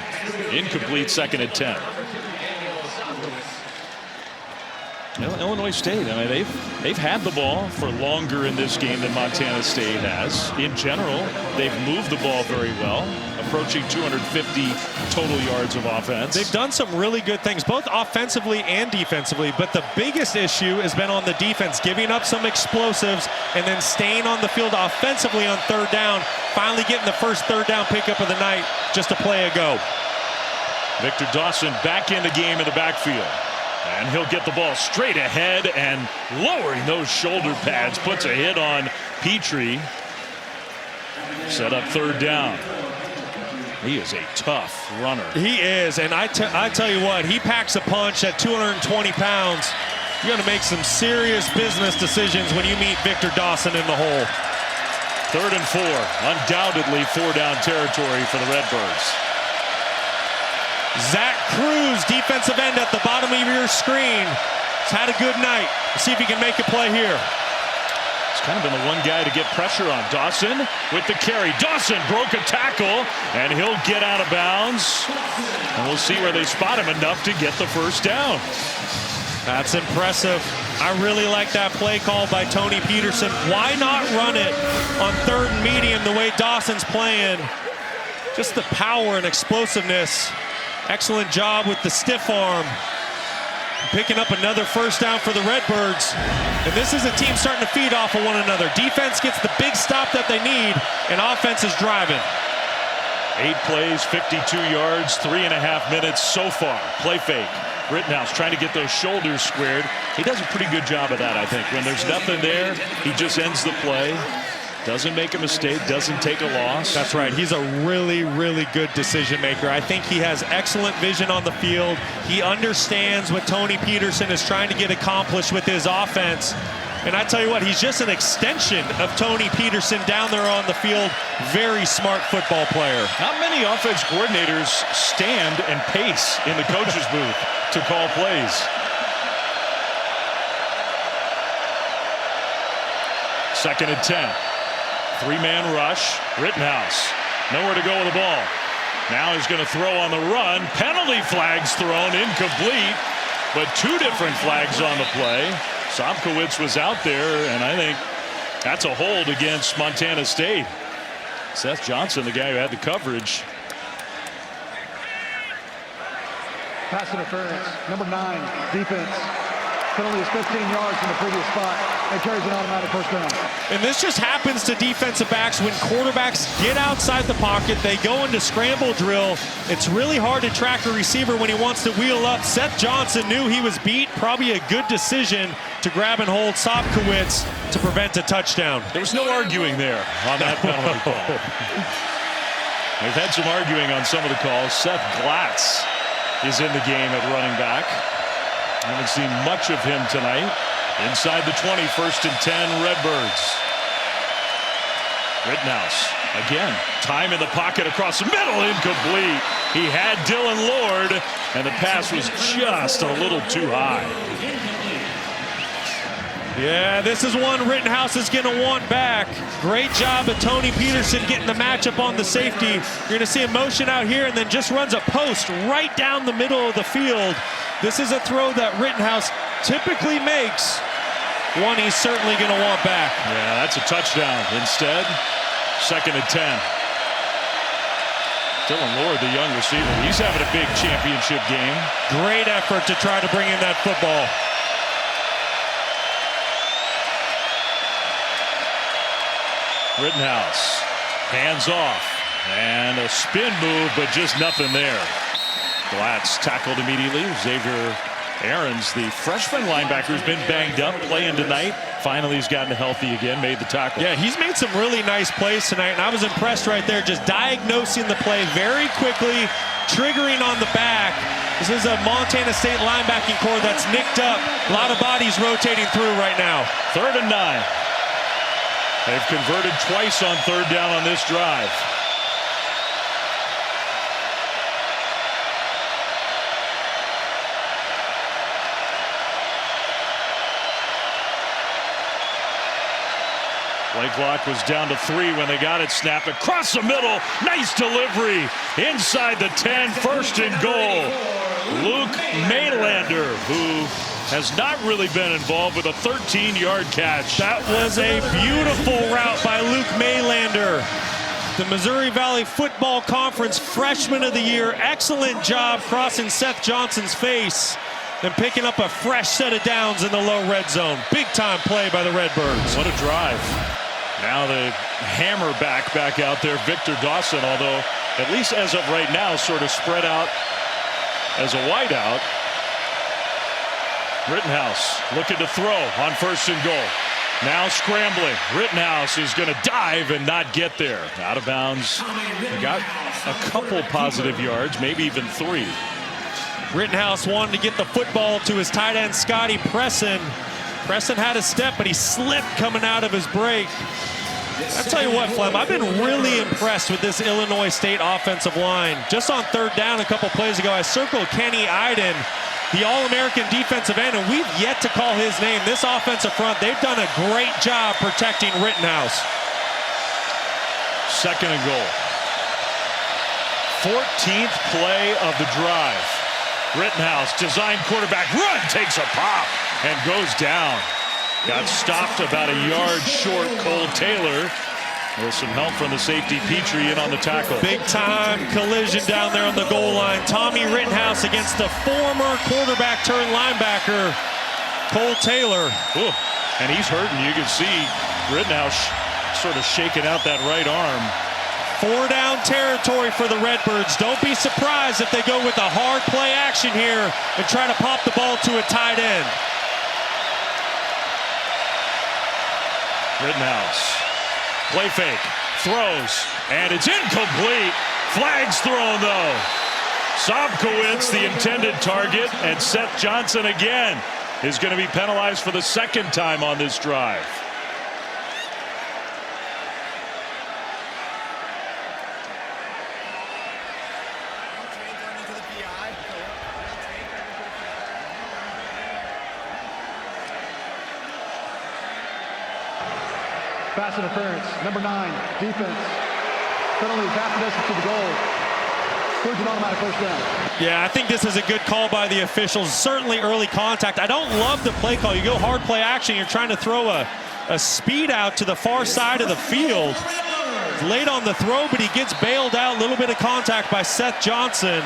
Incomplete, 2nd and 10. Illinois State, I mean, they've had the ball for longer in this game than Montana State has. In general, they've moved the ball very well, approaching 250 total yards of offense. They've done some really good things, both offensively and defensively, but the biggest issue has been on the defense, giving up some explosives and then staying on the field offensively on 3rd down, finally getting the first 3rd down pickup of the night, just a play ago. Victor Dawson back in the game in the backfield. And he'll get the ball straight ahead and lowering those shoulder pads, puts a hit on Petrie. Set up 3rd down. He is a tough runner. He is, and I tell you what, he packs a punch at 220 pounds. You're going to make some serious business decisions when you meet Victor Dawson in the hole. 3rd and 4, undoubtedly 4-down territory for the Redbirds. Zach Cruz, defensive end at the bottom of your screen. He's had a good night. Let's see if he can make a play here. He's kind of been the one guy to get pressure on. Dawson with the carry. Dawson broke a tackle, and he'll get out of bounds. And we'll see where they spot him enough to get the 1st down. That's impressive. I really like that play call by Tony Peterson. Why not run it on 3rd and medium the way Dawson's playing? Just the power and explosiveness. Excellent job with the stiff arm. Picking up another 1st down for the Redbirds. And this is a team starting to feed off of one another. Defense gets the big stop that they need, and offense is driving. 8 plays, 52 yards, 3.5 minutes so far. Play fake. Rittenhouse trying to get those shoulders squared. He does a pretty good job of that, I think. When there's nothing there, he just ends the play. Doesn't make a mistake, doesn't take a loss. That's right. He's a really, really good decision maker. I think he has excellent vision on the field. He understands what Tony Peterson is trying to get accomplished with his offense. And I tell you what, he's just an extension of Tony Peterson down there on the field. Very smart football player. Not many offense coordinators stand and pace in the coach's booth to call plays. Second and 10. Three-man rush. Rittenhouse. Nowhere to go with the ball. Now he's going to throw on the run. Penalty flags thrown, incomplete. But two different flags on the play. Sobkowitz was out there, and I think that's a hold against Montana State. Seth Johnson, the guy who had the coverage. Pass interference. Number 9, defense. Penalty is 15 yards from the previous spot and carries an automatic first down. And this just happens to defensive backs when quarterbacks get outside the pocket. They go into scramble drill. It's really hard to track a receiver when he wants to wheel up. Seth Johnson knew he was beat. Probably a good decision to grab and hold Sobkowitz to prevent a touchdown. There was no arguing there on that penalty call. They've had some arguing on some of the calls. Seth Glatz is in the game at running back. Haven't seen much of him tonight. Inside the 20, 1st and 10, Redbirds. Rittenhouse again. Time in the pocket across the middle, incomplete. He had Dylan Lord, and the pass was just a little too high. Yeah, this is one Rittenhouse is going to want back. Great job of Tony Peterson getting the matchup on the safety. You're going to see a motion out here and then just runs a post right down the middle of the field. This is a throw that Rittenhouse typically makes. One he's certainly going to want back. Yeah, that's a touchdown. Instead, 2nd and 10. Dylan Lord, the young receiver, he's having a big championship game. Great effort to try to bring in that football. Rittenhouse, hands off, and a spin move, but just nothing there. Glatz tackled immediately. Xavier Aarons, the freshman linebacker, has been banged up, playing tonight. Finally, he's gotten healthy again, made the tackle. Yeah, he's made some really nice plays tonight, and I was impressed right there, just diagnosing the play very quickly, triggering on the back. This is a Montana State linebacking core that's nicked up. A lot of bodies rotating through right now. 3rd and 9. They've converted twice on 3rd down on this drive. Play clock was down to 3 when they got it snapped across the middle. Nice delivery inside the 10. 1st and goal. Luke Maylander, who has not really been involved with a 13-yard catch. That was a beautiful route by Luke Maylander. The Missouri Valley Football Conference Freshman of the Year. Excellent job crossing Seth Johnson's face and picking up a fresh set of downs in the low red zone. Big time play by the Redbirds. What a drive. Now the hammer back out there, Victor Dawson, although at least as of right now sort of spread out as a wideout. Rittenhouse looking to throw on 1st and goal. Now scrambling. Rittenhouse is going to dive and not get there. Out of bounds. He got a couple positive yards, maybe even 3. Rittenhouse wanted to get the football to his tight end, Scotty Presson. Presson had a step, but he slipped coming out of his break. I tell you what, Flem, I've been really impressed with this Illinois State offensive line. Just on 3rd down a couple plays ago, I circled Kenny Iden, the All-American defensive end, and we've yet to call his name. This offensive front, they've done a great job protecting Rittenhouse. 2nd and goal. 14th play of the drive. Rittenhouse, designed quarterback run, takes a pop and goes down. Got stopped about a yard short. Cole Taylor with some help from the safety Petrie in on the tackle. Big time collision down there on the goal line. Tommy Rittenhouse against the former quarterback turned linebacker, Cole Taylor. Ooh, and he's hurting. You can see Rittenhouse sort of shaking out that right arm. 4 down territory for the Redbirds. Don't be surprised if they go with a hard play action here and try to pop the ball to a tight end. Rittenhouse, play fake, throws, and it's incomplete. Flags thrown though. Sobkowitz, the intended target, and Seth Johnson again. is going to be penalized for the second time on this drive. Pass interference, number 9, defense. Penalty half the distance to the goal. Includes an automatic first down. Yeah, I think this is a good call by the officials. Certainly early contact. I don't love the play call. You go hard play action. You're trying to throw a speed out to the far side of the field. It's late on the throw, but he gets bailed out. A little bit of contact by Seth Johnson.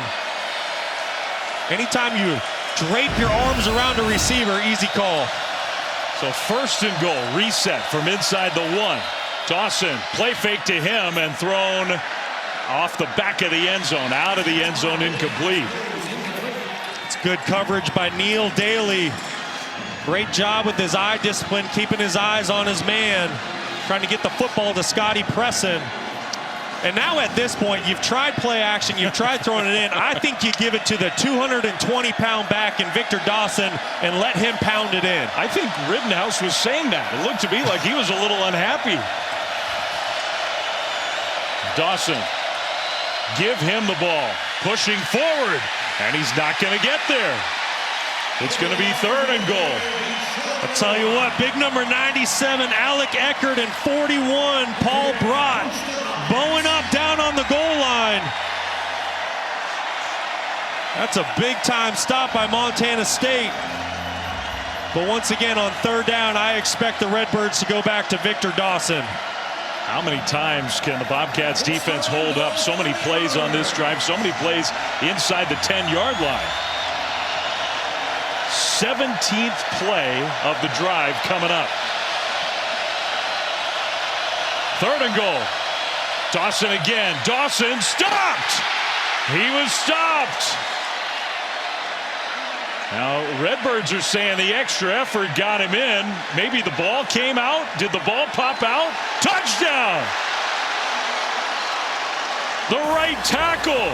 Anytime you drape your arms around a receiver, easy call. So first and goal, reset from inside the 1. Dawson, play fake to him and thrown off the back of the end zone, out of the end zone, incomplete. It's good coverage by Neil Daly. Great job with his eye discipline, keeping his eyes on his man, trying to get the football to Scotty Presson. And now at this point, you've tried play action, you've tried throwing it in. I think you give it to the 220-pound back in Victor Dawson and let him pound it in. I think Rittenhouse was saying that. It looked to me like he was a little unhappy. Dawson, give him the ball, pushing forward, and he's not going to get there. It's going to be third and goal. I'll tell you what, big number 97, Alec Eckert, and 41, Paul Brott, bowing up down on the goal line. That's a big-time stop by Montana State. But once again, on third down, I expect the Redbirds to go back to Victor Dawson. How many times can the Bobcats defense hold up? So many plays on this drive, so many plays inside the 10-yard line. 17th play of the drive coming up. Third and goal. Dawson again. Dawson stopped. He was stopped. Now, Redbirds are saying the extra effort got him in. Maybe the ball came out. Did the ball pop out? Touchdown! The right tackle.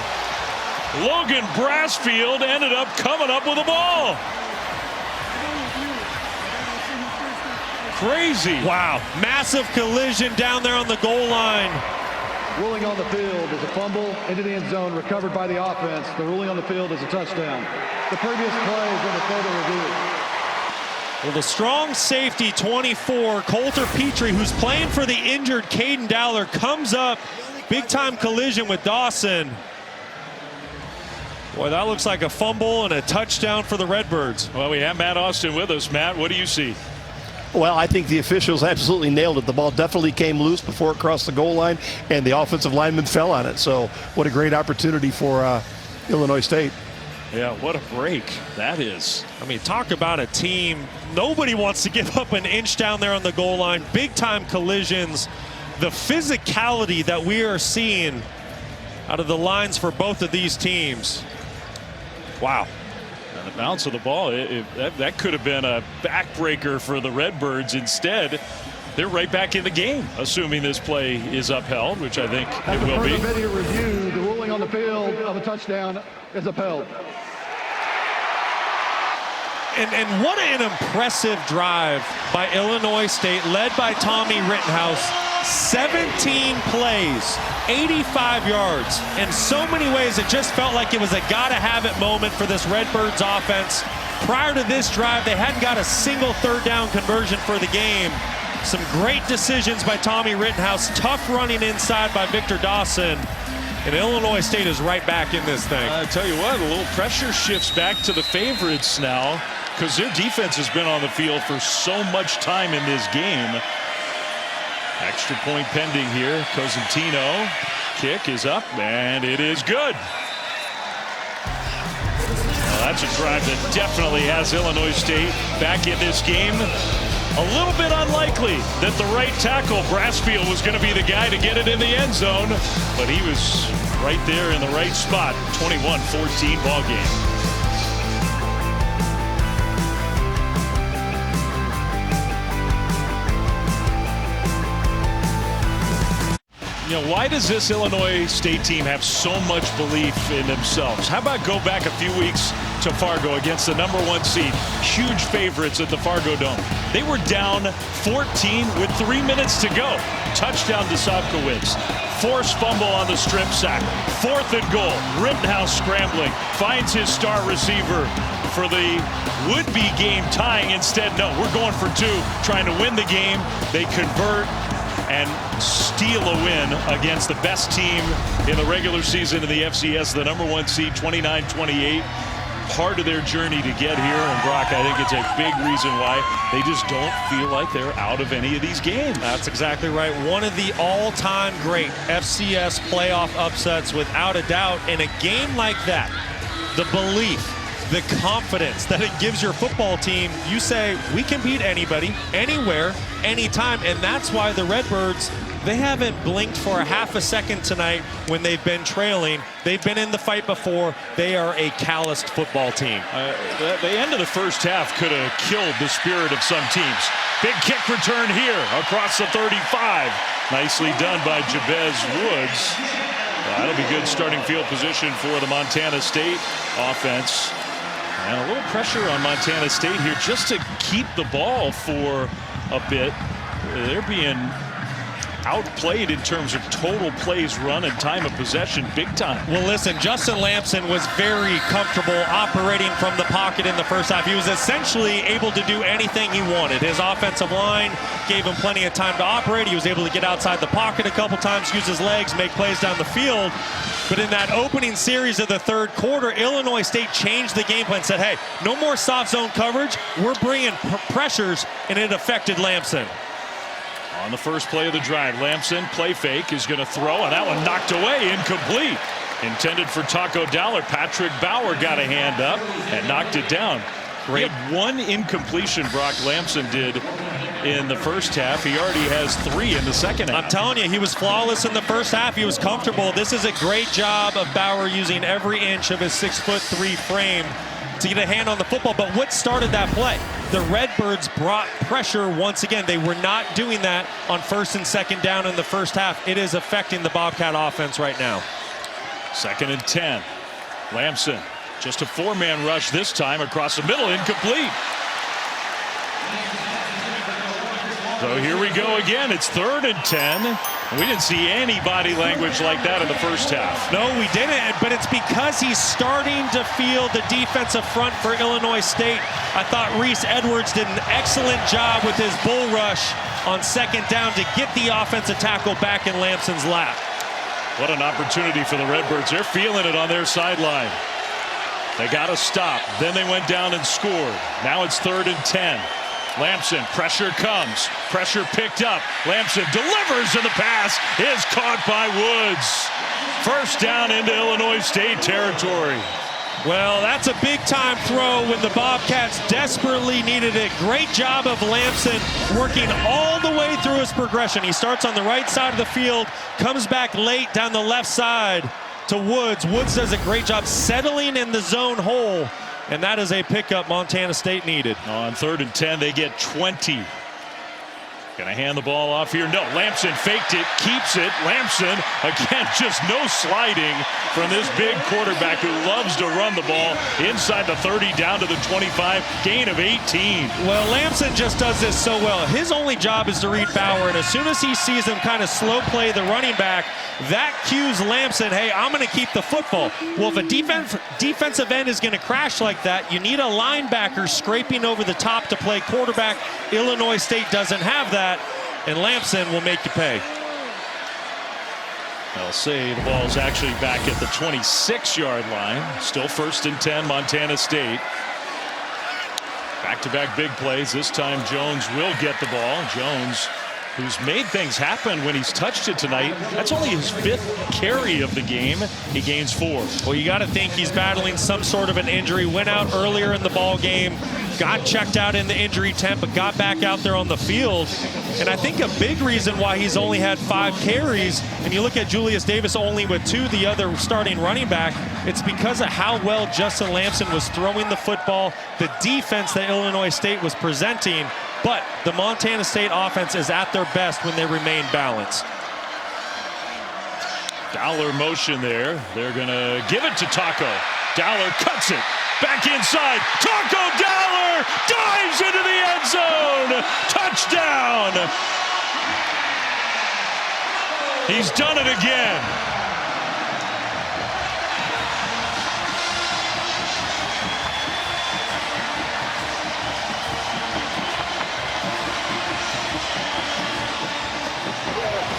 Logan Brassfield ended up coming up with the ball. Crazy. Wow. Massive collision down there on the goal line. Ruling on the field is a fumble into the end zone, recovered by the offense. The ruling on the field is a touchdown. The previous play is under further review. Well, the strong safety 24, Coulter Petrie, who's playing for the injured Caden Dowler, comes up. Big-time collision with Dawson. Boy, that looks like a fumble and a touchdown for the Redbirds. Well, we have Matt Austin with us. Matt, what do you see? Well, I think the officials absolutely nailed it. The ball definitely came loose before it crossed the goal line, and the offensive lineman fell on it. So what a great opportunity for Illinois State. Yeah, what a break that is. I mean, talk about a team. Nobody wants to give up an inch down there on the goal line. Big-time collisions. The physicality that we are seeing out of the lines for both of these teams. Wow. And the bounce of the ball, that could have been a backbreaker for the Redbirds. Instead, they're right back in the game, assuming this play is upheld, which I think it will be. After video review, the ruling on the field of a touchdown is upheld. And what an impressive drive by Illinois State, led by Tommy Rittenhouse. 17 plays, 85 yards. In so many ways, it just felt like it was a gotta-have-it moment for this Redbirds offense. Prior to this drive, they hadn't got a single third down conversion for the game. Some great decisions by Tommy Rittenhouse, tough running inside by Victor Dawson. And Illinois State is right back in this thing. I tell you what, a little pressure shifts back to the favorites now, because their defense has been on the field for so much time in this game. Extra point pending here. Cosentino, kick is up, and it is good. Well, that's a drive that definitely has Illinois State back in this game. A little bit unlikely that the right tackle, Brassfield, was going to be the guy to get it in the end zone, but he was right there in the right spot. 21-14 ball game. You know, why does this Illinois State team have so much belief in themselves? How about go back a few weeks to Fargo against the #1 seed, huge favorites at the Fargo Dome. They were down 14 with 3 minutes to go. Touchdown to Sobkowitz. Forced fumble on the strip sack. 4th and goal. Rittenhouse scrambling. Finds his star receiver for the would-be game tying. Instead, no, we're going for 2, trying to win the game. They convert and steal a win against the best team in the regular season of the FCS, the #1 seed, 29-28. Part of their journey to get here, and Brock, I think it's a big reason why they just don't feel like they're out of any of these games. That's exactly right. One of the all-time great FCS playoff upsets, without a doubt. In a game like that, the belief, the confidence that it gives your football team, you say, we can beat anybody, anywhere, anytime. And that's why the Redbirds, they haven't blinked for a half a second tonight when they've been trailing. They've been in the fight before. They are a calloused football team. The end of the first half could have killed the spirit of some teams. Big kick return here across the 35. Nicely done by Jabez Woods. That'll be good starting field position for the Montana State offense. And a little pressure on Montana State here just to keep the ball for a bit. They're being outplayed in terms of total plays run and time of possession big time. Well, listen, Justin Lamson was very comfortable operating from the pocket in the first half. He was essentially able to do anything he wanted. His offensive line gave him plenty of time to operate. He was able to get outside the pocket a couple times, use his legs, make plays down the field. But in that opening series of the third quarter, Illinois State changed the game plan, said, hey, no more soft zone coverage. We're bringing pressures, and it affected Lamson. On the first play of the drive, Lamson, play fake, is going to throw, and that one knocked away, incomplete. Intended for Taco Dollar. Patrick Bauer got a hand up and knocked it down. Great. He had 1 incompletion, Brock Lamson did in the first half. He already has 3 in the second half. I'm telling you, he was flawless in the first half. He was comfortable. This is a great job of Bauer using every inch of his 6'3" frame to get a hand on the football. But what started that play? The Redbirds brought pressure once again. They were not doing that on 1st and 2nd down in the first half. It is affecting the Bobcat offense right now. 2nd and 10. Lamson, just a 4-man rush this time across the middle, incomplete. So here we go again. It's 3rd and 10. We didn't see any body language like that in the first half. No, we didn't, but it's because he's starting to feel the defensive front for Illinois State. I thought Reese Edwards did an excellent job with his bull rush on 2nd down to get the offensive tackle back in Lamson's lap. What an opportunity for the Redbirds. They're feeling it on their sideline. They got to stop. Then they went down and scored. Now it's 3rd and 10. Lamson, pressure comes. Pressure picked up. Lamson delivers, and the pass is caught by Woods. First down into Illinois State territory. Well, that's a big-time throw when the Bobcats desperately needed it. Great job of Lamson working all the way through his progression. He starts on the right side of the field, comes back late down the left side to Woods. Woods does a great job settling in the zone hole. And that is a pickup Montana State needed. On 3rd and 10, they get 20. Gonna hand the ball off here. No, Lamson faked it, keeps it. Lamson, again, just no sliding from this big quarterback who loves to run the ball inside the 30 down to the 25, gain of 18. Well, Lamson just does this so well. His only job is to read Bauer, and as soon as he sees him kind of slow play the running back, that cues Lamson, hey, I'm going to keep the football. Well, if a defensive end is going to crash like that, you need a linebacker scraping over the top to play quarterback. Illinois State doesn't have that. And Lamson will make you pay. They'll say the ball's actually back at the 26-yard line. Still 1st and 10, Montana State. Back-to-back big plays. This time Jones will get the ball. Jones, who's made things happen when he's touched it tonight. That's only his 5th carry of the game. He gains 4. Well, you got to think he's battling some sort of an injury. Went out earlier in the ball game, got checked out in the injury tent, but got back out there on the field. And I think a big reason why he's only had 5 carries, and you look at Julius Davis only with 2, the other starting running back, it's because of how well Justin Lamson was throwing the football, the defense that Illinois State was presenting. But the Montana State offense is at their best when they remain balanced. Dowler motion there. They're going to give it to Taco. Dowler cuts it. Back inside. Taco Dowler dives into the end zone. Touchdown. He's done it again.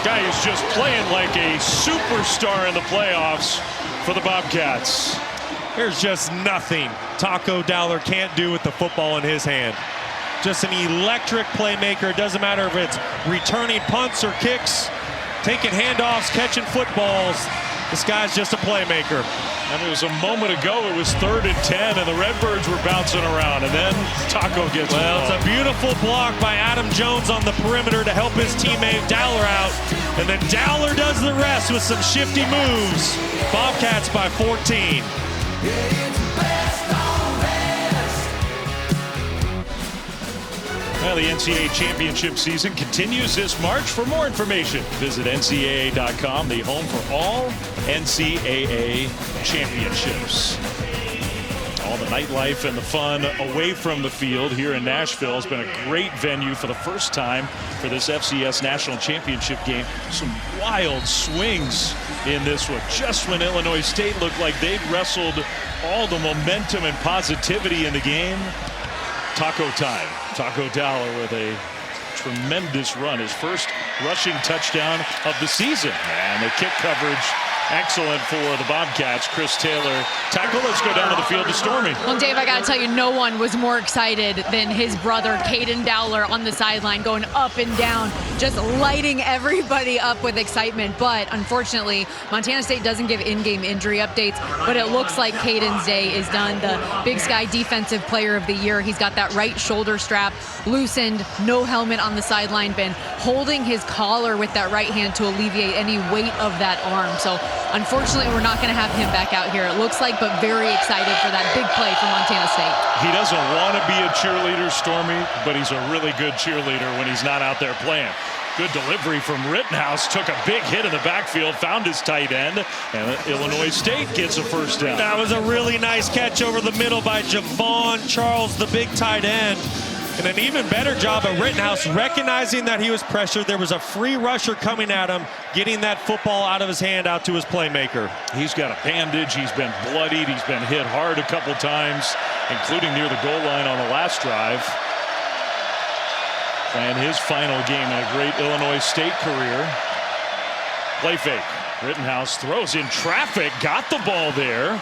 Guy is just playing like a superstar in the playoffs for the Bobcats. There's just nothing Taco Dowler can't do with the football in his hand. Just an electric playmaker. It doesn't matter if it's returning punts or kicks, taking handoffs, catching footballs. This guy's just a playmaker. And it was a moment ago, it was 3rd and 10, and the Redbirds were bouncing around, and then Taco gets Well, it's a beautiful block by Adam Jones on the perimeter to help his teammate Dowler out, and then Dowler does the rest with some shifty moves. Bobcats by 14. Well, the NCAA championship season continues this March. For more information, visit ncaa.com, the home for all NCAA championships. All the nightlife and the fun away from the field here in Nashville has been a great venue for the first time for this FCS national championship game. Some wild swings in this one. Just when Illinois State looked like they'd wrestled all the momentum and positivity in the game, Taco time. Taco Dowler with a tremendous run. His first rushing touchdown of the season. And the kick coverage excellent for the Bobcats. Chris Taylor tackle. Let's go down to the field to Stormy. Well, Dave, I got to tell you, no one was more excited than his brother, Caden Dowler, on the sideline, going up and down, just lighting everybody up with excitement. But unfortunately, Montana State doesn't give in-game injury updates, but it looks like Caden's day is done. The Big Sky Defensive Player of the Year. He's got that right shoulder strap loosened, no helmet on the sideline, been holding his collar with that right hand to alleviate any weight of that arm. So unfortunately, we're not going to have him back out here, it looks like, but very excited for that big play for Montana State. He doesn't want to be a cheerleader, Stormy, but he's a really good cheerleader when he's not out there playing. Good delivery from Rittenhouse, took a big hit in the backfield, found his tight end, and Illinois State gets a first down. That was a really nice catch over the middle by Javon Charles, the big tight end. And an even better job of Rittenhouse recognizing that he was pressured. There was a free rusher coming at him, getting that football out of his hand out to his playmaker. He's got a bandage. He's been bloodied. He's been hit hard a couple times, including near the goal line on the last drive. And his final game in a great Illinois State career. Play fake. Rittenhouse throws in traffic, got the ball there.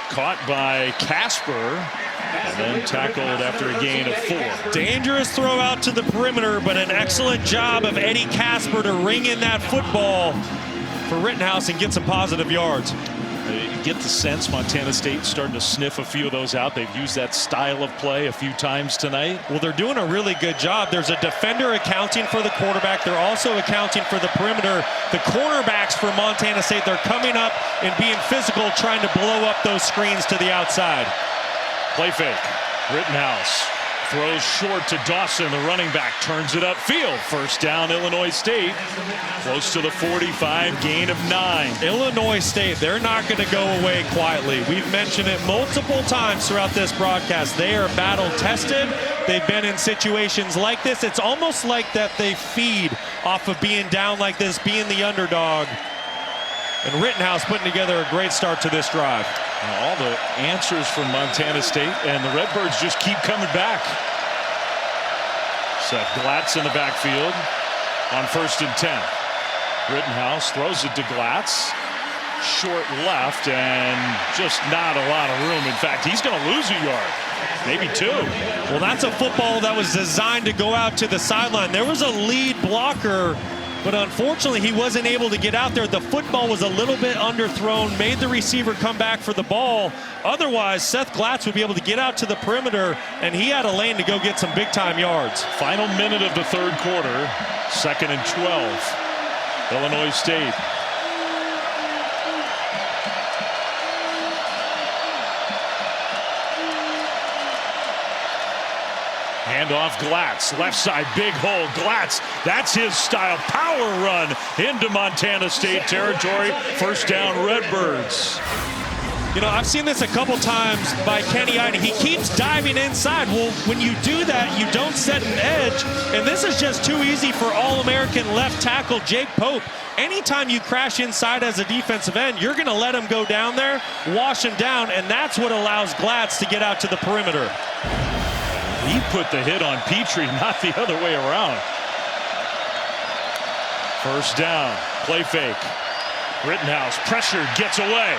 Caught by Casper, and then tackled after a gain of 4. Dangerous throw out to the perimeter, but an excellent job of Eddie Casper to ring in that football for Rittenhouse and get some positive yards. You get the sense Montana State starting to sniff a few of those out. They've used that style of play a few times tonight. Well, they're doing a really good job. There's a defender accounting for the quarterback. They're also accounting for the perimeter. The cornerbacks for Montana State, they're coming up and being physical, trying to blow up those screens to the outside. Play fake. Rittenhouse throws short to Dawson, the running back, turns it upfield. First down, Illinois State. Close to the 45, gain of 9. Illinois State, they're not going to go away quietly. We've mentioned it multiple times throughout this broadcast. They are battle tested. They've been in situations like this. It's almost like that they feed off of being down like this, being the underdog. And Rittenhouse putting together a great start to this drive. All the answers from Montana State, and the Redbirds just keep coming back. Seth Glatz in the backfield on 1st and 10. Rittenhouse throws it to Glatz. Short left, and just not a lot of room. In fact, he's going to lose a yard, maybe 2. Well, that's a football that was designed to go out to the sideline. There was a lead blocker, but unfortunately he wasn't able to get out there. The football was a little bit underthrown, made the receiver come back for the ball. Otherwise, Seth Glatz would be able to get out to the perimeter, and he had a lane to go get some big-time yards. Final minute of the 3rd quarter, 2nd and 12. Illinois State. Hand off Glatz, left side, big hole. Glatz, that's his style. Power run into Montana State territory. First down, Redbirds. You know, I've seen this a couple times by Kenny Ida. He keeps diving inside. Well, when you do that, you don't set an edge. And this is just too easy for All-American left tackle Jake Pope. Anytime you crash inside as a defensive end, you're going to let him go down there, wash him down, and that's what allows Glatz to get out to the perimeter. He put the hit on Petrie, not the other way around. First down, play fake. Rittenhouse, pressure, gets away.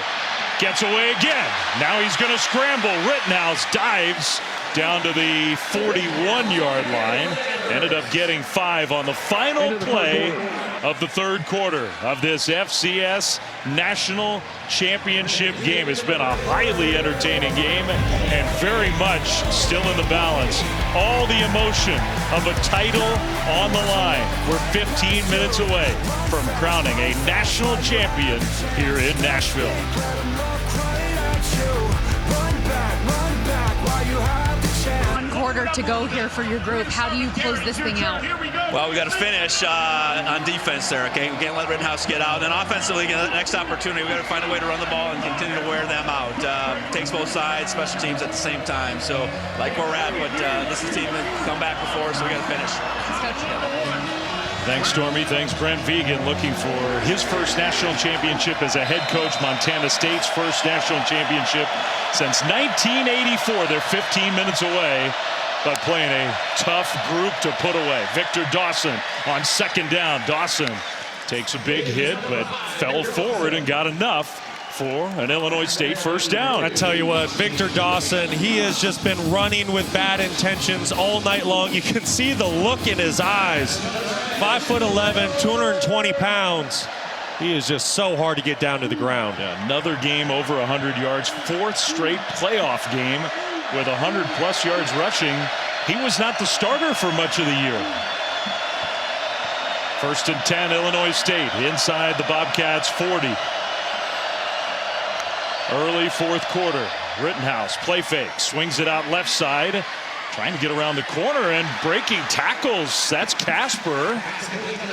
Gets away again. Now he's going to scramble. Rittenhouse dives down to the 41-yard line. Ended up getting 5 on the final play of the third quarter of this FCS National Championship game. It's been a highly entertaining game and very much still in the balance. All the emotion of a title on the line. We're 15 minutes away from crowning a national champion here in Nashville. 1 quarter to go here for your group. How do you close this thing out? Well, we got to finish on defense there, okay? We can't let Rittenhouse get out. And then offensively, the next opportunity, we got to find a way to run the ball and continue to wear them out. Takes both sides, special teams at the same time. So, like where we're at, but this is a team that come back before, so we got to finish. Thanks, Stormy. Thanks, Brent Vigen, looking for his first national championship as a head coach. Montana State's first national championship since 1984. They're 15 minutes away, but playing a tough group to put away. Victor Dawson on second down. Dawson takes a big hit, but fell forward and got enough for an Illinois State first down. I tell you what, Victor Dawson, he has just been running with bad intentions all night long. You can see the look in his eyes. 5'11", 220 pounds. He is just so hard to get down to the ground. Yeah, another game over 100 yards, 4th straight playoff game with 100+ yards rushing. He was not the starter for much of the year. 1st and 10, Illinois State inside the Bobcats 40. Early 4th quarter. Rittenhouse, play fake, swings it out left side, trying to get around the corner and breaking tackles. That's Casper.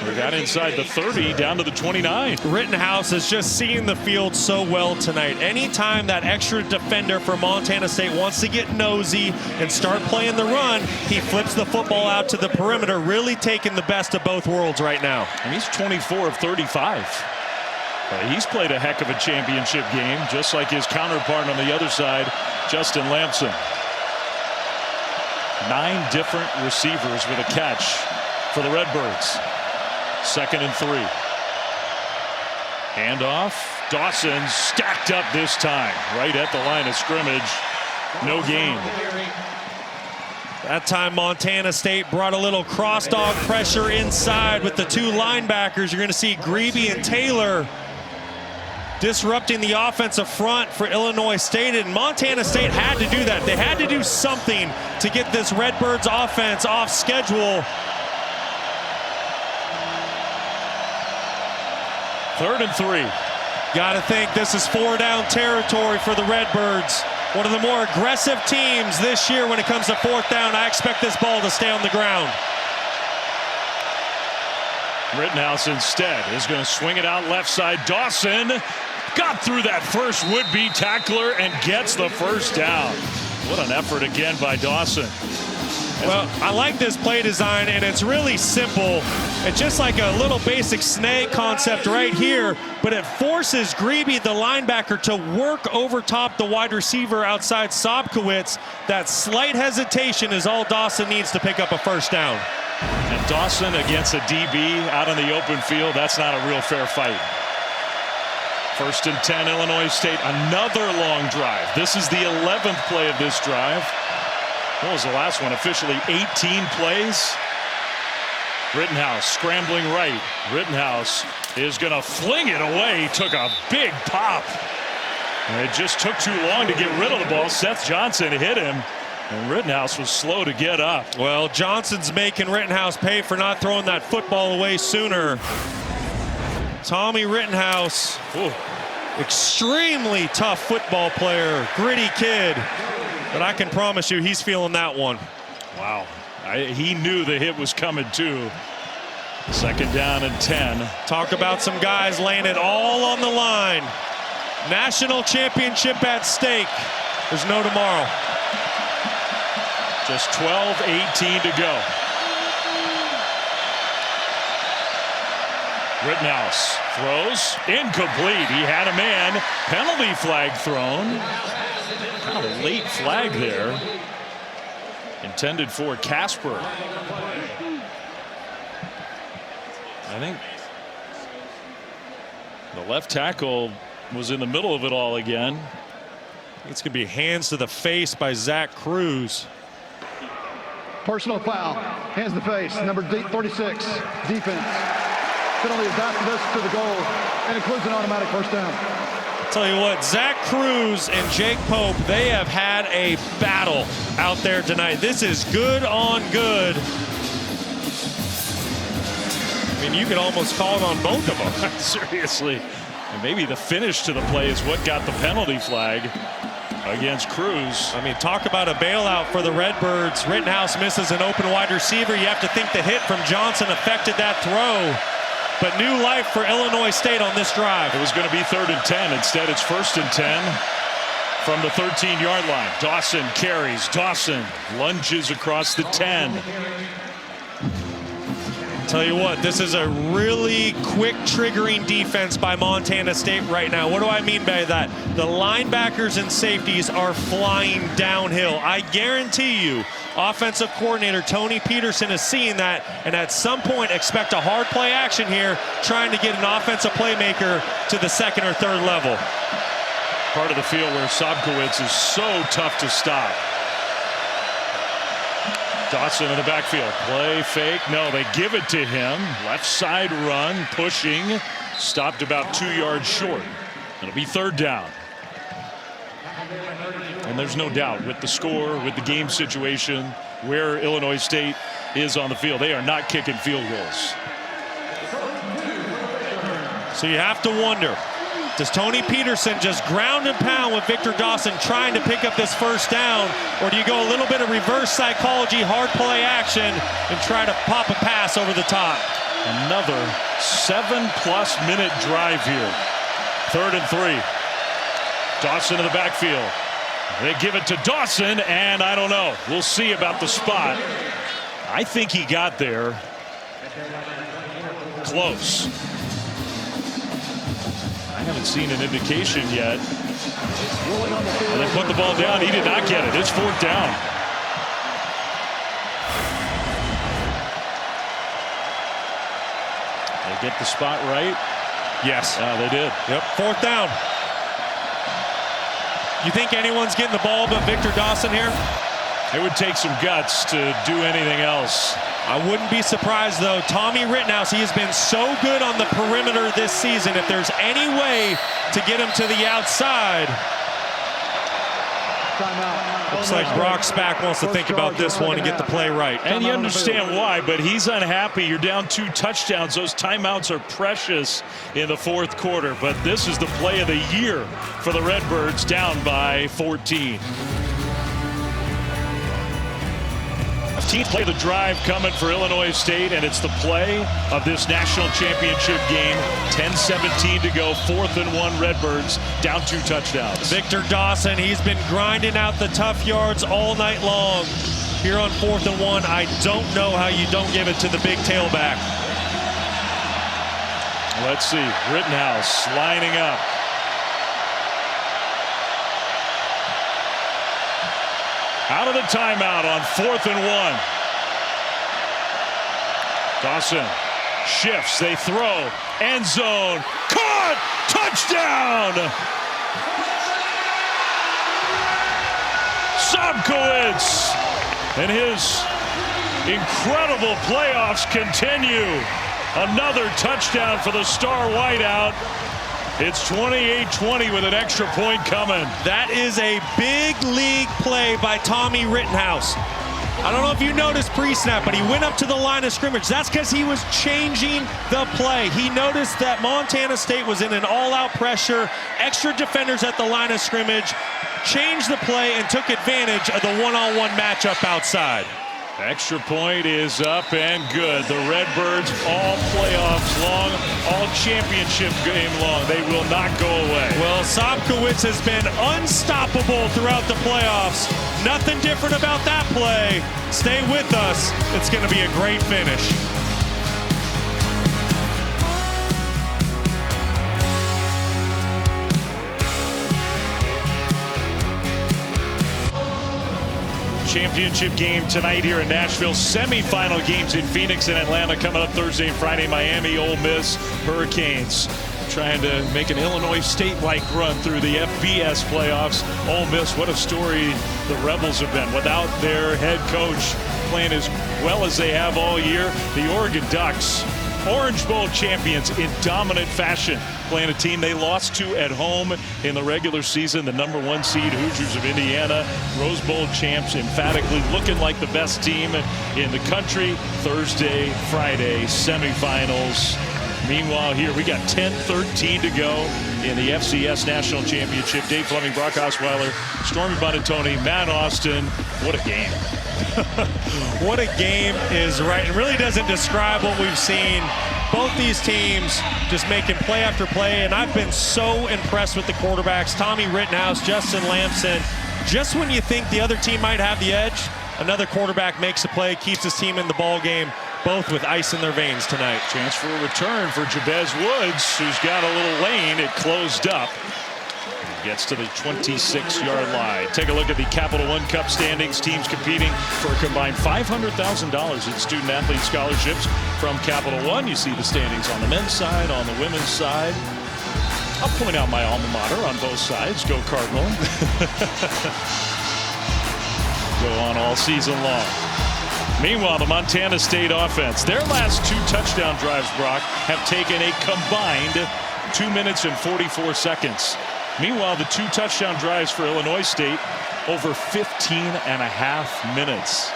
We got inside the 30 down to the 29. Rittenhouse is just seeing the field so well tonight. Anytime that extra defender for Montana State wants to get nosy and start playing the run, he flips the football out to the perimeter, really taking the best of both worlds right now. And he's 24 of 35. He's played a heck of a championship game, just like his counterpart on the other side, Justin Lamson. 9 different receivers with a catch for the Redbirds. 2nd and 3. Handoff. Dawson stacked up this time, right at the line of scrimmage. No gain. That time Montana State brought a little cross dog pressure inside with the 2 linebackers. You're going to see Grebe and Taylor disrupting the offensive front for Illinois State, and Montana State had to do that. They had to do something to get this Redbirds offense off schedule. 3rd and 3. Gotta think this is 4-down territory for the Redbirds. One of the more aggressive teams this year when it comes to 4th down. I expect this ball to stay on the ground. Rittenhouse instead is going to swing it out left side. Dawson got through that first would-be tackler and gets the first down. What an effort again by Dawson. Well, I like this play design, and it's really simple. It's just like a little basic snag concept right here, but it forces Grebe, the linebacker, to work over top the wide receiver outside Sobkowitz. That slight hesitation is all Dawson needs to pick up a first down. And Dawson against a DB out on the open field, that's not a real fair fight. 1st and 10, Illinois State, another long drive. This is the 11th play of this drive. What was the last one? Officially 18 plays. Rittenhouse scrambling right. Rittenhouse is going to fling it away. Took a big pop. And it just took too long to get rid of the ball. Seth Johnson hit him, and Rittenhouse was slow to get up. Well, Johnson's making Rittenhouse pay for not throwing that football away sooner. Tommy Rittenhouse, extremely tough football player, gritty kid. But I can promise you he's feeling that one. Wow. He knew the hit was coming too. 2nd down and 10. Talk about some guys laying it all on the line. National championship at stake. There's no tomorrow. Just 12:18 to go. Rittenhouse throws incomplete. He had a man. Penalty flag thrown. Kind of a late flag there. Intended for Casper. I think the left tackle was in the middle of it all again. It's going to be hands to the face by Zach Cruz. Personal foul. Hands to the face. Number 36. Defense. Penalty is after this to the goal and includes an automatic first down. Tell you what, Zach Cruz and Jake Pope, they have had a battle out there tonight. This is good on good. I mean, you could almost call it on both of them. Seriously. And maybe the finish to the play is what got the penalty flag against Cruz. I mean, talk about a bailout for the Redbirds. Rittenhouse misses an open wide receiver. You have to think the hit from Johnson affected that throw. But new life for Illinois State on this drive. It was going to be 3rd and 10. Instead, it's 1st and 10 from the 13-yard line. Dawson carries. Dawson lunges across the 10. Tell you what, this is a really quick triggering defense by Montana State right now. What do I mean by that? The linebackers and safeties are flying downhill. I guarantee you, offensive coordinator Tony Peterson is seeing that, and at some point expect a hard play action here, trying to get an offensive playmaker to the 2nd or 3rd level. Part of the field where Sobkowitz is so tough to stop. Dawson in the backfield. Play fake. No, they give it to him. Left side run, pushing. Stopped about 2 yards short. It'll be 3rd down. And there's no doubt with the score, with the game situation, where Illinois State is on the field. They are not kicking field goals. So you have to wonder, does Tony Peterson just ground and pound with Victor Dawson trying to pick up this 1st down, or do you go a little bit of reverse psychology, hard play action, and try to pop a pass over the top? Another 7+ minute drive here. 3rd and 3. Dawson in the backfield. They give it to Dawson, and I don't know. We'll see about the spot. I think he got there. Close. I haven't seen an indication yet. And they put the ball down. He did not get it. It's 4th down. They get the spot right. Yes. They did. Yep. 4th down. You think anyone's getting the ball but Victor Dawson here? It would take some guts to do anything else. I wouldn't be surprised, though. Tommy Rittenhouse, he has been so good on the perimeter this season. If there's any way to get him to the outside. Looks like Brock Spack wants to think about this one and get the play right. And you understand why, but he's unhappy. You're down 2 touchdowns. Those timeouts are precious in the 4th quarter. But this is the play of the year for the Redbirds, down by 14. 15th play of the drive coming for Illinois State, and it's the play of this national championship game. 10:17 to go. 4th and 1 Redbirds, down 2 touchdowns. Victor Dawson, he's been grinding out the tough yards all night long. Here on 4th and 1, I don't know how you don't give it to the big tailback. Let's see. Rittenhouse lining up. Out of the timeout on 4th and 1. Dawson shifts. They throw. End zone. Caught! Touchdown! Sobkowitz and his incredible playoffs continue. Another touchdown for the star wideout. It's 28-20 with an extra point coming. That is a big league play by Tommy Rittenhouse. I don't know if you noticed pre-snap, but he went up to the line of scrimmage. That's because he was changing the play. He noticed that Montana State was in an all-out pressure, extra defenders at the line of scrimmage, changed the play and took advantage of the one-on-one matchup outside. Extra point is up and good. The Redbirds all playoffs long, all championship game long. They will not go away. Well, Sobkowitz has been unstoppable throughout the playoffs. Nothing different about that play. Stay with us. It's going to be a great finish. Championship game tonight here in Nashville. Semifinal games in Phoenix and Atlanta coming up Thursday and Friday. Miami, Ole Miss, Hurricanes trying to make an Illinois State-like run through the FBS playoffs. Ole Miss, what a story the Rebels have been without their head coach playing as well as they have all year. The Oregon Ducks, Orange Bowl champions in dominant fashion, playing a team they lost to at home in the regular season, the #1 seed Hoosiers of Indiana. Rose Bowl champs, emphatically looking like the best team in the country. Thursday, Friday, semifinals. Meanwhile, here we got 10-13 to go in the FCS National Championship. Dave Fleming, Brock Osweiler, Stormy Buonantony, Matt Austin. What a game. What a game is right. It really doesn't describe what we've seen. Both these teams just making play after play, and I've been so impressed with the quarterbacks. Tommy Rittenhouse, Justin Lamson. Just when you think the other team might have the edge, another quarterback makes a play, keeps his team in the ball game, both with ice in their veins tonight. Chance for a return for Jabez Woods, who's got a little lane. It closed up. Gets to the 26-yard line. Take a look at the Capital One Cup standings. Teams competing for a combined $500,000 in student-athlete scholarships from Capital One. You see the standings on the men's side, on the women's side. I'll point out my alma mater on both sides. Go Cardinal. Go on all season long. Meanwhile, the Montana State offense, their last 2 touchdown drives, Brock, have taken a combined 2 minutes and 44 seconds. Meanwhile, the 2 touchdown drives for Illinois State, over 15.5 minutes.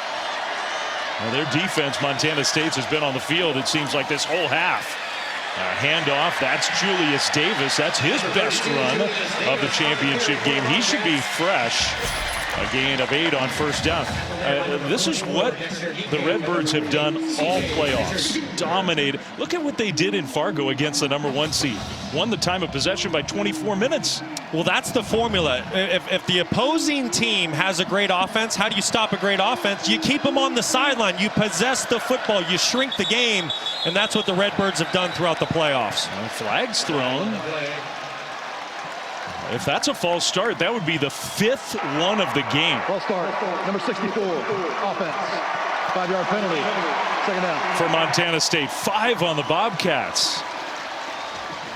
Now, their defense, Montana State's, has been on the field, it seems like, this whole half. Handoff, that's Julius Davis. That's his best run of the championship game. He should be fresh. A gain of 8 on first down. This is what the Redbirds have done all playoffs. Dominated. Look at what they did in Fargo against the #1 seed. Won the time of possession by 24 minutes. Well, that's the formula. If the opposing team has a great offense, how do you stop a great offense? You keep them on the sideline. You possess the football. You shrink the game. And that's what the Redbirds have done throughout the playoffs. Flags thrown. If that's a false start, that would be the 5th one of the game. False start, number 64, offense. 5-yard penalty, second down. For Montana State, 5 on the Bobcats.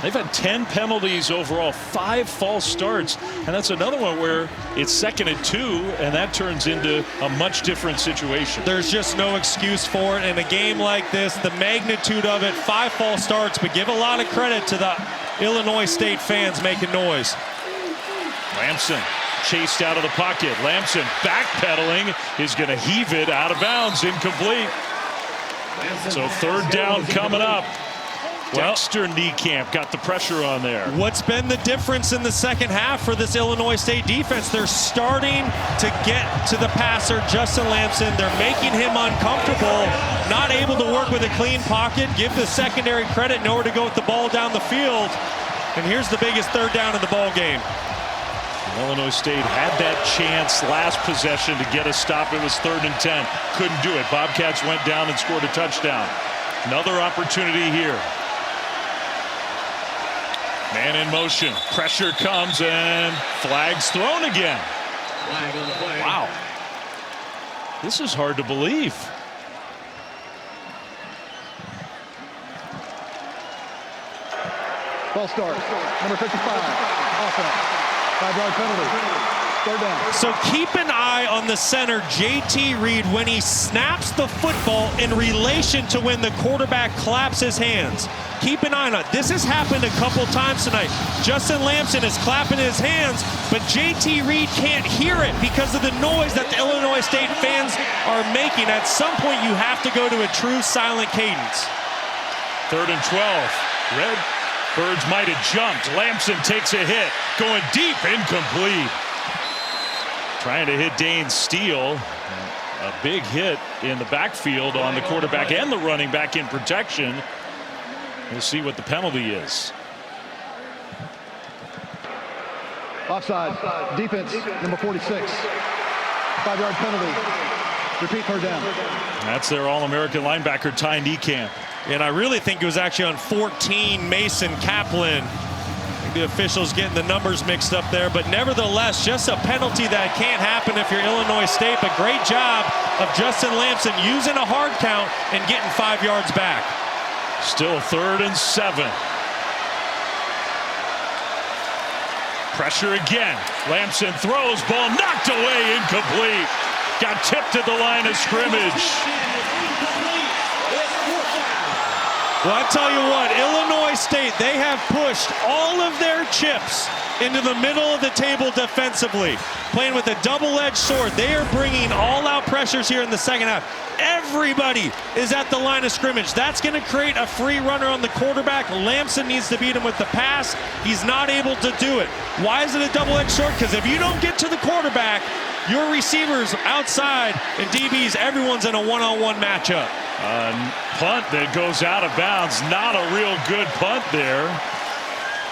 They've had 10 penalties overall, 5 false starts. And that's another one where it's 2nd and 2, and that turns into a much different situation. There's just no excuse for it. In a game like this, the magnitude of it, 5 false starts, but give a lot of credit to the Illinois State fans making noise. Lamson chased out of the pocket. Lamson backpedaling is going to heave it out of bounds, incomplete. So 3rd down coming up. Dexter Niekamp got the pressure on there. What's been the difference in the second half for this Illinois State defense? They're starting to get to the passer, Justin Lamson. They're making him uncomfortable, not able to work with a clean pocket. Give the secondary credit, nowhere to go with the ball down the field. And here's the biggest 3rd down of the ball game. Illinois State had that chance last possession to get a stop. It was 3rd and 10. Couldn't do it. Bobcats went down and scored a touchdown. Another opportunity here. Man in motion. Pressure comes and flags thrown again. Wow. This is hard to believe. False start, number 55, offense. 5-yard penalty, 3rd down. So keep an eye on the center, JT Reed, when he snaps the football in relation to when the quarterback claps his hands. Keep an eye on it. This has happened a couple times tonight. Justin Lamson is clapping his hands, but JT Reed can't hear it because of the noise that the Illinois State fans are making. At some point, you have to go to a true silent cadence. 3rd and 12. Redbirds might have jumped. Lamson takes a hit. Going deep, incomplete. Trying to hit Dane Steele. A big hit in the backfield on the quarterback and the running back in protection. We'll see what the penalty is. Offside. Defense, number 46. 5-yard penalty. Repeat, third down. That's their All-American linebacker, Ty Niekamp. And I really think it was actually on 14, Mason Kaplan. The officials getting the numbers mixed up there, but nevertheless, just a penalty that can't happen if you're Illinois State. But great job of Justin Lamson using a hard count and getting 5 yards back. Still 3rd and 7. Pressure again. Lamson throws, ball knocked away, incomplete. Got tipped at the line of scrimmage. Well, I tell you what, Illinois State, they have pushed all of their chips into the middle of the table defensively, playing with a double-edged sword. They are bringing all-out pressures here in the second half. Everybody is at the line of scrimmage. That's going to create a free runner on the quarterback. Lamson needs to beat him with the pass. He's not able to do it. Why is it a double-edged sword? Because if you don't get to the quarterback, your receivers outside and DBs, everyone's in a one-on-one matchup. Punt that goes out of bounds. Not a real good punt there.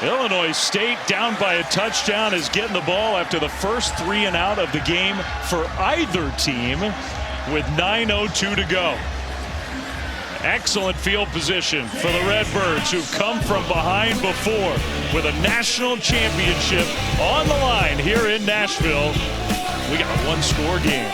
Illinois State down by a touchdown is getting the ball after the first 3 and out of the game for either team with 9:02 to go. Excellent field position for the Redbirds, who've come from behind before with a national championship on the line here in Nashville. We got a one-score game.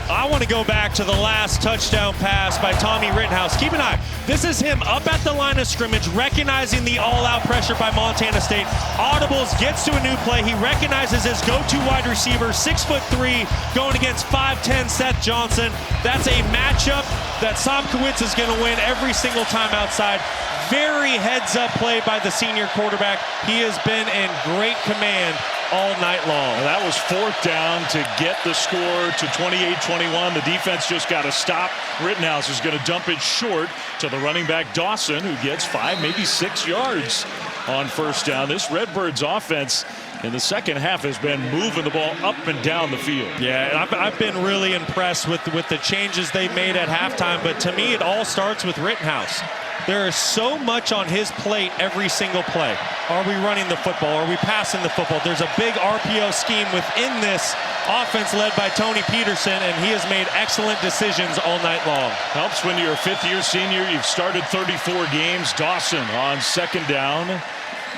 I want to go back to the last touchdown pass by Tommy Rittenhouse. Keep an eye. This is him up at the line of scrimmage, recognizing the all-out pressure by Montana State. Audibles, gets to a new play. He recognizes his go-to wide receiver, 6'3", going against 5'10" Seth Johnson. That's a matchup that Sobkowitz is going to win every single time outside. Very heads-up play by the senior quarterback. He has been in great command all night long. Well, that was 4th down to get the score to 28-21. The defense just got to stop. Rittenhouse is going to dump it short to the running back Dawson, who gets 5, maybe 6 yards on 1st down. This Redbirds offense in the second half has been moving the ball up and down the field. Yeah, and I've been really impressed with the changes they made at halftime, but to me it all starts with Rittenhouse. There is so much on his plate every single play. Are we running the football? Are we passing the football? There's a big RPO scheme within this offense led by Tony Peterson, and he has made excellent decisions all night long. Helps when you're a 5th-year senior. You've started 34 games. Dawson on 2nd down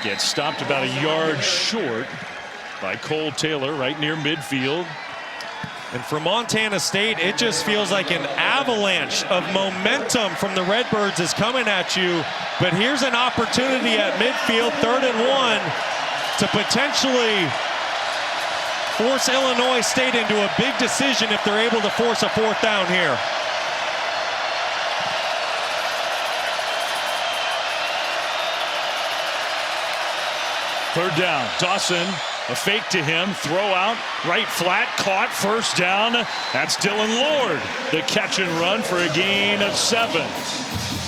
gets stopped about a yard short by Cole Taylor right near midfield. And for Montana State, it just feels like an avalanche of momentum from the Redbirds is coming at you. But here's an opportunity at midfield, 3rd and 1, to potentially force Illinois State into a big decision if they're able to force a 4th down here. Third down, Dawson, a fake to him, throw out, right flat, caught, 1st down. That's Dylan Lord, the catch and run for a gain of 7.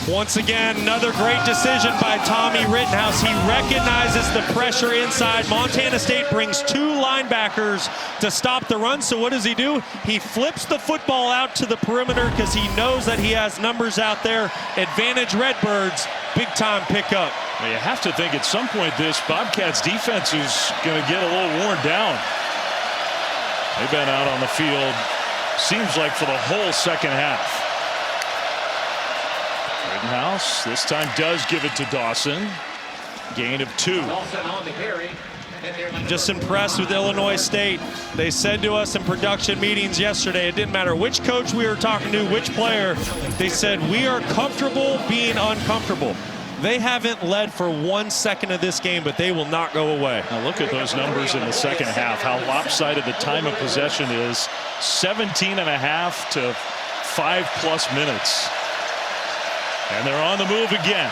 Once again, another great decision by Tommy Rittenhouse. He recognizes the pressure inside. Montana State brings 2 linebackers to stop the run. So what does he do? He flips the football out to the perimeter because he knows that he has numbers out there. Advantage Redbirds, big time pickup. Well, you have to think at some point this Bobcats defense is going to get a little worn down. They've been out on the field, seems like, for the whole second half. Rittenhouse this time does give it to Dawson. Gain of 2. Just impressed with Illinois State. They said to us in production meetings yesterday, it didn't matter which coach we were talking to, which player, they said we are comfortable being uncomfortable. They haven't led for 1 second of this game, but they will not go away. Now look at those numbers in the second half, how lopsided the time of possession is. 17 and a half to 5+ minutes. And they're on the move again.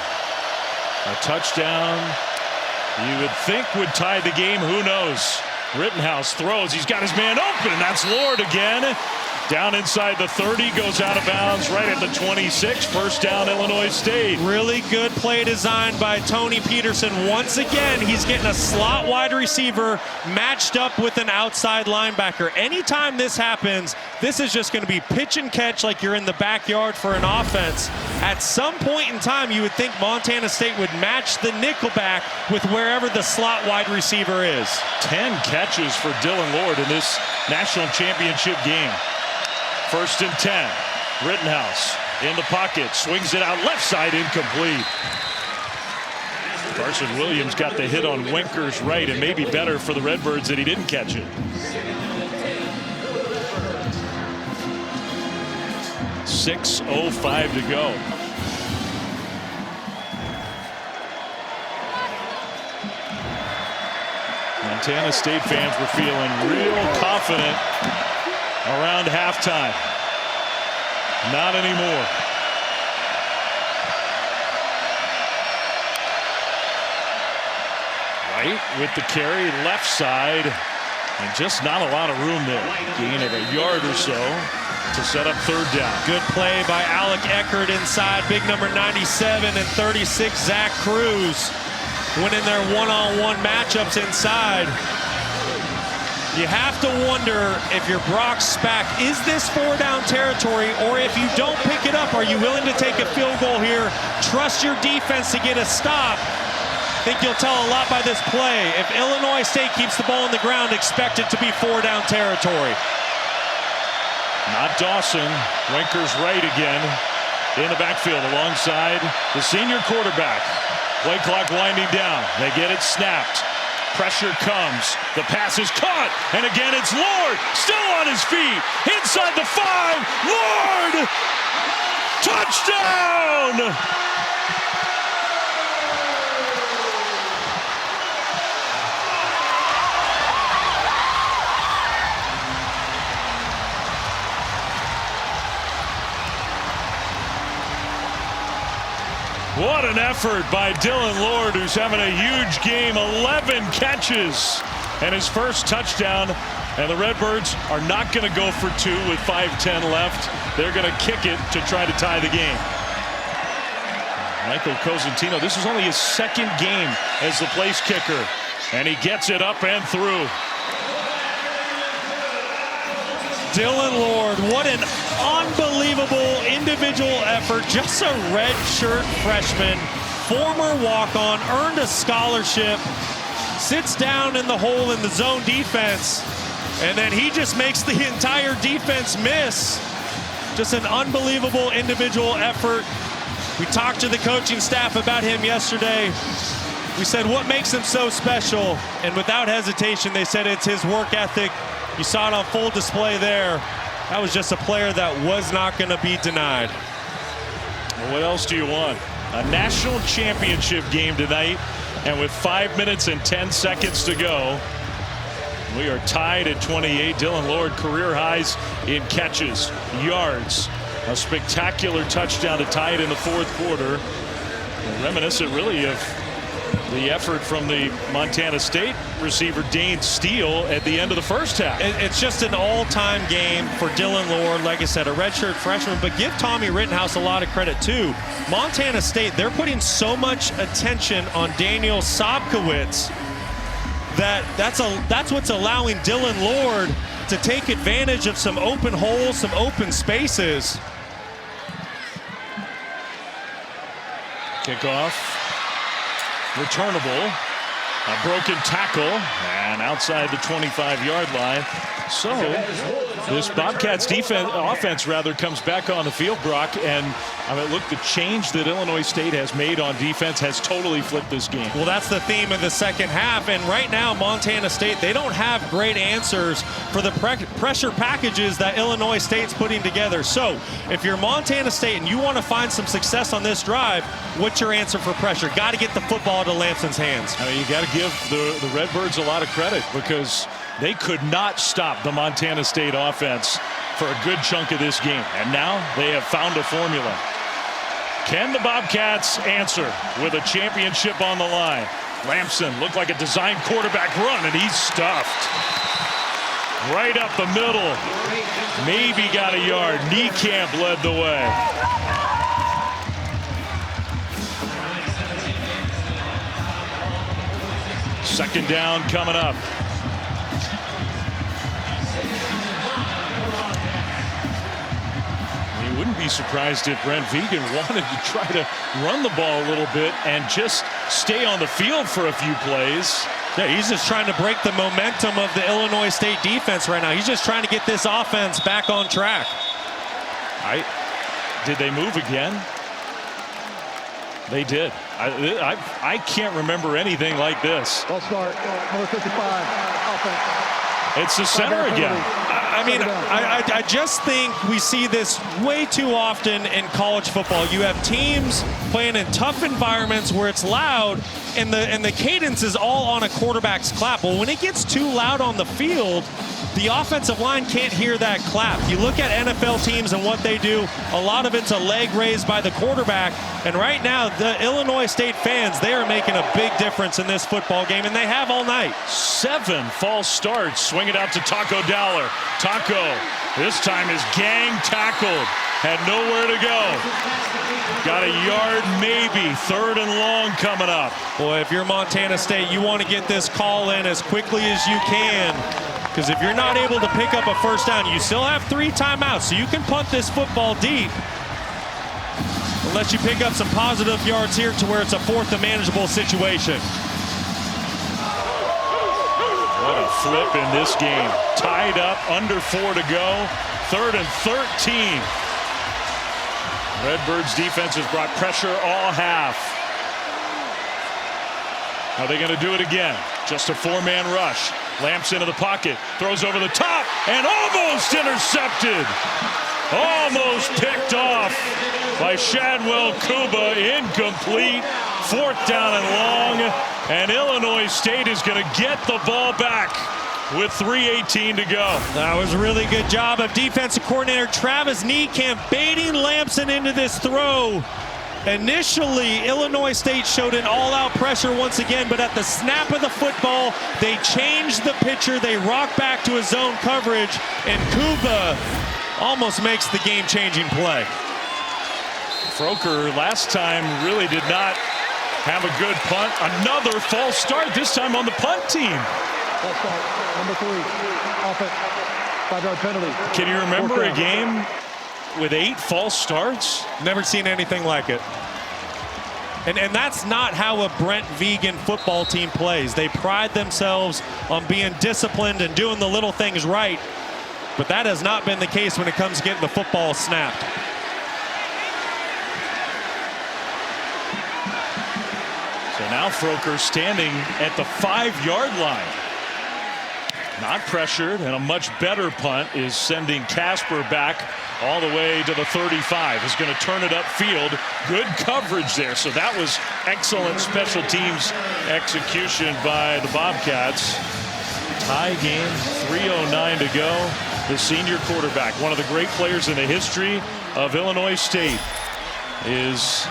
A touchdown you would think would tie the game. Who knows? Rittenhouse throws. He's got his man open. That's Lord again. Down inside the 30, goes out of bounds right at the 26. First down, Illinois State. Really good play design by Tony Peterson. Once again, he's getting a slot wide receiver matched up with an outside linebacker. Anytime this happens, this is just going to be pitch and catch like you're in the backyard for an offense. At some point in time, you would think Montana State would match the nickelback with wherever the slot wide receiver is. 10 catches for Dylan Lord in this national championship game. 1st and 10. Rittenhouse in the pocket, swings it out left side, incomplete. Carson Williams got the hit on Winker's right, and maybe better for the Redbirds that he didn't catch it. 6:05 to go. Montana State fans were feeling real confident around halftime. Not anymore. Right with the carry, left side, and just not a lot of room there. Gain of a yard or so to set up 3rd down. Good play by Alec Eckert inside. Big number 97 and 36, Zach Cruz, winning their one-on-one matchups inside. You have to wonder if you're Brock Spack, is this 4-down territory, or if you don't pick it up, are you willing to take a field goal here, trust your defense to get a stop? I think you'll tell a lot by this play. If Illinois State keeps the ball on the ground, expect it to be 4-down territory. Not Dawson. Winker's right again in the backfield alongside the senior quarterback. Play clock winding down. They get it snapped. Pressure comes. The pass is caught. And again, it's Lord. Still on his feet. Inside the 5. Lord! Touchdown! What an effort by Dylan Lord, who's having a huge game. 11 catches and his first touchdown. And the Redbirds are not going to go for 2 with 5:10 left. They're going to kick it to try to tie the game. Michael Cosentino, this is only his 2nd game as the place kicker. And he gets it up and through. Dylan Lord, what an unbelievable individual effort. Just a redshirt freshman, former walk-on, earned a scholarship, sits down in the hole in the zone defense, and then he just makes the entire defense miss. Just an unbelievable individual effort. We talked to the coaching staff about him yesterday. We said, what makes him so special? And without hesitation, they said it's his work ethic. You saw it on full display there. That was just a player that was not going to be denied. Well, what else do you want? A national championship game tonight, and with 5 minutes and 10 seconds to go, we are tied at 28. Dylan Lord, career highs in catches, yards, a spectacular touchdown to tie it in the 4th quarter. Reminiscent, really, of the effort from the Montana State receiver Dane Steele at the end of the first half. It's just an all-time game for Dylan Lord. Like I said, a redshirt freshman, but give Tommy Rittenhouse a lot of credit too. Montana State, they're putting so much attention on Daniel Sobkowitz that's what's allowing Dylan Lord to take advantage of some open holes, some open spaces. Kickoff. Returnable, a broken tackle, and outside the 25-yard line. So this Bobcats offense comes back on the field, Brock, and I mean, look, the change that Illinois State has made on defense has totally flipped this game. Well, that's the theme of the second half, and right now Montana State, they don't have great answers for the pressure packages that Illinois State's putting together. So if you're Montana State and you want to find some success on this drive, what's your answer for pressure? Got to get the football to Lampson's hands. I mean, you got to give the Redbirds a lot of credit, because they could not stop the Montana State offense for a good chunk of this game. And now they have found a formula. Can the Bobcats answer with a championship on the line? Lampson looked like a designed quarterback run, and he's stuffed. Right up the middle. Maybe got a yard. Niekamp led the way. Second down coming up. You wouldn't be surprised if Brent Vigen wanted to try to run the ball a little bit and just stay on the field for a few plays. Yeah, he's just trying to break the momentum of the Illinois State defense right now. He's just trying to get this offense back on track. Did they move again? They did. I can't remember anything like this. Ball start, number 55, offense. It's the center again. I mean, I just think we see this way too often in college football. You have teams playing in tough environments where it's loud, and the cadence is all on a quarterback's clap. Well, when it gets too loud on the field, the offensive line can't hear that clap. You look at NFL teams and what they do, a lot of it's a leg raised by the quarterback. And right now, the Illinois State fans, they are making a big difference in this football game, and they have all night. 7 false starts. Swing it out to Taco Dowler. Taco, this time is gang tackled. Had nowhere to go. Got a yard maybe. 3rd and long coming up. Boy, if you're Montana State, you want to get this call in as quickly as you can. Because if you're not able to pick up a first down, you still have 3 timeouts, so you can punt this football deep. Unless you pick up some positive yards here to where it's a 4th and manageable situation. What a flip in this game. Tied up, under 4 to go. 3rd and 13. Redbirds defense has brought pressure all half. Are they going to do it again? Just a 4-man rush. Lamps into the pocket, throws over the top, and almost intercepted. Almost picked off by Shadwell Kuba. Incomplete. 4th down and long. And Illinois State is going to get the ball back with 3:18 to go. That was a really good job of defensive coordinator Travis Niekamp baiting Lampson into this throw. Initially, Illinois State showed an all-out pressure once again, but at the snap of the football, they changed the pitcher. They rock back to a zone coverage, and Kuba almost makes the game-changing play. Froker last time really did not have a good punt. Another false start, this time on the punt team. False start, number 3, offense, 5-yard penalty. Can you remember a game with 8 false starts? Never seen anything like it. And that's not how a Brent Vigen football team plays. They pride themselves on being disciplined and doing the little things right. But that has not been the case when it comes to getting the football snapped. So now Froker standing at the 5-yard line. Not pressured, and a much better punt is sending Casper back all the way to the 35. Is going to turn it upfield. Good coverage there. So that was excellent special teams execution by the Bobcats. Tie game, 3:09 to go. The senior quarterback, one of the great players in the history of Illinois State, is,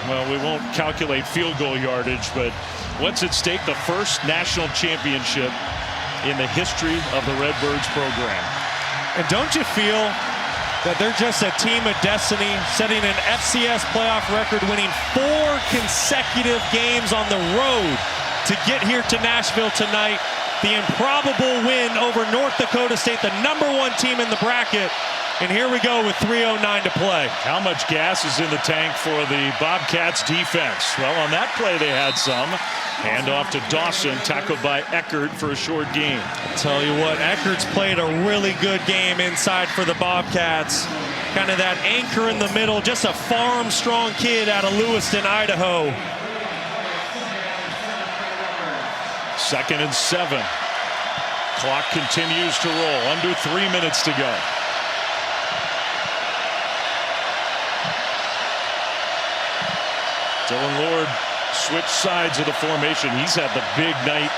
well, we won't calculate field goal yardage, but what's at stake? The first national championship in the history of the Redbirds program. And don't you feel that they're just a team of destiny, setting an FCS playoff record, winning 4 consecutive games on the road to get here to Nashville tonight? The improbable win over North Dakota State, the #1 team in the bracket. And here we go with 3:09 to play. How much gas is in the tank for the Bobcats defense? Well, on that play they had some. Hand off to Dawson, tackled by Eckert for a short gain. I'll tell you what, Eckert's played a really good game inside for the Bobcats. Kind of that anchor in the middle, just a farm strong kid out of Lewiston, Idaho. 2nd and 7. Clock continues to roll. Under 3 minutes to go. Dylan Lord switched sides of the formation. He's had the big night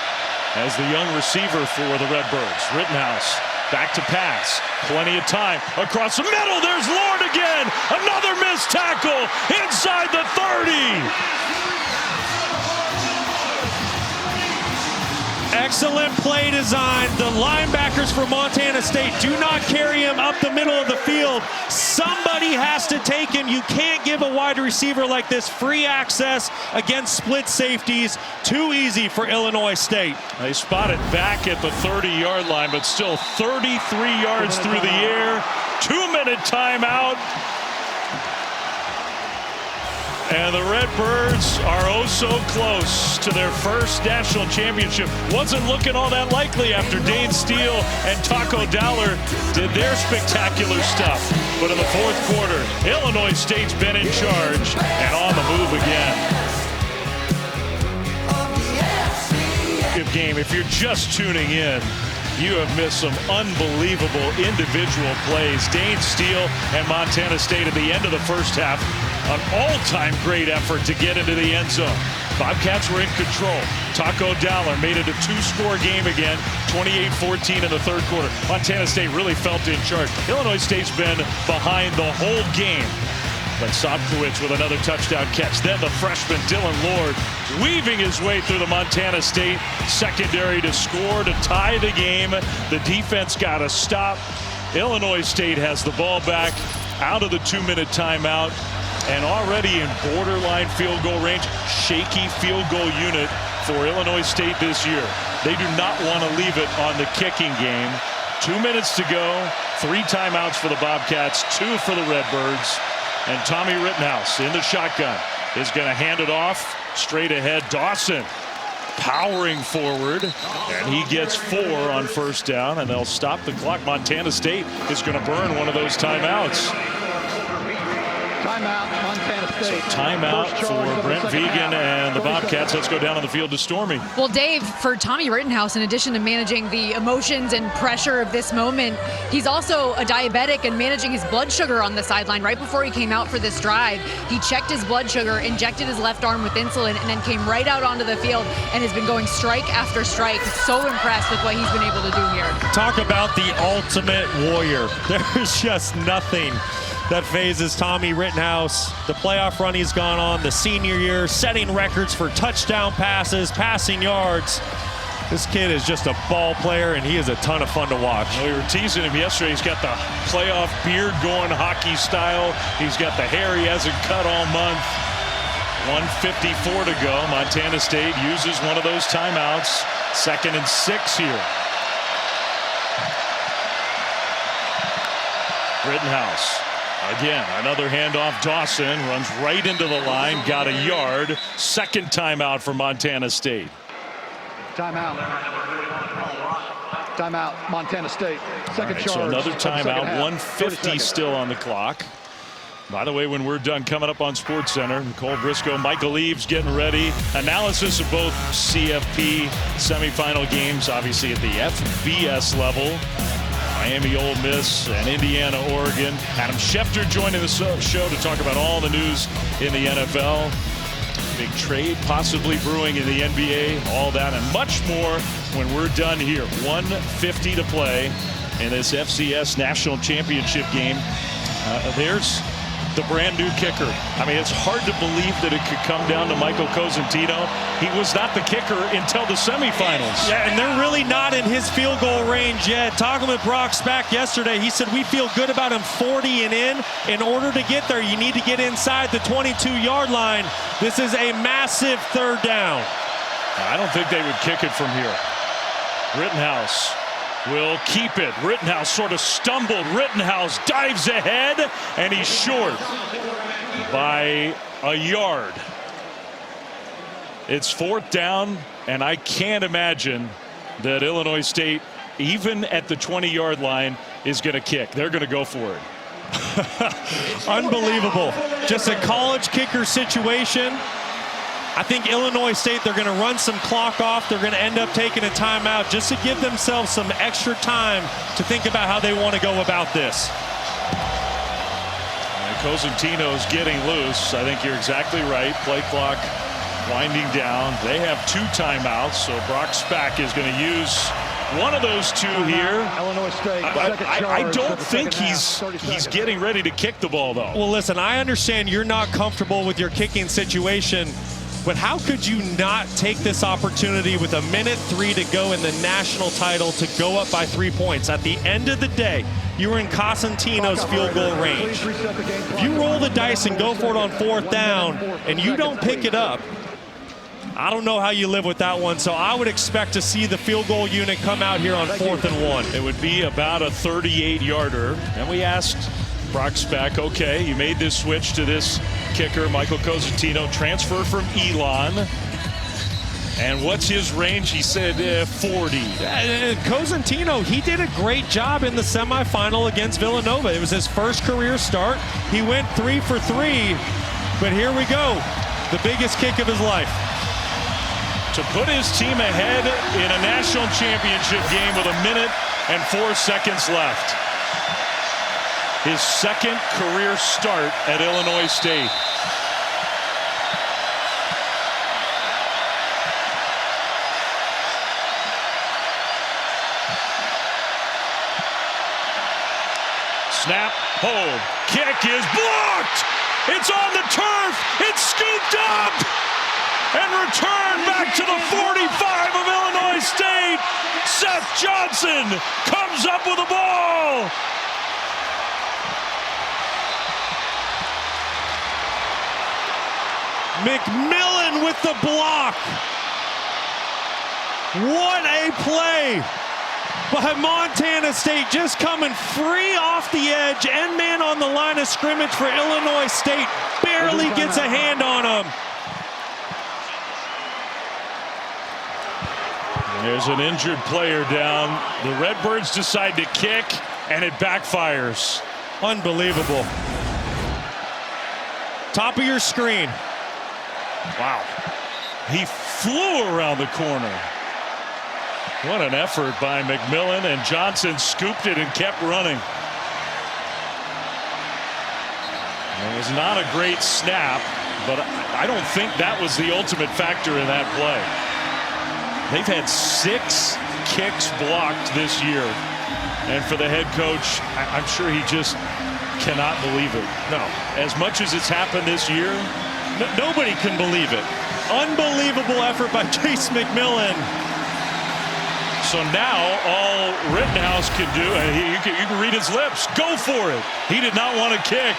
as the young receiver for the Redbirds. Rittenhouse back to pass. Plenty of time. Across the middle, there's Lord again. Another missed tackle inside the 30. Excellent play design. The linebackers for Montana State do not carry him up the middle of the field. Somebody has to take him. You can't give a wide receiver like this free access against split safeties. Too easy for Illinois State. They spot it back at the 30-yard line, but still 33 yards through the air. 2-minute timeout. And the Redbirds are oh so close to their first national championship. Wasn't looking all that likely after Dane Steele and Taco Dowler did their spectacular stuff. But in the fourth quarter, Illinois State's been in charge and on the move again. Good game. If you're just tuning in, you have missed some unbelievable individual plays. Dane Steele and Montana State at the end of the first half. An all-time great effort to get into the end zone. Bobcats were in control. Taco Dowler made it a two-score game again, 28-14 in the third quarter. Montana State really felt in charge. Illinois State's been behind the whole game. But Sobkowitz with another touchdown catch. Then the freshman Dylan Lord weaving his way through the Montana State secondary to score to tie the game. The defense got a stop. Illinois State has the ball back out of the 2-minute timeout. And already in borderline field goal range, shaky field goal unit for Illinois State this year. They do not want to leave it on the kicking game. 2 minutes to go, 3 timeouts for the Bobcats, 2 for the Redbirds. And Tommy Rittenhouse in the shotgun is going to hand it off straight ahead. Dawson powering forward, and he gets 4 on first down, and they'll stop the clock. Montana State is going to burn one of those timeouts. Timeout, Montana State. So timeout for Brent Vegan and the Bobcats. Let's go down on the field to Stormy. Well, Dave, for Tommy Rittenhouse, in addition to managing the emotions and pressure of this moment, he's also a diabetic and managing his blood sugar on the sideline. Right before he came out for this drive, he checked his blood sugar, injected his left arm with insulin, and then came right out onto the field and has been going strike after strike. So impressed with what he's been able to do here. Talk about the ultimate warrior. There's just nothing that phases Tommy Rittenhouse. The playoff run he's gone on, the senior year, setting records for touchdown passes, passing yards. This kid is just a ball player, and he is a ton of fun to watch. Well, we were teasing him yesterday. He's got the playoff beard going hockey style. He's got the hair he hasn't cut all month. 1:54 to go. Montana State uses one of those timeouts. 2nd and 6 here. Rittenhouse. Again, another handoff. Dawson runs right into the line, got a yard. 2nd timeout for Montana State. Timeout. Timeout, Montana State. Second charge. So another timeout, 1:50 150 still on the clock. By the way, when we're done, coming up on SportsCenter, Nicole Briscoe, Michael Eaves getting ready. Analysis of both CFP semifinal games, obviously at the FBS level. Miami, Ole Miss, and Indiana, Oregon. Adam Schefter joining the show to talk about all the news in the NFL. Big trade possibly brewing in the NBA. All that and much more when we're done here. 1:50 to play in this FCS National Championship game. There's the brand new kicker. I mean, it's hard to believe that it could come down to Michael Cosentino. He was not the kicker until the semifinals. Yeah, and they're really not in his field goal range yet. Talking with Brock Spack yesterday, he said we feel good about him 40 and in. In order to get there, you need to get inside the 22-yard line. This is a massive 3rd down. I don't think they would kick it from here. Rittenhouse will keep it. Rittenhouse sort of stumbled. Rittenhouse dives ahead, and he's short by a yard. It's 4th down, and I can't imagine that Illinois State, even at the 20-yard line, is going to kick. They're going to go for it. Unbelievable. Just a college kicker situation. I think Illinois State, they're going to run some clock off. They're going to end up taking a timeout just to give themselves some extra time to think about how they want to go about this. And Cosentino's getting loose. I think you're exactly right. Play clock winding down. They have 2 timeouts, so Brock Spack is going to use one of those 2 here. Illinois State. I don't think he's getting ready to kick the ball, though. Well, listen, I understand you're not comfortable with your kicking situation, But how could you not take this opportunity with 1:03 to go in the national title to go up by 3 points? At the end of the day, you were in Cosentino's field goal range. If you roll the dice and go for it on 4th down and you don't pick it up, I don't know how you live with that one. So I would expect to see the field goal unit come out here on 4th and 1. It would be about a 38-yarder. And we asked Brock Speck, okay, you made this switch to this kicker, Michael Cosentino, transferred from Elon. And what's his range? He said 40. Cosentino, he did a great job in the semifinal against Villanova. It was his first career start. He went 3 for 3. But here we go, the biggest kick of his life. To put his team ahead in a national championship game with 1:04 left. His second career start at Illinois State. Snap, hold, kick is blocked! It's on the turf, it's scooped up! And returned back to the 45 of Illinois State. Seth Johnson comes up with the ball. McMillan with the block. What a play by Montana State, just coming free off the edge. End man on the line of scrimmage for Illinois State. Barely gets a hand on him. There's an injured player down. The Redbirds decide to kick, and it backfires. Unbelievable. Top of your screen. Wow. He flew around the corner. What an effort by McMillan, and Johnson scooped it and kept running. It was not a great snap, but I don't think that was the ultimate factor in that play. They've had 6 kicks blocked this year. And for the head coach, I'm sure he just cannot believe it. No. As much as it's happened this year, nobody can believe it. Unbelievable effort by Chase McMillan. So now all Rittenhouse can do, you can read his lips, go for it. He did not want to kick.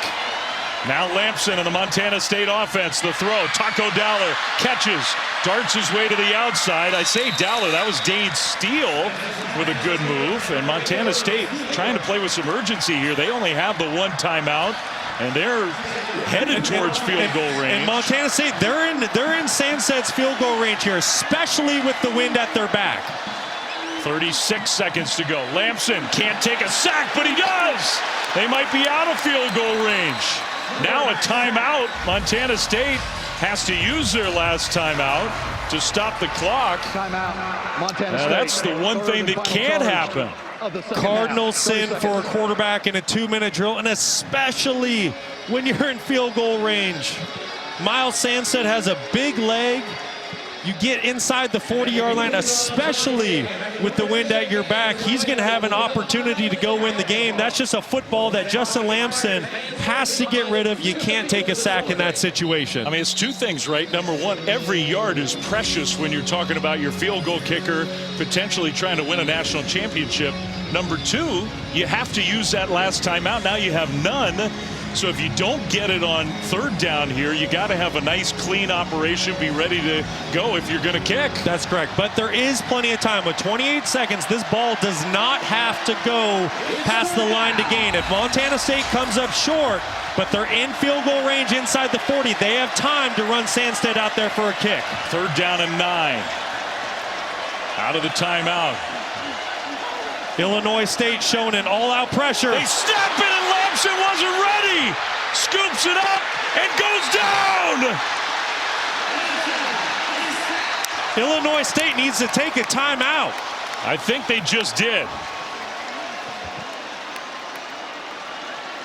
Now Lampson and the Montana State offense, the throw. Taco Dowler catches, darts his way to the outside. I say Dowler, that was Dane Steele with a good move. And Montana State trying to play with some urgency here. They only have the 1 timeout, and they're headed towards field goal range. And Montana State, they're in Sanset's field goal range here, especially with the wind at their back. 36 seconds to go. Lampson can't take a sack, but he does. They might be out of field goal range. Now a timeout. Montana State has to use their last timeout to stop the clock. Timeout. Montana State. That's the one thing that can happen. Cardinal sin for a quarterback in a 2-minute drill, and especially when you're in field goal range. Miles Sanset has a big leg. You get inside the 40-yard line, especially with the wind at your back. He's going to have an opportunity to go win the game. That's just a football that Justin Lampson has to get rid of. You can't take a sack in that situation. I mean, it's 2 things, right? Number 1, every yard is precious when you're talking about your field goal kicker potentially trying to win a national championship. Number 2, you have to use that last timeout. Now you have none. So if you don't get it on 3rd down here, you got to have a nice clean operation, be ready to go if you're going to kick. That's correct, but there is plenty of time. With 28 seconds, this ball does not have to go past the line to gain. If Montana State comes up short, but they're in field goal range inside the 40, they have time to run Sandstead out there for a kick. 3rd down and 9. Out of the timeout. Illinois State showing an all-out pressure. They snap it, and Lampson wasn't ready. Scoops it up and goes down. Illinois State needs to take a timeout. I think they just did.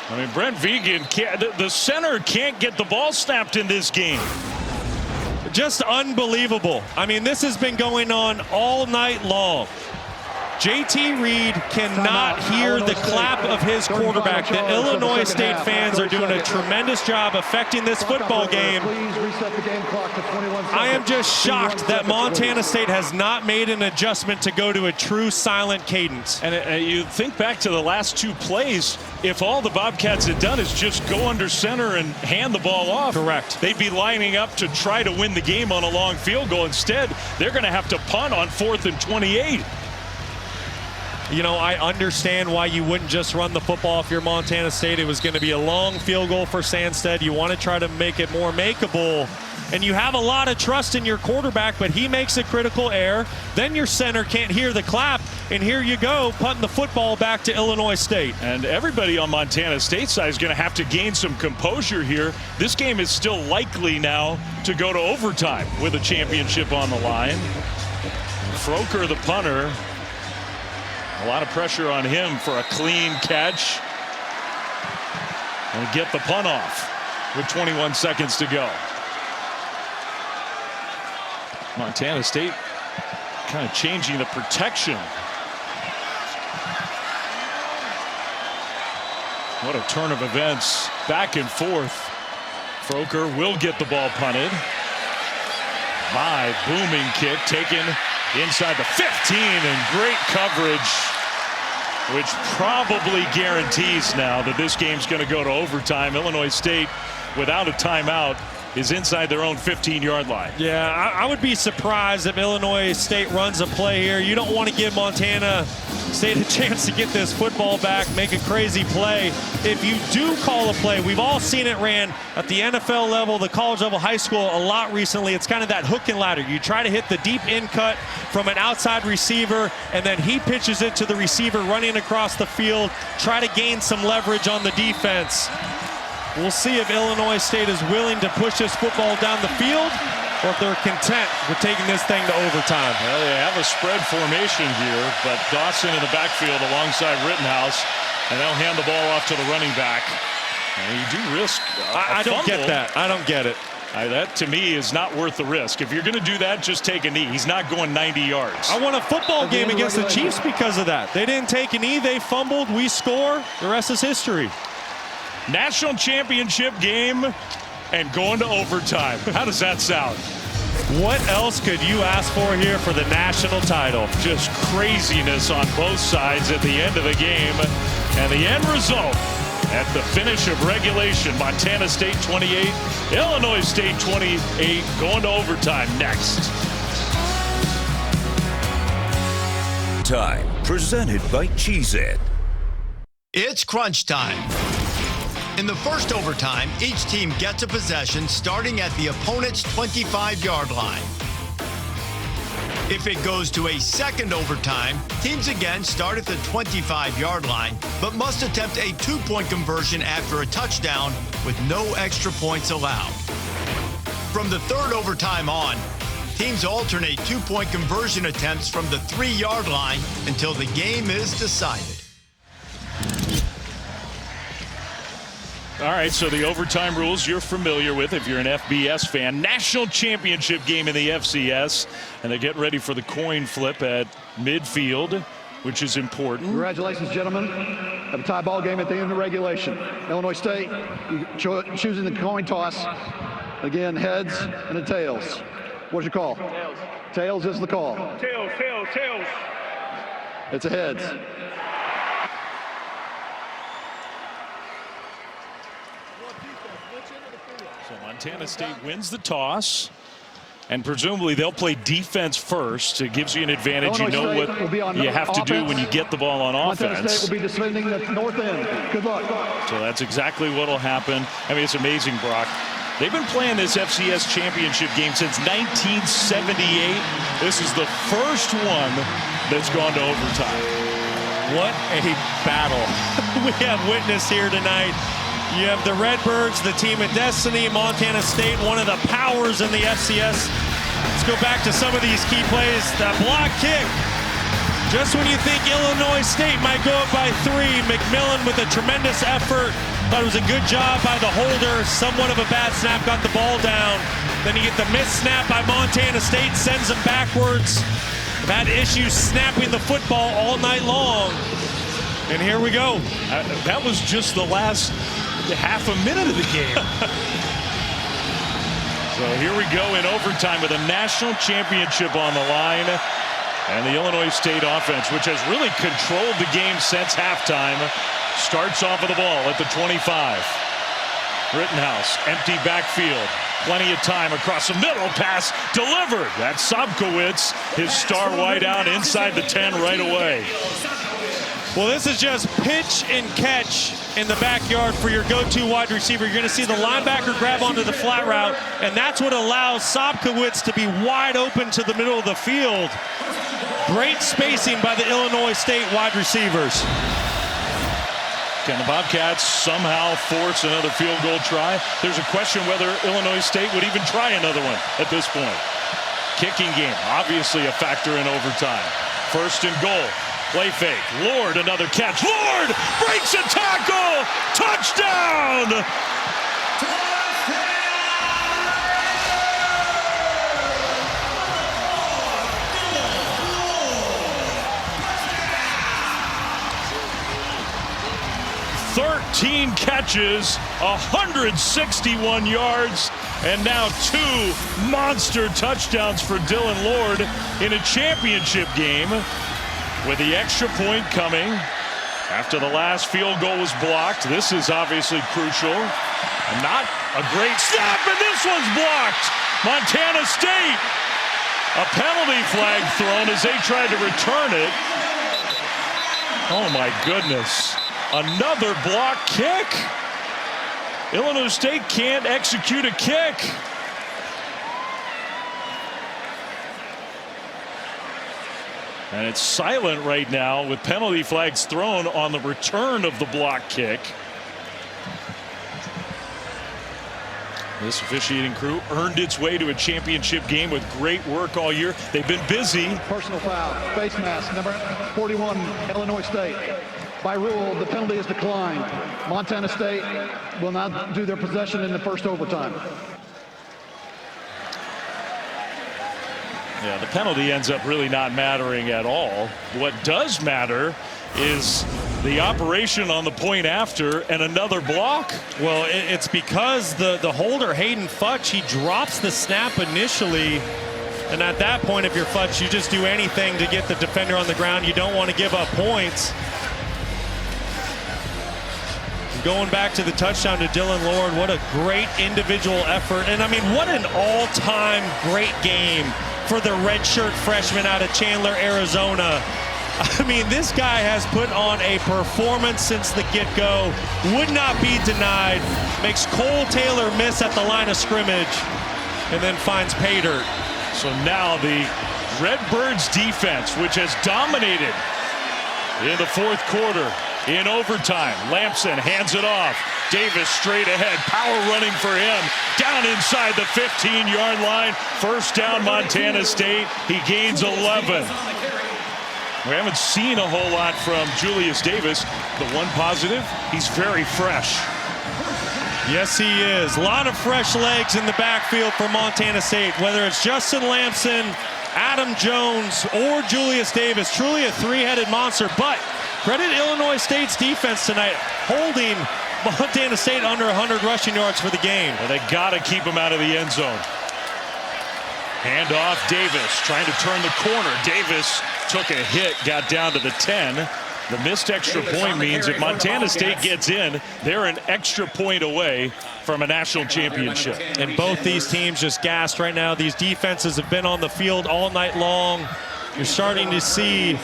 I mean, Brent Vigen can't, the center can't get the ball snapped in this game. Just unbelievable. I mean, this has been going on all night long. JT Reed cannot hear the clap of his quarterback. The Illinois State fans are doing a tremendous job affecting this football game. I am just shocked that Montana State has not made an adjustment to go to a true silent cadence. And you think back to the last two plays, if all the Bobcats had done is just go under center and hand the ball off, correct, they'd be lining up to try to win the game on a long field goal. Instead, they're going to have to punt on 4th and 28. You know, I understand why you wouldn't just run the football if you're Montana State. It was going to be a long field goal for Sandstead. You want to try to make it more makeable. And you have a lot of trust in your quarterback, but he makes a critical error. Then your center can't hear the clap, and here you go, punting the football back to Illinois State. And everybody on Montana State side is going to have to gain some composure here. This game is still likely now to go to overtime with a championship on the line. Froker, the punter. A lot of pressure on him for a clean catch. And get the punt off with 21 seconds to go. Montana State kind of changing the protection. What a turn of events. Back and forth. Froker will get the ball punted. High booming kick taken inside the 15, and great coverage, which probably guarantees now that this game's going to go to overtime. Illinois State, without a timeout, is inside their own 15-yard line. Yeah, I would be surprised if Illinois State runs a play here. You don't want to give Montana State a chance to get this football back, make a crazy play. If you do call a play, we've all seen it ran at the NFL level, the college level, high school a lot recently. It's kind of that hook and ladder. You try to hit the deep in cut from an outside receiver, and then he pitches it to the receiver running across the field, try to gain some leverage on the defense. We'll see if Illinois State is willing to push this football down the field, or if they're content with taking this thing to overtime. Well, they have a spread formation here, but Dawson in the backfield alongside Rittenhouse, and they'll hand the ball off to the running back. And you do risk I don't get that. I don't get it. That, to me, is not worth the risk. If you're going to do that, just take a knee. He's not going 90 yards. I won a football game against the Chiefs because of that. They didn't take a knee. They fumbled. We score. The rest is history. National championship game and going to overtime. How does that sound? What else could you ask for here for the national title? Just craziness on both sides at the end of the game. And the end result at the finish of regulation, Montana State 28, Illinois State 28, going to overtime next. Time presented by Cheez-It. It's crunch time. In the first overtime, each team gets a possession starting at the opponent's 25-yard line. If it goes to a second overtime, teams again start at the 25-yard line, but must attempt a two-point conversion after a touchdown with no extra points allowed. From the third overtime on, teams alternate two-point conversion attempts from the 3-yard line until the game is decided. All right, so the overtime rules you're familiar with if you're an FBS fan. National championship game in the FCS, and they're getting ready for the coin flip at midfield, which is important. Congratulations, gentlemen. Have a tie ball game at the end of regulation. Illinois State choosing the coin toss. Again, heads and a tails. What's your call? Tails. Tails is the call. Tails. It's a heads. So Montana State wins the toss, and presumably they'll play defense first. It gives you an advantage. Illinois you know State what you have to do when you get the ball on offense. Montana State will be defending the north end. Good luck. So that's exactly what will happen. I mean, it's amazing, Brock. They've been playing this FCS championship game since 1978. This is the first one that's gone to overtime. What a battle we have witnessed here tonight. You have the Redbirds, the team of destiny, Montana State, one of the powers in the FCS. Let's go back to some of these key plays. That block kick. Just when you think Illinois State might go up by 3, McMillan with a tremendous effort. Thought it was a good job by the holder. Somewhat of a bad snap, got the ball down. Then you get the missed snap by Montana State, sends them backwards. have had issues snapping the football all night long. And here we go. That was just the last half a minute of the game. So here we go in overtime with a national championship on the line. And the Illinois State offense, which has really controlled the game since halftime, starts off of the ball at the 25. Rittenhouse, empty backfield. Plenty of time across the middle. Pass delivered. That's Sobkowitz, his star wideout inside the 10 right away. Well, this is just pitch and catch in the backyard for your go-to wide receiver. You're going to see the linebacker grab onto the flat route, and that's what allows Sobkowitz to be wide open to the middle of the field. Great spacing by the Illinois State wide receivers. Can the Bobcats somehow force another field goal try? There's a question whether Illinois State would even try another one at this point. Kicking game, obviously a factor in overtime. First and goal. Play fake. Lord, another catch. Lord breaks a tackle. Touchdown. 13 catches, 161 yards, and now 2 monster touchdowns for Dylan Lord in a championship game, with the extra point coming after the last field goal was blocked. This is obviously crucial. Not a great snap, and this one's blocked. Montana State, a penalty flag thrown as they tried to return it. Oh my goodness. Another block kick. Illinois State can't execute a kick. And it's silent right now with penalty flags thrown on the return of the block kick. This officiating crew earned its way to a championship game with great work all year. They've been busy. Personal foul, face mask, number 41, Illinois State. By rule, the penalty is declined. Montana State will not do their possession in the first overtime. Yeah, the penalty ends up really not mattering at all. What does matter is the operation on the point after and another block. Well, it's because the holder, Hayden Futch, he drops the snap initially. And at that point, if you're Futch, you just do anything to get the defender on the ground. You don't want to give up points. Going back to the touchdown to Dylan Lord, what a great individual effort. And I mean, what an all-time great game for the redshirt freshman out of Chandler, Arizona. I mean, this guy has put on a performance since the get-go. Would not be denied. Makes Cole Taylor miss at the line of scrimmage and then finds pay dirt. So now the Redbirds defense, which has dominated in the fourth quarter, in overtime, Lampson hands it off. Davis straight ahead, power running for him. Down inside the 15-yard line. First down, Montana State. He gains 11. We haven't seen a whole lot from Julius Davis. The one positive, he's very fresh. Yes, he is. A lot of fresh legs in the backfield for Montana State. Whether it's Justin Lampson, Adam Jones, or Julius Davis. Truly a three-headed monster. But credit Illinois State's defense tonight, holding Montana State under 100 rushing yards for the game. Well, they got to keep him out of the end zone. Hand off, Davis trying to turn the corner. Davis took a hit, got down to the 10. The missed extra point means if Montana State gets in, they're an extra point away from a national championship. And both these teams just gassed right now. These defenses have been on the field all night long. You're starting to see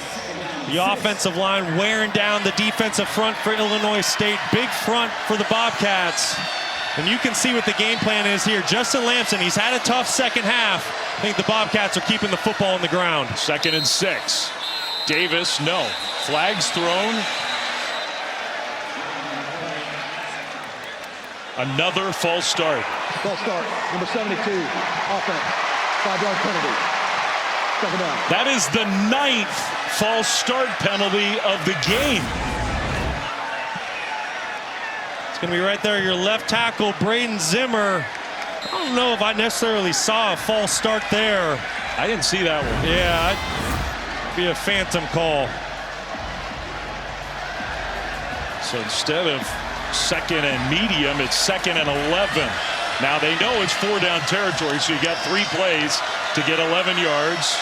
the offensive line wearing down the defensive front for Illinois State. Big front for the Bobcats. And you can see what the game plan is here. Justin Lampson, he's had a tough second half. I think the Bobcats are keeping the football on the ground. 2nd and 6. Davis, no. Flags thrown. Another false start. False start, number 72, offense, 5-yard penalty. Second down. That is the 9th false start penalty of the game. It's going to be right there, your left tackle, Braden Zimmer. I don't know if I necessarily saw a false start there. I didn't see that one. Yeah, it'd be a phantom call. So instead of 2nd and medium, it's 2nd and 11. Now they know it's 4-down territory, so you got 3 plays to get 11 yards.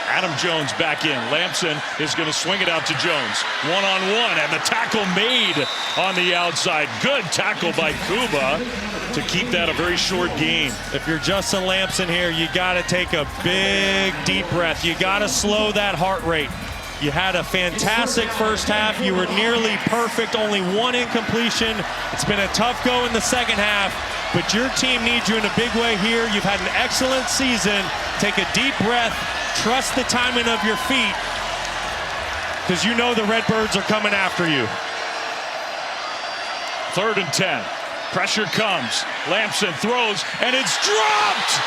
Adam Jones back in. Lamson is going to swing it out to Jones. One-on-one, and the tackle made on the outside. Good tackle by Kuba to keep that a very short game. If you're Justin Lamson here, you got to take a big, deep breath. You got to slow that heart rate. You had a fantastic first half. You were nearly perfect, only 1 incompletion. It's been a tough go in the second half, but your team needs you in a big way here. You've had an excellent season. Take a deep breath. Trust the timing of your feet, because you know the Redbirds are coming after you. 3rd and 10. Pressure comes. Lamson throws, and it's dropped!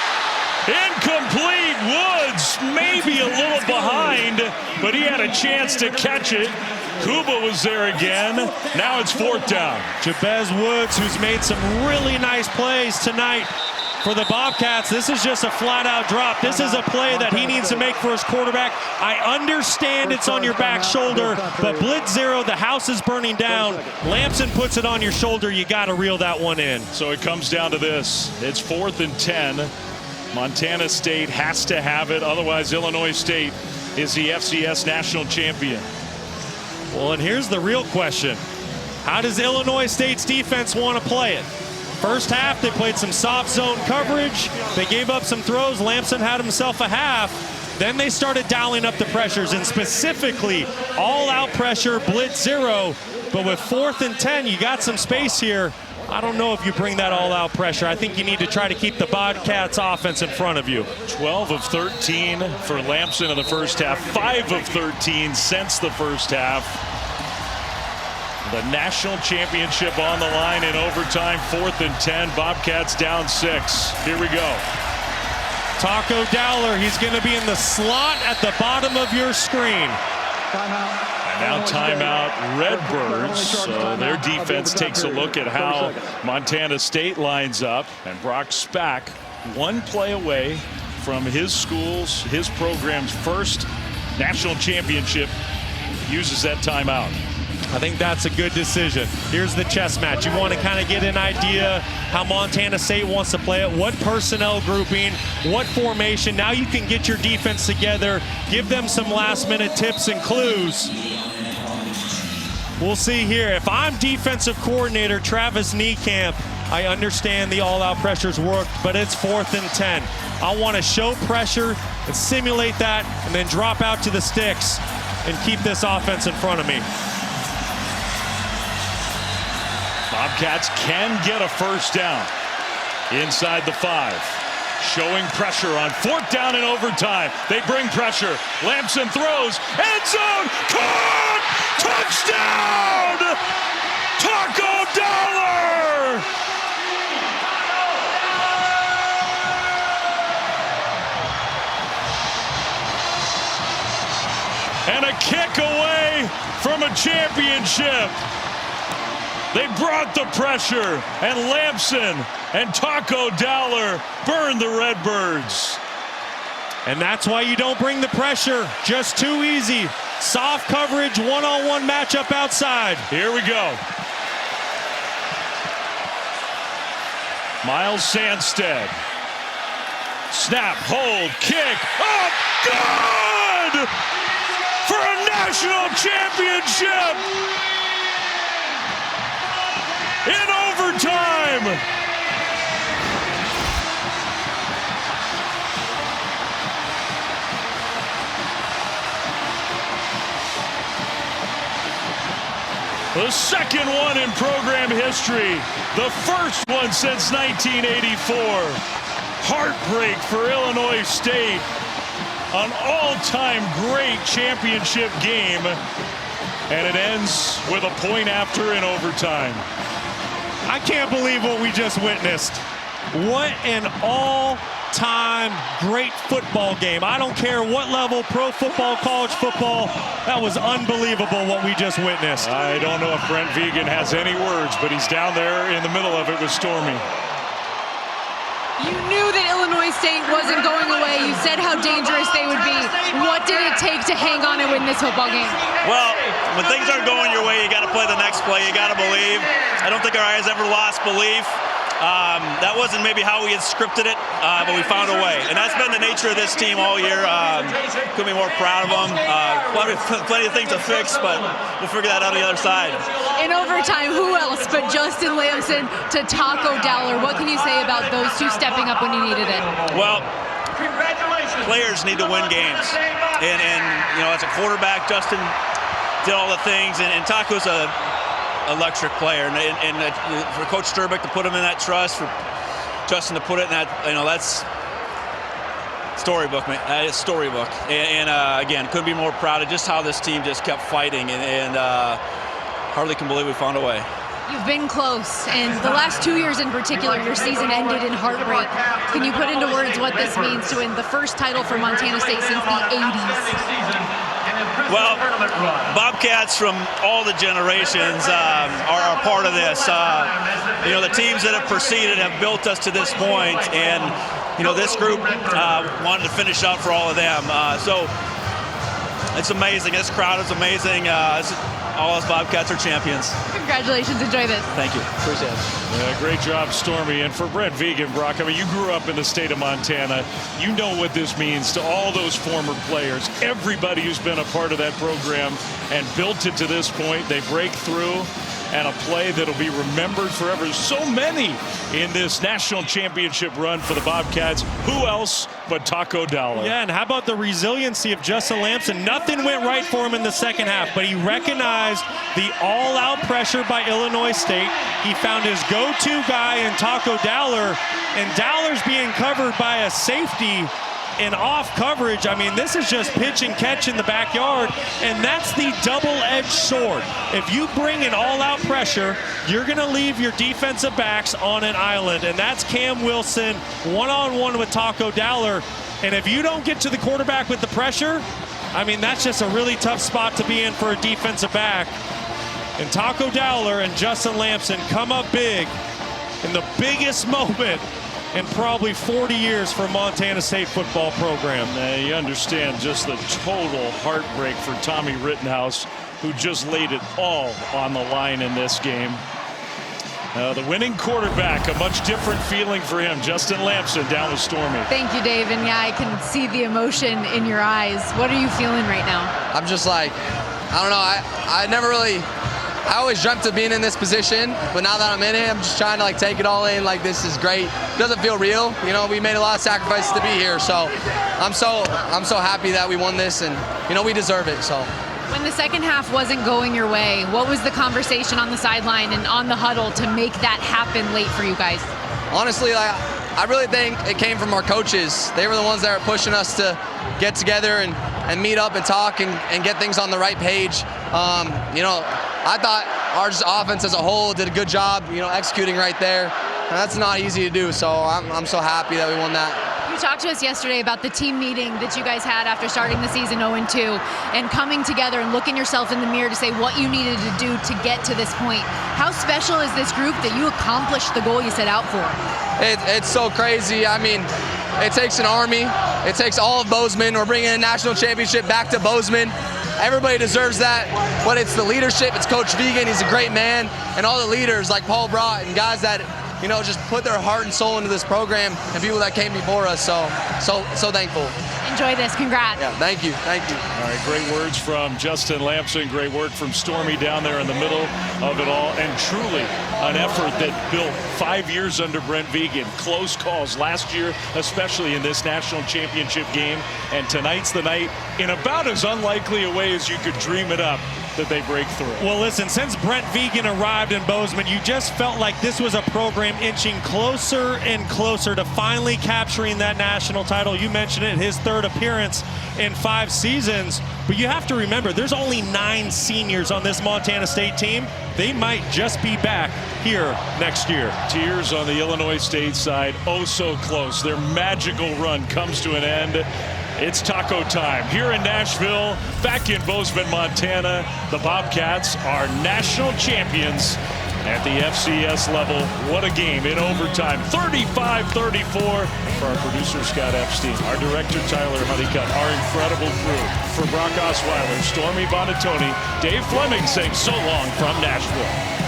Incomplete. Woods maybe a little behind, but he had a chance to catch it. Kuba was there again. Now it's 4th down. Jabez Woods, who's made some really nice plays tonight for the Bobcats. This is just a flat-out drop. This is a play that he needs to make for his quarterback. I understand it's on your back shoulder, but blitz 0, the house is burning down. Lamson puts it on your shoulder. You got to reel that one in. So it comes down to this. It's 4th and 10. Montana State has to have it. Otherwise, Illinois State is the FCS national champion. Well, and here's the real question. How does Illinois State's defense want to play it? First half, they played some soft zone coverage. They gave up some throws. Lamson had himself a half. Then they started dialing up the pressures, and specifically all-out pressure, blitz 0. But with 4th and 10, you got some space here. I don't know if you bring that all-out pressure. I think you need to try to keep the Bobcats offense in front of you. 12 of 13 for Lamson in the first half. 5 of 13 since the first half. The national championship on the line in overtime. 4th and 10. Bobcats down 6. Here we go. Taco Dowler, he's going to be in the slot at the bottom of your screen. Timeout. Now timeout, Redbirds. So their defense takes a look at how Montana State lines up. And Brock Spack, 1 play away from his school's, his program's first national championship, uses that timeout. I think that's a good decision. Here's the chess match. You want to kind of get an idea how Montana State wants to play it, what personnel grouping, what formation. Now you can get your defense together, give them some last-minute tips and clues. We'll see here. If I'm defensive coordinator Travis Niekamp, I understand the all-out pressures worked, but it's 4th and 10. I want to show pressure and simulate that and then drop out to the sticks and keep this offense in front of me. Bobcats can get a first down inside the 5. Showing pressure on 4th down in overtime. They bring pressure. Lamson throws. End zone. Caught! Touchdown! Taco Dowler! And a kick away from a championship. They brought the pressure, and Lamson and Taco Dowler burned the Redbirds. And that's why you don't bring the pressure. Just too easy. Soft coverage, one-on-one matchup outside. Here we go. Miles Sandstead. Snap, hold, kick, up, good! For a national championship! In overtime! The second one in program history. The first one since 1984. Heartbreak for Illinois State. An all-time great championship game. And it ends with a point after in overtime. I can't believe what we just witnessed. What an all-time great football game. I don't care what level, pro football, college football. That was unbelievable what we just witnessed. I don't know if Brent Vigen has any words, but he's down there in the middle of it with Stormy. You knew that Illinois State wasn't going away. You said how dangerous they would be. What did it take to hang on and win this football game? Well, when things aren't going your way, you got to play the next play. You got to believe. I don't think our eyes ever lost belief. That wasn't maybe how we had scripted it, but we found a way. And that's been the nature of this team all year. Couldn't be more proud of them. Plenty of things to fix, but we'll figure that out on the other side. In overtime, who else but Justin Lamson to Taco Dowler? What can you say about those two stepping up when you needed it? Well, players need to win games. And you know, as a quarterback, Justin did all the things, and Taco's a electric player, and for Coach Sturbeck to put him in that trust, for Justin to put it in that, you know, that's storybook, man. That is storybook. And again, couldn't be more proud of just how this team just kept fighting, and hardly can believe we found a way. You've been close, and the last 2 years in particular, your season ended in heartbreak. Can you put into words what this means to win the first title for Montana State since the 80s? Well, Bobcats from all the generations are part of this. You know, the teams that have preceded have built us to this point, and you know, this group wanted to finish out for all of them. So it's amazing. This crowd is amazing. All us Bobcats are champions. Congratulations. Enjoy this. Thank you. Appreciate it. Yeah, great job, Stormy. And for Brent Vigen, Brock, I mean, you grew up in the state of Montana. You know what this means to all those former players, everybody who's been a part of that program and built it to this point. They break through, and a play that'll be remembered forever. So many in this national championship run for the Bobcats. Who else but Taco Dowler? Yeah, and how about the resiliency of Justin Lamson? Nothing went right for him in the second half, but he recognized the all-out pressure by Illinois State. He found his go-to guy in Taco Dowler, and Dowler's being covered by a safety in off coverage. I mean, this is just pitch and catch in the backyard, and that's the double-edged sword. If you bring in all-out pressure, you're going to leave your defensive backs on an island, and that's Cam Wilson one-on-one with Taco Dowler. And if you don't get to the quarterback with the pressure, I mean, that's just a really tough spot to be in for a defensive back. And Taco Dowler and Justin Lamson come up big in the biggest moment in probably 40 years for Montana State football program. You understand just the total heartbreak for Tommy Rittenhouse, who just laid it all on the line in this game. The winning quarterback, a much different feeling for him. Justin Lamson down with Stormy. Thank you, Dave. And yeah, I can see the emotion in your eyes. What are you feeling right now? I'm just like, I don't know. I always dreamt of being in this position, but now that I'm in it, I'm just trying to like take it all in. Like, this is great. It doesn't feel real. You know, we made a lot of sacrifices to be here, so I'm so happy that we won this, and you know, we deserve it. So. When the second half wasn't going your way, what was the conversation on the sideline and on the huddle to make that happen late for you guys? Honestly, I really think it came from our coaches. They were the ones that were pushing us to get together and meet up and talk and get things on the right page. You know, I thought our offense as a whole did a good job, you know, executing right there. And that's not easy to do, so I'm so happy that we won that. You talked to us yesterday about the team meeting that you guys had after starting the season 0-2 and coming together and looking yourself in the mirror to say what you needed to do to get to this point. How special is this group that you accomplished the goal you set out for? It's so crazy. I mean, it takes an army. It takes all of Bozeman. We're bringing a national championship back to Bozeman. Everybody deserves that, but it's the leadership. It's Coach Vigen. He's a great man, and all the leaders like Paul Brott and guys that, you know, just put their heart and soul into this program, and people that came before us. So thankful. Enjoy this. Congrats. Yeah, thank you. Thank you. All right, great words from Justin Lamson. Great work from Stormy down there in the middle of it all. And truly an effort that built 5 years under Brent Vigen. Close calls last year, especially in this national championship game. And tonight's the night, in about as unlikely a way as you could dream it up, that they break through. Well, listen, since Brent Vigen arrived in Bozeman, you just felt like this was a program inching closer and closer to finally capturing that national title. You mentioned it, his third appearance in 5 seasons. But you have to remember, there's only 9 seniors on this Montana State team. They might just be back here next year. Tears on the Illinois State side, oh so close. Their magical run comes to an end. It's taco time here in Nashville, back in Bozeman, Montana. The Bobcats are national champions at the FCS level. What a game in overtime. 35-34 for our producer, Scott Epstein, our director, Tyler Honeycutt, our incredible crew. For Brock Osweiler, Stormy Bonatoni, Dave Fleming saying so long from Nashville.